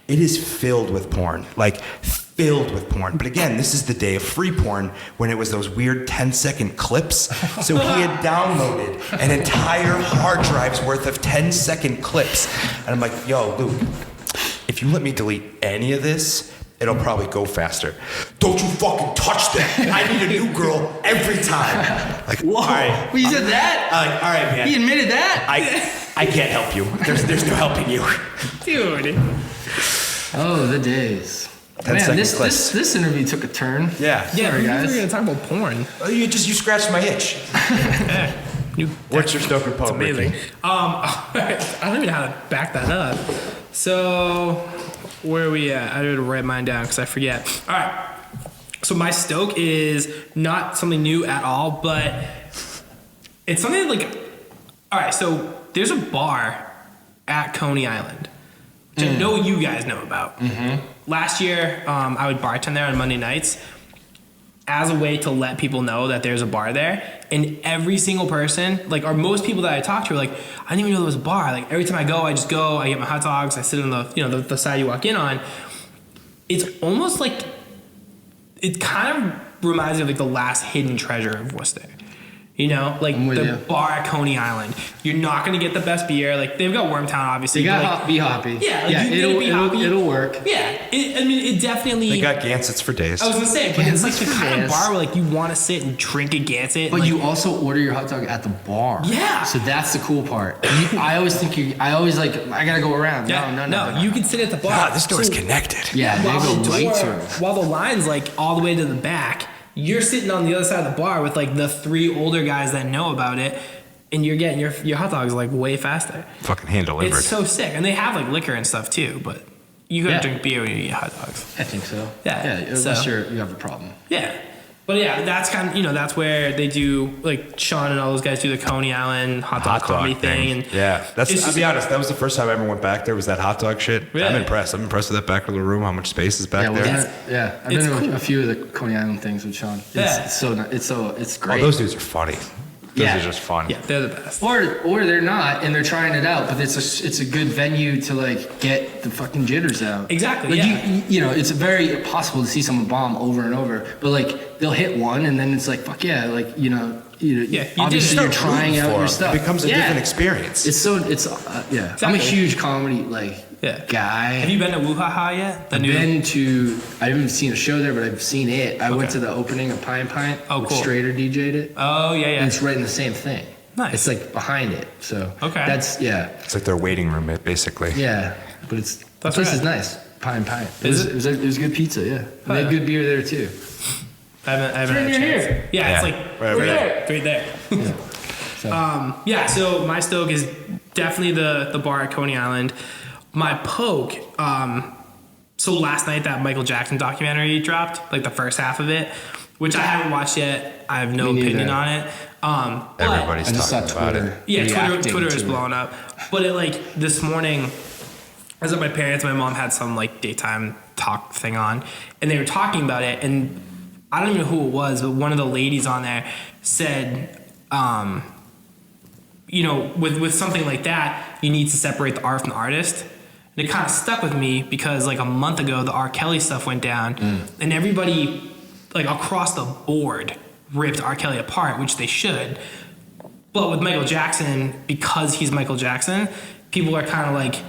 Speaker 3: It is filled with porn. Like filled with porn. But again, this is the day of free porn when it was those weird 10-second clips. So he had downloaded an entire hard drive's worth of 10-second clips. And I'm like, yo, Luke, if you let me delete any of this, it'll probably go faster. Don't you fucking touch that. I need a new girl every time. Like,
Speaker 4: Whoa.
Speaker 3: all right.
Speaker 4: Well, you said that?
Speaker 3: All right, man.
Speaker 4: He admitted that?
Speaker 3: I can't help you. There's no helping you.
Speaker 2: Dude.
Speaker 4: Oh, the days.
Speaker 3: 10
Speaker 4: Man,
Speaker 3: second
Speaker 4: this
Speaker 3: clips.
Speaker 4: this interview took a turn.
Speaker 3: Yeah.
Speaker 2: Yeah,
Speaker 4: Sorry,
Speaker 2: we
Speaker 4: guys.
Speaker 2: were going to talk about porn.
Speaker 3: You scratched my itch.
Speaker 2: New,
Speaker 3: What's your Stoker
Speaker 2: it's
Speaker 3: Pope?
Speaker 2: amazing.
Speaker 3: Ricky?
Speaker 2: I don't even know how to back that up. So, where are we at? I had to write mine down because I forget. All right. So, my Stoke is not something new at all, but it's something like, all right, so there's a bar at Coney Island, which I know you guys know about. Last year, I would bartend there on Monday nights as a way to let people know that there's a bar there. And every single person, like, or most people that I talk to are like, I didn't even know there was a bar. Like, every time I go, I just go, I get my hot dogs, I sit on the, you know, the side you walk in on. It's almost like, it kind of reminds me of like the last hidden treasure of Worcester. You know, like
Speaker 4: I'm with
Speaker 2: the
Speaker 4: you.
Speaker 2: bar at Coney Island. You're not going to get the best beer. Like they've got Wormtown, obviously.
Speaker 4: You
Speaker 2: but,
Speaker 4: got
Speaker 2: like,
Speaker 4: be hoppy.
Speaker 2: Yeah, like, you gotta be hoppy.
Speaker 4: It'll work.
Speaker 2: Yeah, it definitely.
Speaker 3: They got Gansets for days.
Speaker 2: I was gonna say, but it's like
Speaker 4: Gansets
Speaker 2: the
Speaker 4: for
Speaker 2: kind of
Speaker 4: days.
Speaker 2: bar where like you want to sit and drink a Gansett.
Speaker 4: But
Speaker 2: like,
Speaker 4: you also order your hot dog at the bar.
Speaker 2: Yeah.
Speaker 4: So that's the cool part. I always like, I gotta go around.
Speaker 2: yeah,
Speaker 4: No.
Speaker 2: you can sit at the bar.
Speaker 3: Wow, this door's
Speaker 2: So
Speaker 3: connected.
Speaker 4: Yeah, they
Speaker 2: while
Speaker 4: go
Speaker 2: the
Speaker 4: right
Speaker 2: door-
Speaker 4: to it.
Speaker 2: While the line's like all the way to the back, you're sitting on the other side of the bar with like the 3 older guys that know about it, and you're getting your hot dogs like way faster.
Speaker 3: Fucking hand delivered.
Speaker 2: It's so sick, and they have like liquor and stuff too. But you gotta
Speaker 4: Yeah.
Speaker 2: drink beer when you eat hot dogs.
Speaker 4: I think so.
Speaker 2: Yeah,
Speaker 4: Unless
Speaker 2: so-
Speaker 4: you have a problem.
Speaker 2: Yeah. But yeah, that's kind of, that's where they do, like, Sean and all those guys do the Coney Island hot dog comedy thing. And
Speaker 3: yeah, that's.
Speaker 2: it's
Speaker 3: I'll
Speaker 2: just-
Speaker 3: be honest. That was the first time I ever went back there. Was that hot dog shit?
Speaker 2: Really?
Speaker 3: I'm impressed. I'm impressed with that back little room. How much space is back
Speaker 4: Yeah,
Speaker 3: there?
Speaker 4: I've
Speaker 2: it's
Speaker 4: been to
Speaker 2: cool.
Speaker 4: a few of the Coney Island things with Sean.
Speaker 2: Yeah.
Speaker 4: It's
Speaker 3: Oh,
Speaker 4: great.
Speaker 3: those dudes are funny. Those
Speaker 4: Yeah.
Speaker 3: are just fun.
Speaker 2: Yeah, they're the best.
Speaker 4: Or they're not, and they're trying it out, but it's a good venue to like get the fucking jitters out.
Speaker 2: Exactly,
Speaker 4: Like
Speaker 2: yeah.
Speaker 4: you know, it's very possible to see someone bomb over and over, but like they'll hit one, and then it's like fuck yeah, like you
Speaker 2: did it.
Speaker 4: obviously you're
Speaker 3: Start
Speaker 4: trying
Speaker 3: rooting
Speaker 4: out
Speaker 3: for
Speaker 4: your
Speaker 3: 'em.
Speaker 4: stuff.
Speaker 3: It becomes a
Speaker 4: Yeah.
Speaker 3: different experience.
Speaker 4: Yeah. I'm a
Speaker 2: Exactly.
Speaker 4: huge comedy like
Speaker 2: Yeah.
Speaker 4: guy.
Speaker 2: Have you been to Woo Ha Ha yet? The
Speaker 4: I haven't seen a show there, but I've seen it. I went to the opening of Pine Pint.
Speaker 2: Oh, cool.
Speaker 4: Strader DJ'd it.
Speaker 2: Oh, yeah, yeah.
Speaker 4: And it's right in the same thing.
Speaker 2: Nice.
Speaker 4: It's like behind it. So
Speaker 2: Okay.
Speaker 4: that's
Speaker 3: It's like their waiting room, basically.
Speaker 4: yeah. But the
Speaker 2: That's
Speaker 4: place
Speaker 2: right.
Speaker 4: is nice. Pine Pint.
Speaker 2: Is it?
Speaker 4: It was good pizza. Yeah.
Speaker 2: Oh,
Speaker 4: They had
Speaker 2: yeah.
Speaker 4: good beer there too.
Speaker 2: I haven't had a
Speaker 4: right
Speaker 2: chance.
Speaker 4: near here.
Speaker 2: Yeah, it's
Speaker 3: Yeah.
Speaker 2: like
Speaker 3: Right over
Speaker 2: right there.
Speaker 4: So
Speaker 2: Yeah, so my stoke is definitely the bar at Coney Island. My poke, so last night that Michael Jackson documentary dropped, like the first half of it, which I haven't watched yet. I have no
Speaker 4: Me neither.
Speaker 2: opinion on it. But-
Speaker 3: Everybody's
Speaker 4: I just saw
Speaker 3: talking about
Speaker 4: Twitter.
Speaker 3: it.
Speaker 2: Yeah,
Speaker 4: reacting
Speaker 2: Twitter is
Speaker 4: to it.
Speaker 2: blowing up. But it like this morning, I was at my parents. My mom had some like daytime talk thing on, and they were talking about it. And I don't even know who it was, but one of the ladies on there said, with something like that, you need to separate the art from the artist. And it kind of stuck with me because like a month ago, the R. Kelly stuff went down, and everybody like across the board ripped R. Kelly apart, which they should. But with Michael Jackson, because he's Michael Jackson, people are kind of like,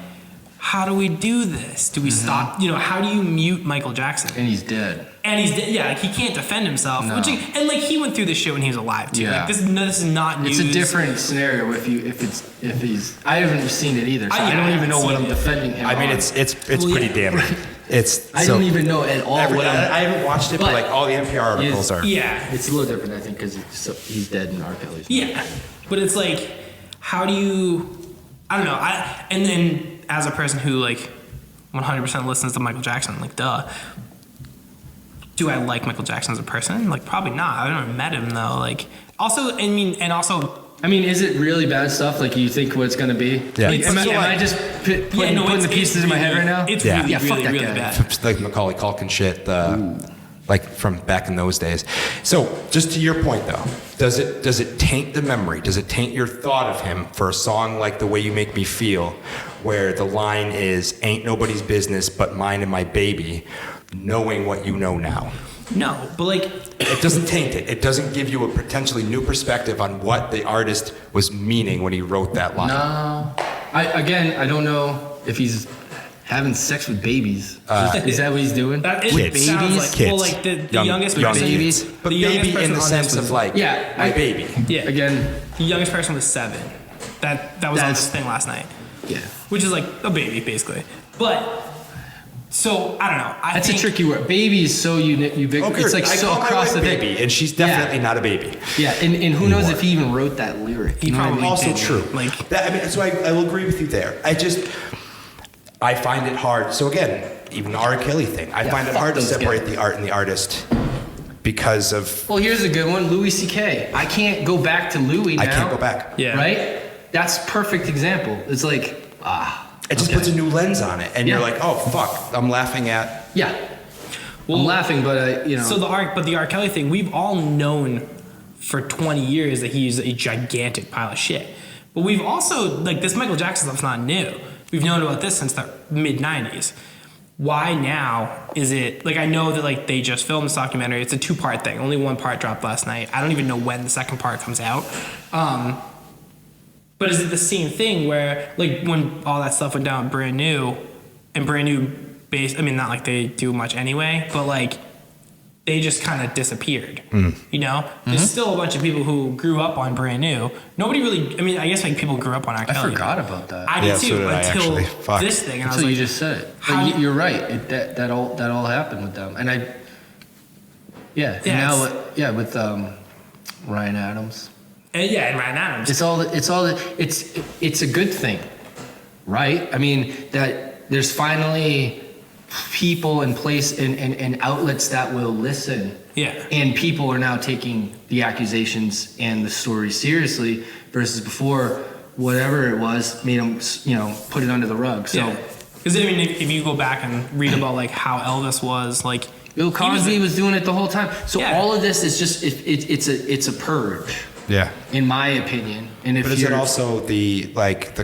Speaker 2: how do we do this? Do we stop? How do you mute Michael Jackson?
Speaker 4: And he's dead.
Speaker 2: And he's yeah, like he can't defend himself.
Speaker 4: No.
Speaker 2: And like he went through this shit when he was alive too.
Speaker 4: Yeah.
Speaker 2: Like this is not news.
Speaker 4: It's a different scenario if he's. I haven't seen it either, so I don't even know what I'm defending him.
Speaker 3: I mean,
Speaker 4: on.
Speaker 3: it's
Speaker 2: Well,
Speaker 3: pretty
Speaker 2: yeah.
Speaker 3: damning. It's.
Speaker 4: I don't even know at all what I'm.
Speaker 3: I haven't watched it, but
Speaker 4: But-
Speaker 3: like all the NPR articles are.
Speaker 2: Yeah,
Speaker 4: It's a little different, I think, because he's dead and R. Kelly's.
Speaker 2: yeah. But it's like, how do you? I don't know. And then as a person who like 100% listens to Michael Jackson, like duh. Do I like Michael Jackson as a person? Like probably not. I've never met him though. Like also, I mean,
Speaker 4: Is it really bad stuff? Like you think what it's gonna be?
Speaker 3: Yeah.
Speaker 4: Like, am I just putting the pieces in my head right now?
Speaker 2: It's
Speaker 3: Yeah.
Speaker 2: really,
Speaker 4: Yeah, fuck
Speaker 2: really,
Speaker 4: that
Speaker 2: really
Speaker 4: guy.
Speaker 2: bad.
Speaker 3: It's like Macaulay Culkin shit, like from back in those days. So, just to your point though, does it taint the memory? Does it taint your thought of him for a song like "The Way You Make Me Feel," where the line is "Ain't nobody's business but mine and my baby," knowing what you know now?
Speaker 2: No, but like
Speaker 3: It doesn't taint it. It doesn't give you a potentially new perspective on what the artist was meaning when he wrote that line.
Speaker 4: No. I don't know if he's having sex with babies. Is that what he's doing?
Speaker 2: that
Speaker 3: Kids.
Speaker 2: it sounds
Speaker 4: Babies?
Speaker 2: like
Speaker 3: Kids.
Speaker 2: well, like the
Speaker 3: Young-
Speaker 2: youngest
Speaker 3: young
Speaker 2: person.
Speaker 4: babies.
Speaker 3: But
Speaker 2: the youngest
Speaker 3: baby
Speaker 2: person
Speaker 3: in the
Speaker 2: on this
Speaker 3: sense
Speaker 2: was-
Speaker 3: of like,
Speaker 4: Yeah,
Speaker 3: my baby.
Speaker 2: Yeah.
Speaker 4: Again,
Speaker 2: The youngest person was 7. That was on
Speaker 4: That's-
Speaker 2: this thing last night,
Speaker 4: yeah.
Speaker 2: which is like a baby basically. But so I don't know. I
Speaker 4: That's
Speaker 2: think,
Speaker 4: a tricky word. Baby is so ubiquitous. It's like
Speaker 3: I
Speaker 4: so
Speaker 3: call my
Speaker 4: across
Speaker 3: wife
Speaker 4: the thing.
Speaker 3: baby, and she's definitely not a baby.
Speaker 4: Yeah, and who knows if he even wrote that lyric?
Speaker 2: He
Speaker 4: You know what I
Speaker 2: probably
Speaker 4: mean?
Speaker 3: Also
Speaker 2: did.
Speaker 3: true.
Speaker 2: Like
Speaker 3: So I will agree with you there. I find it hard. So again, even the R. Kelly thing, I find it
Speaker 4: fuck
Speaker 3: hard to
Speaker 4: those
Speaker 3: separate
Speaker 4: guys.
Speaker 3: the art and the artist because of
Speaker 4: Well, here's a good one. Louis C.K. I can't go back to Louis now.
Speaker 3: I can't go back.
Speaker 2: yeah,
Speaker 4: Right? That's perfect example. It's like,
Speaker 3: It just
Speaker 4: okay.
Speaker 3: puts a new lens on it, and you're
Speaker 4: Yeah.
Speaker 3: like, oh fuck, I'm laughing at.
Speaker 4: Yeah.
Speaker 2: Well,
Speaker 4: I'm laughing, but
Speaker 2: So the R. Kelly thing, we've all known for 20 years that he's a gigantic pile of shit. But we've also like this Michael Jackson stuff's not new. We've known about this since the mid 90s. why now is it like, I know that like they just filmed this documentary. It's a 2-part thing. Only one part dropped last night. I don't even know when the second part comes out. But is it the same thing where like when all that stuff went down brand new base, I mean, not like they do much anyway, but like they just kind of disappeared. You know, there's still a bunch of people who grew up on brand new. Nobody really, I mean, I guess like people grew up on R. Kelly.
Speaker 4: I forgot about that.
Speaker 2: I did
Speaker 3: so
Speaker 2: too
Speaker 3: did I,
Speaker 2: until
Speaker 3: actually. Fuck.
Speaker 2: this thing. And
Speaker 4: Until
Speaker 2: I was
Speaker 4: you
Speaker 2: like,
Speaker 4: just said it.
Speaker 2: how
Speaker 4: But
Speaker 2: do-
Speaker 4: you're right. That all happened with them. And I, yeah. And
Speaker 2: Yeah,
Speaker 4: now,
Speaker 2: it's-
Speaker 4: with Ryan Adams.
Speaker 2: and Ryan Adams.
Speaker 4: It's a good thing, right? I mean, that there's finally people in place and outlets that will listen.
Speaker 2: Yeah.
Speaker 4: And people are now taking the accusations and the story seriously versus before, whatever it was, made them, put it under the rug. So
Speaker 2: Because I mean, if you go back and read about like how Elvis was, like
Speaker 4: Bill Cosby was doing it the whole time. So
Speaker 2: Yeah.
Speaker 4: all of this is just it's a purge,
Speaker 3: Yeah.
Speaker 4: in my opinion. And if
Speaker 3: But is it
Speaker 4: you're
Speaker 3: also the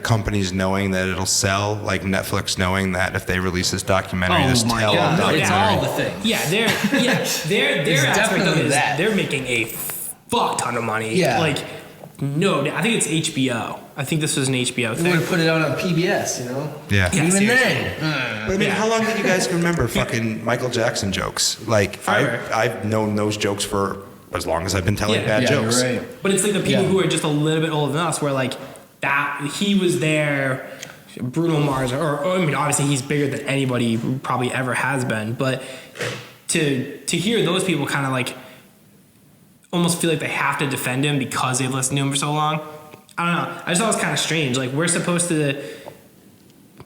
Speaker 3: companies knowing that it'll sell, like Netflix knowing that if they release this documentary, this
Speaker 4: my
Speaker 3: tell-all
Speaker 4: God,
Speaker 3: documentary?
Speaker 4: it's all the things.
Speaker 2: yeah, their aspect
Speaker 4: definitely
Speaker 2: of it is
Speaker 4: that.
Speaker 2: they're making a fuck ton of money.
Speaker 4: Yeah.
Speaker 2: Like no, I think it's HBO. I think this was an HBO
Speaker 4: We would
Speaker 2: thing.
Speaker 4: have put it out on PBS,
Speaker 3: Yeah.
Speaker 2: Yeah.
Speaker 4: Even
Speaker 2: seriously.
Speaker 4: then.
Speaker 3: But I mean, how long did you guys remember fucking Michael Jackson jokes? Like,
Speaker 2: Forever.
Speaker 3: I've known those jokes for as long as I've been telling
Speaker 2: Yeah.
Speaker 3: bad
Speaker 4: Yeah,
Speaker 3: jokes.
Speaker 4: you're right.
Speaker 2: But it's like the people
Speaker 4: Yeah.
Speaker 2: who are just a little bit older than us, where like that he was there. Bruno Mars, or I mean, obviously he's bigger than anybody probably ever has been. But to hear those people kind of like almost feel like they have to defend him because they've listened to him for so long. I don't know. I just thought it was kind of strange. Like we're supposed to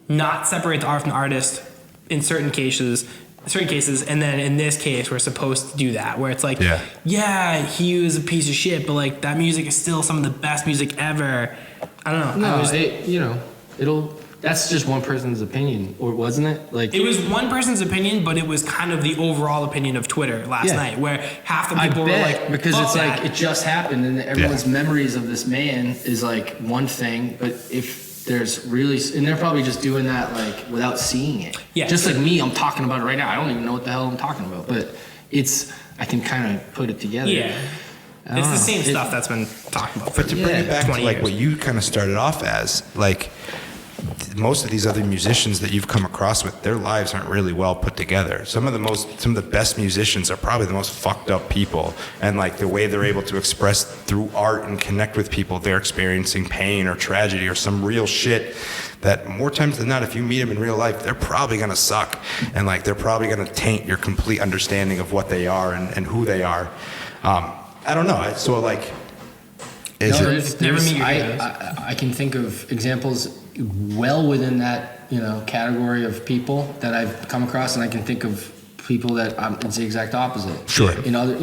Speaker 2: not separate the art from the artist in certain cases, and then in this case we're supposed to do that, where it's like, yeah, he was a piece of shit, but like that music is still some of the best music ever. I don't know.
Speaker 4: No, that's just one person's opinion, or wasn't it? Like
Speaker 2: It was one person's opinion, but it was kind of the overall opinion of Twitter last
Speaker 4: Yeah.
Speaker 2: night, where half the
Speaker 4: I
Speaker 2: people were
Speaker 4: bet,
Speaker 2: like,
Speaker 4: because
Speaker 2: "Fuck
Speaker 4: it's
Speaker 2: that."
Speaker 4: like it just happened, and everyone's memories of this man is like one thing, but if there's really, and they're probably just doing that like without seeing it.
Speaker 2: Yeah.
Speaker 4: Just like me, I'm talking about it right now. I don't even know what the hell I'm talking about, but I can kind of put it together.
Speaker 2: Yeah.
Speaker 4: I don't
Speaker 2: It's the
Speaker 4: know.
Speaker 2: same stuff that's been talked about for
Speaker 3: But to bring it back to
Speaker 2: 20
Speaker 3: like
Speaker 2: years.
Speaker 3: what you kind of started off as, like most of these other musicians that you've come across with, their lives aren't really well put together. Some of the best musicians are probably the most fucked up people, and like the way they're able to express through art and connect with people, they're experiencing pain or tragedy or some real shit that more times than not, if you meet them in real life, they're probably gonna suck, and like they're probably gonna taint your complete understanding of what they are and who they are. I don't know. So like, is
Speaker 4: No,
Speaker 3: it?
Speaker 2: Never meet your
Speaker 4: I,
Speaker 2: heroes.
Speaker 4: I can think of examples well within that category of people that I've come across, and I can think of people that it's the exact opposite.
Speaker 3: Sure.
Speaker 4: In other,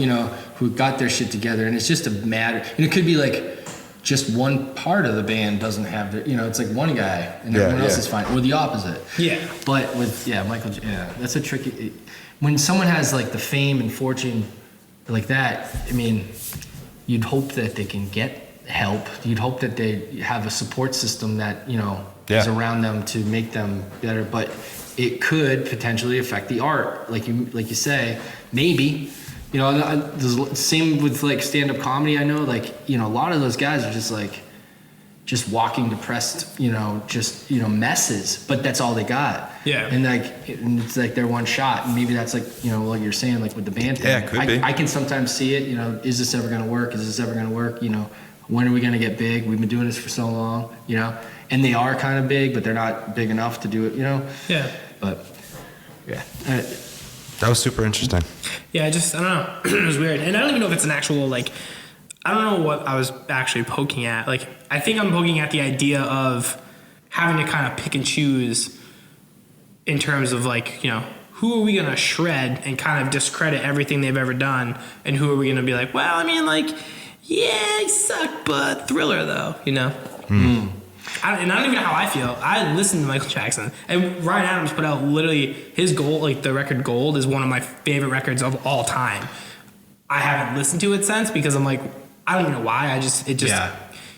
Speaker 4: who got their shit together, and it's just a matter. And it could be like just one part of the band doesn't have their, it's like one guy and everyone else is fine, or the opposite.
Speaker 2: Yeah.
Speaker 4: But with that's a tricky. When someone has like the fame and fortune like that, I mean, you'd hope that they can get help. You'd hope that they have a support system that is around them to make them better. But it could potentially affect the art, like you say. Maybe, there's same with like stand-up comedy. I know, like a lot of those guys are just walking depressed, messes. But that's all they got.
Speaker 2: Yeah.
Speaker 4: And it's like their one shot. And maybe that's like like you're saying, like with the band thing.
Speaker 3: Yeah, it could be.
Speaker 4: I can sometimes see it. Is this ever gonna work? Is this ever gonna work? When are we gonna get big? We've been doing this for so long. And they are kind of big, but they're not big enough to do it.
Speaker 2: Yeah.
Speaker 4: But yeah.
Speaker 3: That was super interesting.
Speaker 2: Yeah, I don't know. It was weird. And I don't even know if it's an actual, like, I don't know what I was actually poking at. Like, I think I'm poking at the idea of having to kind of pick and choose in terms of, like, who are we going to shred and kind of discredit everything they've ever done, and who are we going to be like, well, I mean, like, yeah, he sucked, but Thriller, though, I don't even know how I feel. I listened to Michael Jackson, and Ryan Adams put out literally his Gold, like the record Gold, is one of my favorite records of all time. I haven't listened to it since because I'm like, I don't even know why.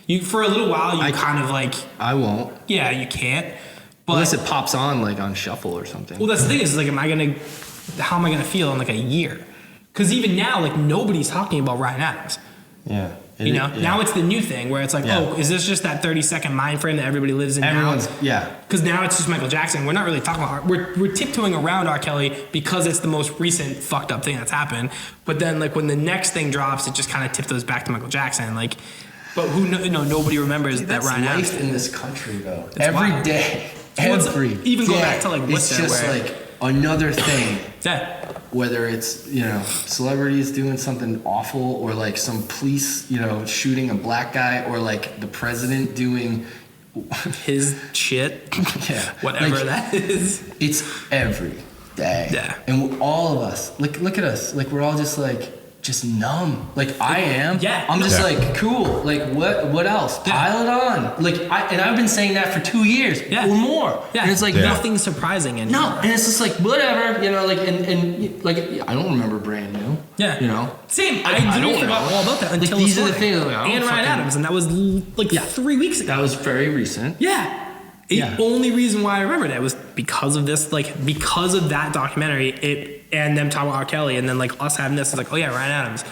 Speaker 2: You for a little while you kind of like,
Speaker 4: I won't.
Speaker 2: yeah, you can't.
Speaker 4: Unless it pops on like on shuffle or something.
Speaker 2: Well, that's the thing is like, how am I gonna feel in like a year? Because even now, like nobody's talking about Ryan Adams.
Speaker 4: Yeah.
Speaker 2: Now it's the new thing where it's like, oh, is this just that 30-second mind frame that everybody lives in now? Because now it's just Michael Jackson. We're not really talking about we're tiptoeing around R. Kelly because it's the most recent fucked up thing that's happened. But then like when the next thing drops, it just kind of tiptoes back to Michael Jackson. Like, but nobody remembers that Ryan Adams.
Speaker 4: Life in this country though.
Speaker 2: It's
Speaker 4: Every
Speaker 2: wild.
Speaker 4: day.
Speaker 2: Even go back to like Worcester,
Speaker 4: it's just like another thing.
Speaker 2: Yeah.
Speaker 4: Whether it's celebrities doing something awful or like some police shooting a black guy or like the president doing
Speaker 2: his shit.
Speaker 4: Yeah.
Speaker 2: Whatever that is.
Speaker 4: It's every day.
Speaker 2: Yeah.
Speaker 4: And all of us, look at us, like we're all just like just numb. Like I am.
Speaker 2: Yeah.
Speaker 4: I'm just like cool. Like what else?
Speaker 2: Yeah.
Speaker 4: Pile it on. Like I've been saying that for 2 years or more.
Speaker 2: Yeah.
Speaker 4: And it's like
Speaker 2: nothing surprising anymore.
Speaker 4: No, and it's just like whatever, like and like I don't remember Brand New.
Speaker 2: Yeah. Same. I
Speaker 4: don't
Speaker 2: forgot
Speaker 4: know.
Speaker 2: all about that until
Speaker 4: these
Speaker 2: this
Speaker 4: are the
Speaker 2: morning.
Speaker 4: things. Like,
Speaker 2: and Ryan Adams, and that was like 3 weeks ago.
Speaker 4: That was very recent.
Speaker 2: Yeah. The only reason why I remembered it was because of this, like because of that documentary, and them talking about R. Kelly, and then like us having this, it's like, oh yeah, Ryan Adams,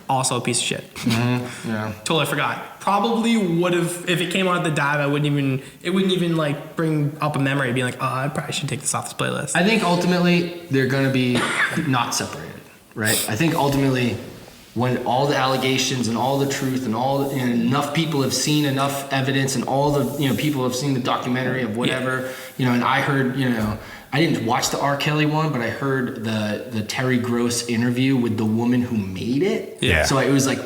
Speaker 2: also a piece of shit.
Speaker 4: Mm-hmm. Yeah.
Speaker 2: Totally forgot. Probably would have if it came out at the dive. It wouldn't even like bring up a memory, being like, oh, I probably should take this off this playlist.
Speaker 4: I think ultimately they're gonna be not separated, right? I think ultimately when all the allegations and all the truth and enough people have seen enough evidence and all the people have seen the documentary of whatever and I heard I didn't watch the R. Kelly one, but I heard the Terry Gross interview with the woman who made it.
Speaker 3: Yeah.
Speaker 4: So it was like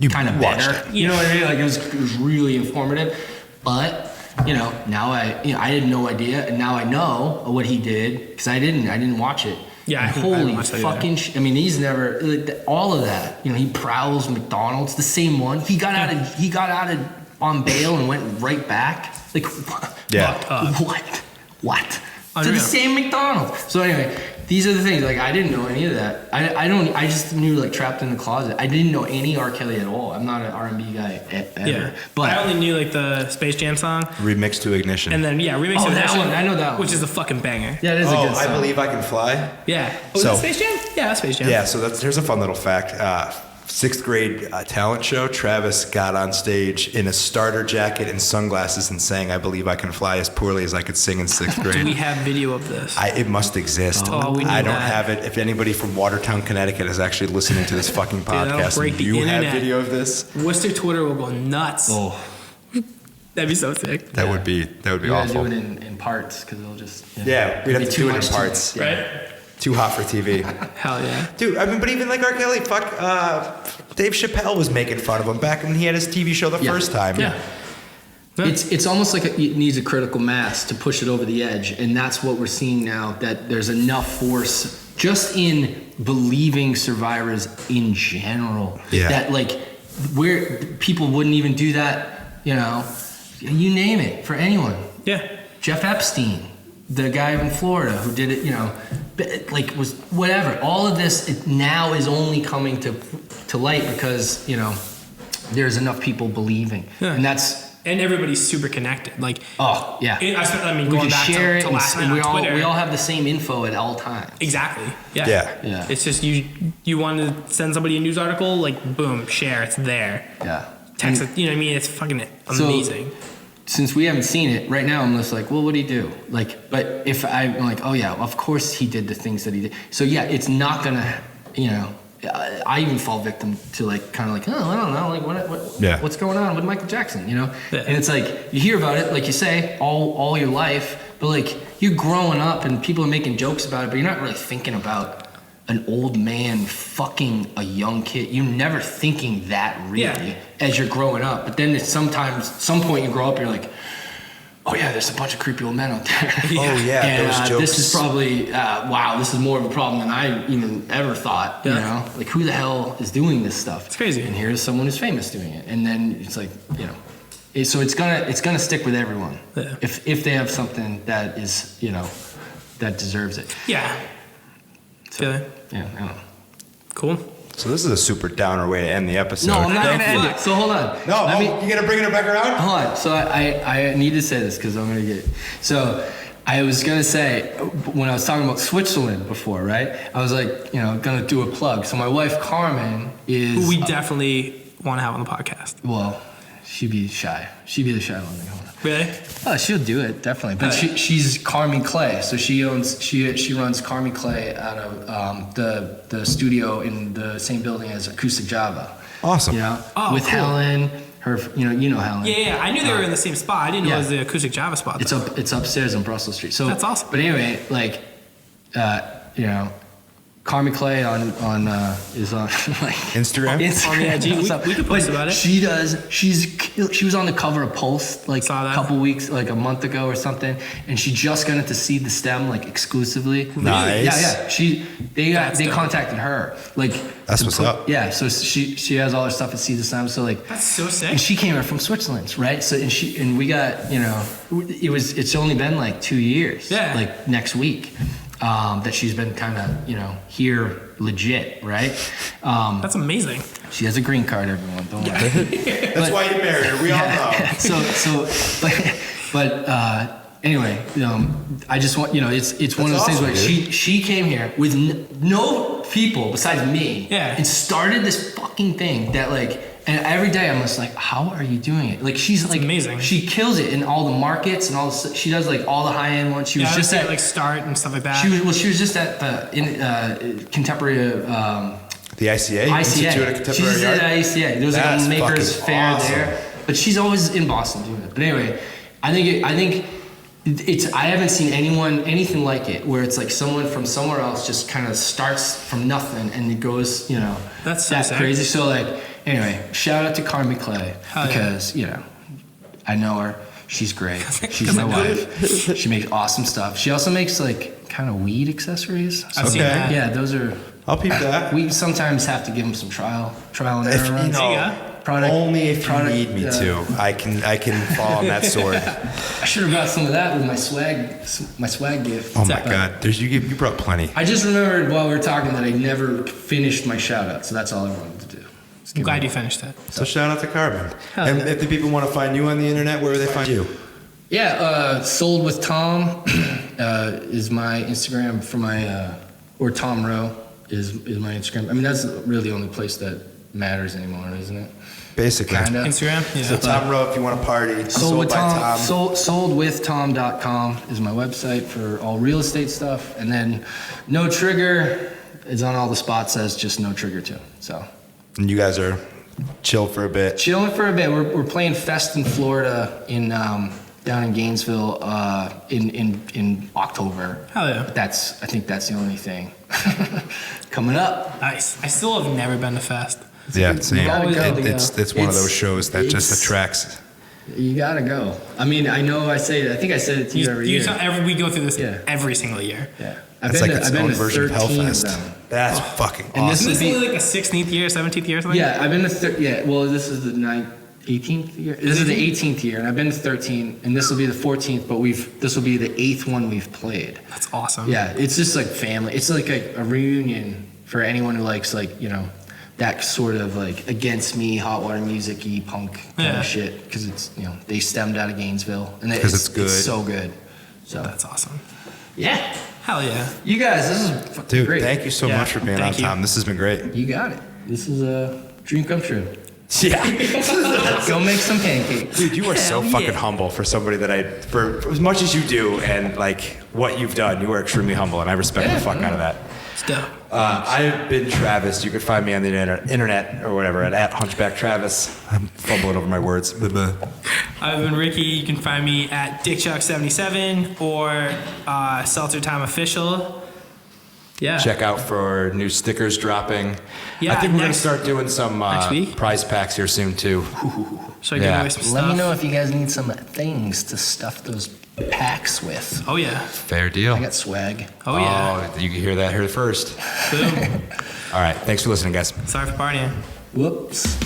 Speaker 4: kind of
Speaker 3: watched
Speaker 4: better.
Speaker 3: it.
Speaker 4: You know what I mean? Like it was really informative. But now I had no idea, and now I know what he did because I didn't watch it.
Speaker 2: Yeah,
Speaker 4: and holy fucking shit! I mean, he's never all of that. He prowls McDonald's, the same one. He got out of on bail and went right back. Like, what? To the same McDonald's. So anyway, these are the things. Like I didn't know any of that. I just knew like Trapped in the Closet. I didn't know any R. Kelly at all. I'm not an R&B guy ever.
Speaker 2: Yeah,
Speaker 4: but
Speaker 2: I only knew like the Space Jam song,
Speaker 3: Remix to Ignition.
Speaker 2: and then remix to
Speaker 4: that
Speaker 2: Ignition,
Speaker 4: one. I know that one,
Speaker 2: which is a fucking banger.
Speaker 4: Yeah, it is a good song.
Speaker 3: I Believe I Can Fly.
Speaker 2: Yeah. Oh,
Speaker 3: So-
Speaker 2: is that Space Jam? Yeah, that's Space Jam.
Speaker 3: Yeah, so here's a fun little fact. Sixth grade talent show, Travis got on stage in a starter jacket and sunglasses and sang I Believe I Can Fly as poorly as I could sing in sixth
Speaker 2: Do we
Speaker 3: grade.
Speaker 2: have video of this?
Speaker 3: It must exist.
Speaker 2: Oh, we need
Speaker 3: I don't
Speaker 2: that.
Speaker 3: have it. If anybody from Watertown, Connecticut is actually listening to this fucking
Speaker 2: that'll
Speaker 3: podcast,
Speaker 2: break
Speaker 3: and
Speaker 2: the
Speaker 3: you have
Speaker 2: internet.
Speaker 3: video of this,
Speaker 2: Worcester Twitter will go nuts.
Speaker 4: Oh,
Speaker 2: That'd be so sick.
Speaker 3: that would be
Speaker 4: you gotta
Speaker 3: awful.
Speaker 4: do it in parts because it'll just
Speaker 3: Yeah, we'd have
Speaker 4: be
Speaker 3: to
Speaker 4: too
Speaker 3: do it in
Speaker 4: much
Speaker 3: parts.
Speaker 2: Right?
Speaker 3: Too hot for TV.
Speaker 2: Hell yeah.
Speaker 3: Dude, I mean, but even like R. Kelly, Dave Chappelle was making fun of him back when he had his TV show the first time.
Speaker 2: Yeah.
Speaker 4: It's almost like it needs a critical mass to push it over the edge, and that's what we're seeing now. That there's enough force just in believing survivors in general.
Speaker 3: Yeah.
Speaker 4: That like where people wouldn't even do that. You name it for anyone.
Speaker 2: Yeah.
Speaker 4: Jeff Epstein, the guy in Florida who did it, was whatever. All of this now is only coming to light because there's enough people believing,
Speaker 2: And everybody's super connected. Like,
Speaker 4: oh yeah.
Speaker 2: I
Speaker 4: we
Speaker 2: going
Speaker 4: can
Speaker 2: back
Speaker 4: share
Speaker 2: to
Speaker 4: it,
Speaker 2: last night
Speaker 4: and
Speaker 2: on Twitter.
Speaker 4: we all have the same info at all times.
Speaker 2: Exactly. Yeah.
Speaker 4: Yeah.
Speaker 2: It's just you want to send somebody a news article, like boom, share, it's there.
Speaker 4: Yeah.
Speaker 2: Text it, you know what I mean? It's fucking amazing.
Speaker 4: Since we haven't seen it, right now I'm just like, well, what did he do? Like, but if I'm like, oh yeah, of course he did the things that he did. So yeah, it's not gonna, I even fall victim to like kind of like, oh, I don't know, like what's going on with Michael Jackson,
Speaker 2: Yeah.
Speaker 4: And it's like you hear about it, like you say, all your life, but like you're growing up and people are making jokes about it, but you're not really thinking about an old man fucking a young kid. You're never thinking that really as you're growing up. But then some point you grow up, you're like, oh yeah, there's a bunch of creepy old men out there.
Speaker 3: Oh yeah,
Speaker 4: and,
Speaker 3: those jokes.
Speaker 4: this is probably wow. This is more of a problem than I even ever thought.
Speaker 2: Yeah.
Speaker 4: Like who the hell is doing this stuff?
Speaker 2: It's crazy.
Speaker 4: And here's someone who's famous doing it, and then it's like so it's gonna stick with everyone if they have something that is that deserves it.
Speaker 2: Yeah.
Speaker 4: So,
Speaker 2: Feel it?
Speaker 4: yeah, I don't know.
Speaker 2: Cool.
Speaker 3: So this is a super downer way to end the episode.
Speaker 4: No, I'm not
Speaker 3: Thank
Speaker 4: gonna end
Speaker 3: you.
Speaker 4: it. So hold on.
Speaker 3: No, you gonna bring it back around?
Speaker 4: Hold on. So I need to say this because I'm gonna get. So I was gonna say, when I was talking about Switzerland before, right? I was like, gonna do a plug. So my wife Carmen is.
Speaker 2: Who we definitely want to have on the podcast.
Speaker 4: Well, she'd be shy. She'd be the shy one.
Speaker 2: Really?
Speaker 4: Oh, she'll do it definitely. But she's Carmi Clay, so she runs Carmi Clay out of the studio in the same building as Acoustic Java.
Speaker 3: Awesome.
Speaker 4: With
Speaker 2: cool.
Speaker 4: Helen. Her, you know Helen.
Speaker 2: Yeah. I knew they were in the same spot. I didn't know it was the Acoustic Java spot.
Speaker 4: It's upstairs on Brussels Street. So
Speaker 2: that's awesome.
Speaker 4: But anyway, like, Carmi Clay is on like
Speaker 3: Instagram.
Speaker 2: On the IG. We could post about it.
Speaker 4: She was on the cover of Pulse like
Speaker 2: Saw that.
Speaker 4: a couple weeks, like a month ago or something, and she just got to see the stem like exclusively.
Speaker 3: Nice.
Speaker 4: Yeah. They
Speaker 2: dope.
Speaker 4: contacted her like.
Speaker 3: That's what's up.
Speaker 4: Yeah. So she has all her stuff at See the Stem. So like.
Speaker 2: That's so sick.
Speaker 4: And she came here from Switzerland, right? So and we got it's only been like 2 years.
Speaker 2: Yeah.
Speaker 4: Like next week. That she's been kind of, here legit, right?
Speaker 2: That's amazing.
Speaker 4: She has a green card, everyone. Don't worry.
Speaker 3: That's why you married her. We all know.
Speaker 4: Anyway, I just want, it's one of those
Speaker 3: awesome,
Speaker 4: things where
Speaker 3: dude.
Speaker 4: she came here with no people besides me.
Speaker 2: Yeah.
Speaker 4: And started this fucking thing that like, and every day I'm just like, how are you doing it? Like she's like
Speaker 2: amazing.
Speaker 4: She kills it in all the markets and all. She does like all the high end ones. She was just at
Speaker 2: like Start and stuff like that.
Speaker 4: She was just at the contemporary.
Speaker 3: The ICA?
Speaker 4: ICA.
Speaker 3: Institute of Contemporary
Speaker 4: She's
Speaker 3: Art?
Speaker 4: at ICA. There was like
Speaker 3: That's
Speaker 4: a makers
Speaker 3: fucking
Speaker 4: fair
Speaker 3: awesome.
Speaker 4: there, but she's always in Boston doing it. But anyway, I think it's. I haven't seen anything like it where it's like someone from somewhere else just kind of starts from nothing and it goes,
Speaker 2: That's so sick.
Speaker 4: crazy. So like, anyway, shout out to Carmi Clay
Speaker 2: Hell
Speaker 4: because I know her. She's great. She's my wife. She makes awesome stuff. She also makes like kind of weed accessories.
Speaker 2: I've seen that.
Speaker 4: Yeah, those are.
Speaker 3: I'll peep that.
Speaker 4: We sometimes have to give them some trial and
Speaker 3: If
Speaker 4: error
Speaker 3: you
Speaker 4: runs.
Speaker 3: know,
Speaker 4: Product,
Speaker 3: only if you need me
Speaker 4: yeah.
Speaker 3: to. I can fall on that sword.
Speaker 4: I should have brought some of that with my swag gift.
Speaker 3: Oh my God, you brought plenty.
Speaker 4: I just remembered while we were talking that I never finished my shout out, so that's all I wanted to do.
Speaker 2: I'm glad you finished it.
Speaker 3: So shout out to Carbon.
Speaker 2: Hell
Speaker 3: And
Speaker 2: yeah.
Speaker 3: if the people want to find you on the internet, where do they find you?
Speaker 4: Yeah, Sold with Tom is my Instagram for my, or Tom Rheault is my Instagram. I mean, that's really the only place that matters anymore, isn't it?
Speaker 3: Basically.
Speaker 4: Kinda.
Speaker 2: Instagram? Yeah.
Speaker 3: So Tom Rheault, if you want to party, sold by Tom.
Speaker 4: Soldwithtom.com is my website for all real estate stuff. And then No Trigger is on all the spots as just No Trigger too. So
Speaker 3: And you guys are chill for a bit.
Speaker 4: chilling for a bit. We're playing Fest in Florida in down in Gainesville in October.
Speaker 2: Hell yeah.
Speaker 4: I think that's the only thing coming up.
Speaker 2: Nice. I still have never been to Fest.
Speaker 3: Yeah, same.
Speaker 4: gotta go.
Speaker 3: It's one of those shows that just
Speaker 4: It's-
Speaker 3: attracts.
Speaker 4: You gotta go. I mean, I know I think I said it to you every year.
Speaker 2: We go through this
Speaker 4: Yeah.
Speaker 2: every single year.
Speaker 4: Yeah.
Speaker 3: It's like its own
Speaker 4: to
Speaker 3: version of
Speaker 4: 13
Speaker 3: Hellfest.
Speaker 4: them.
Speaker 3: That's fucking
Speaker 4: And this
Speaker 3: awesome.
Speaker 2: Isn't this
Speaker 4: would be-
Speaker 2: only like a 16th year, 17th year or something?
Speaker 4: Yeah, I've been to well, this is the 18th year. This is the 18th year, and I've been to 13, and this will be the 14th. But this will be the 8th one we've played.
Speaker 2: That's awesome.
Speaker 4: Yeah, it's just like family. It's like a reunion for anyone who likes that sort of like against me, hot water music-y punk kind
Speaker 2: Yeah.
Speaker 4: of shit. Because it's they stemmed out of Gainesville, and
Speaker 3: 'Cause it's good.
Speaker 4: It's so good. So
Speaker 2: That's awesome.
Speaker 4: yeah,
Speaker 2: Hell yeah.
Speaker 4: you guys, this is fucking
Speaker 3: Dude,
Speaker 4: great.
Speaker 3: thank you so
Speaker 2: Yeah,
Speaker 3: much for being on,
Speaker 2: thank you.
Speaker 3: Tom. This has been great.
Speaker 4: You got it. This is a dream come true.
Speaker 3: Yeah.
Speaker 4: Go make some pancakes.
Speaker 3: Dude, you are so
Speaker 2: Hell
Speaker 3: fucking
Speaker 2: yeah.
Speaker 3: humble for somebody for as much as you do and like what you've done, you are extremely humble and I respect the fuck out of that.
Speaker 2: It's dope.
Speaker 3: I've been Travis. You can find me on the internet or whatever at Hunchback Travis. I'm fumbling over my words. Blah, blah.
Speaker 2: I've been Ricky. You can find me at DickChuck77 or Seltzer Time Official. Yeah.
Speaker 3: Check out for new stickers dropping.
Speaker 2: Yeah,
Speaker 3: I think we're going to
Speaker 2: next-
Speaker 3: start doing some
Speaker 2: next week?
Speaker 3: prize packs here soon too.
Speaker 2: Should I give
Speaker 3: Yeah.
Speaker 2: away some stuff?
Speaker 4: Let me know if you guys need some things to stuff those packs with.
Speaker 2: Oh, yeah.
Speaker 3: Fair deal.
Speaker 4: I got swag.
Speaker 2: Oh, yeah.
Speaker 3: Oh, you can hear that here first.
Speaker 2: Boom.
Speaker 3: All right. Thanks for listening, guys.
Speaker 2: Sorry for partying.
Speaker 4: Whoops.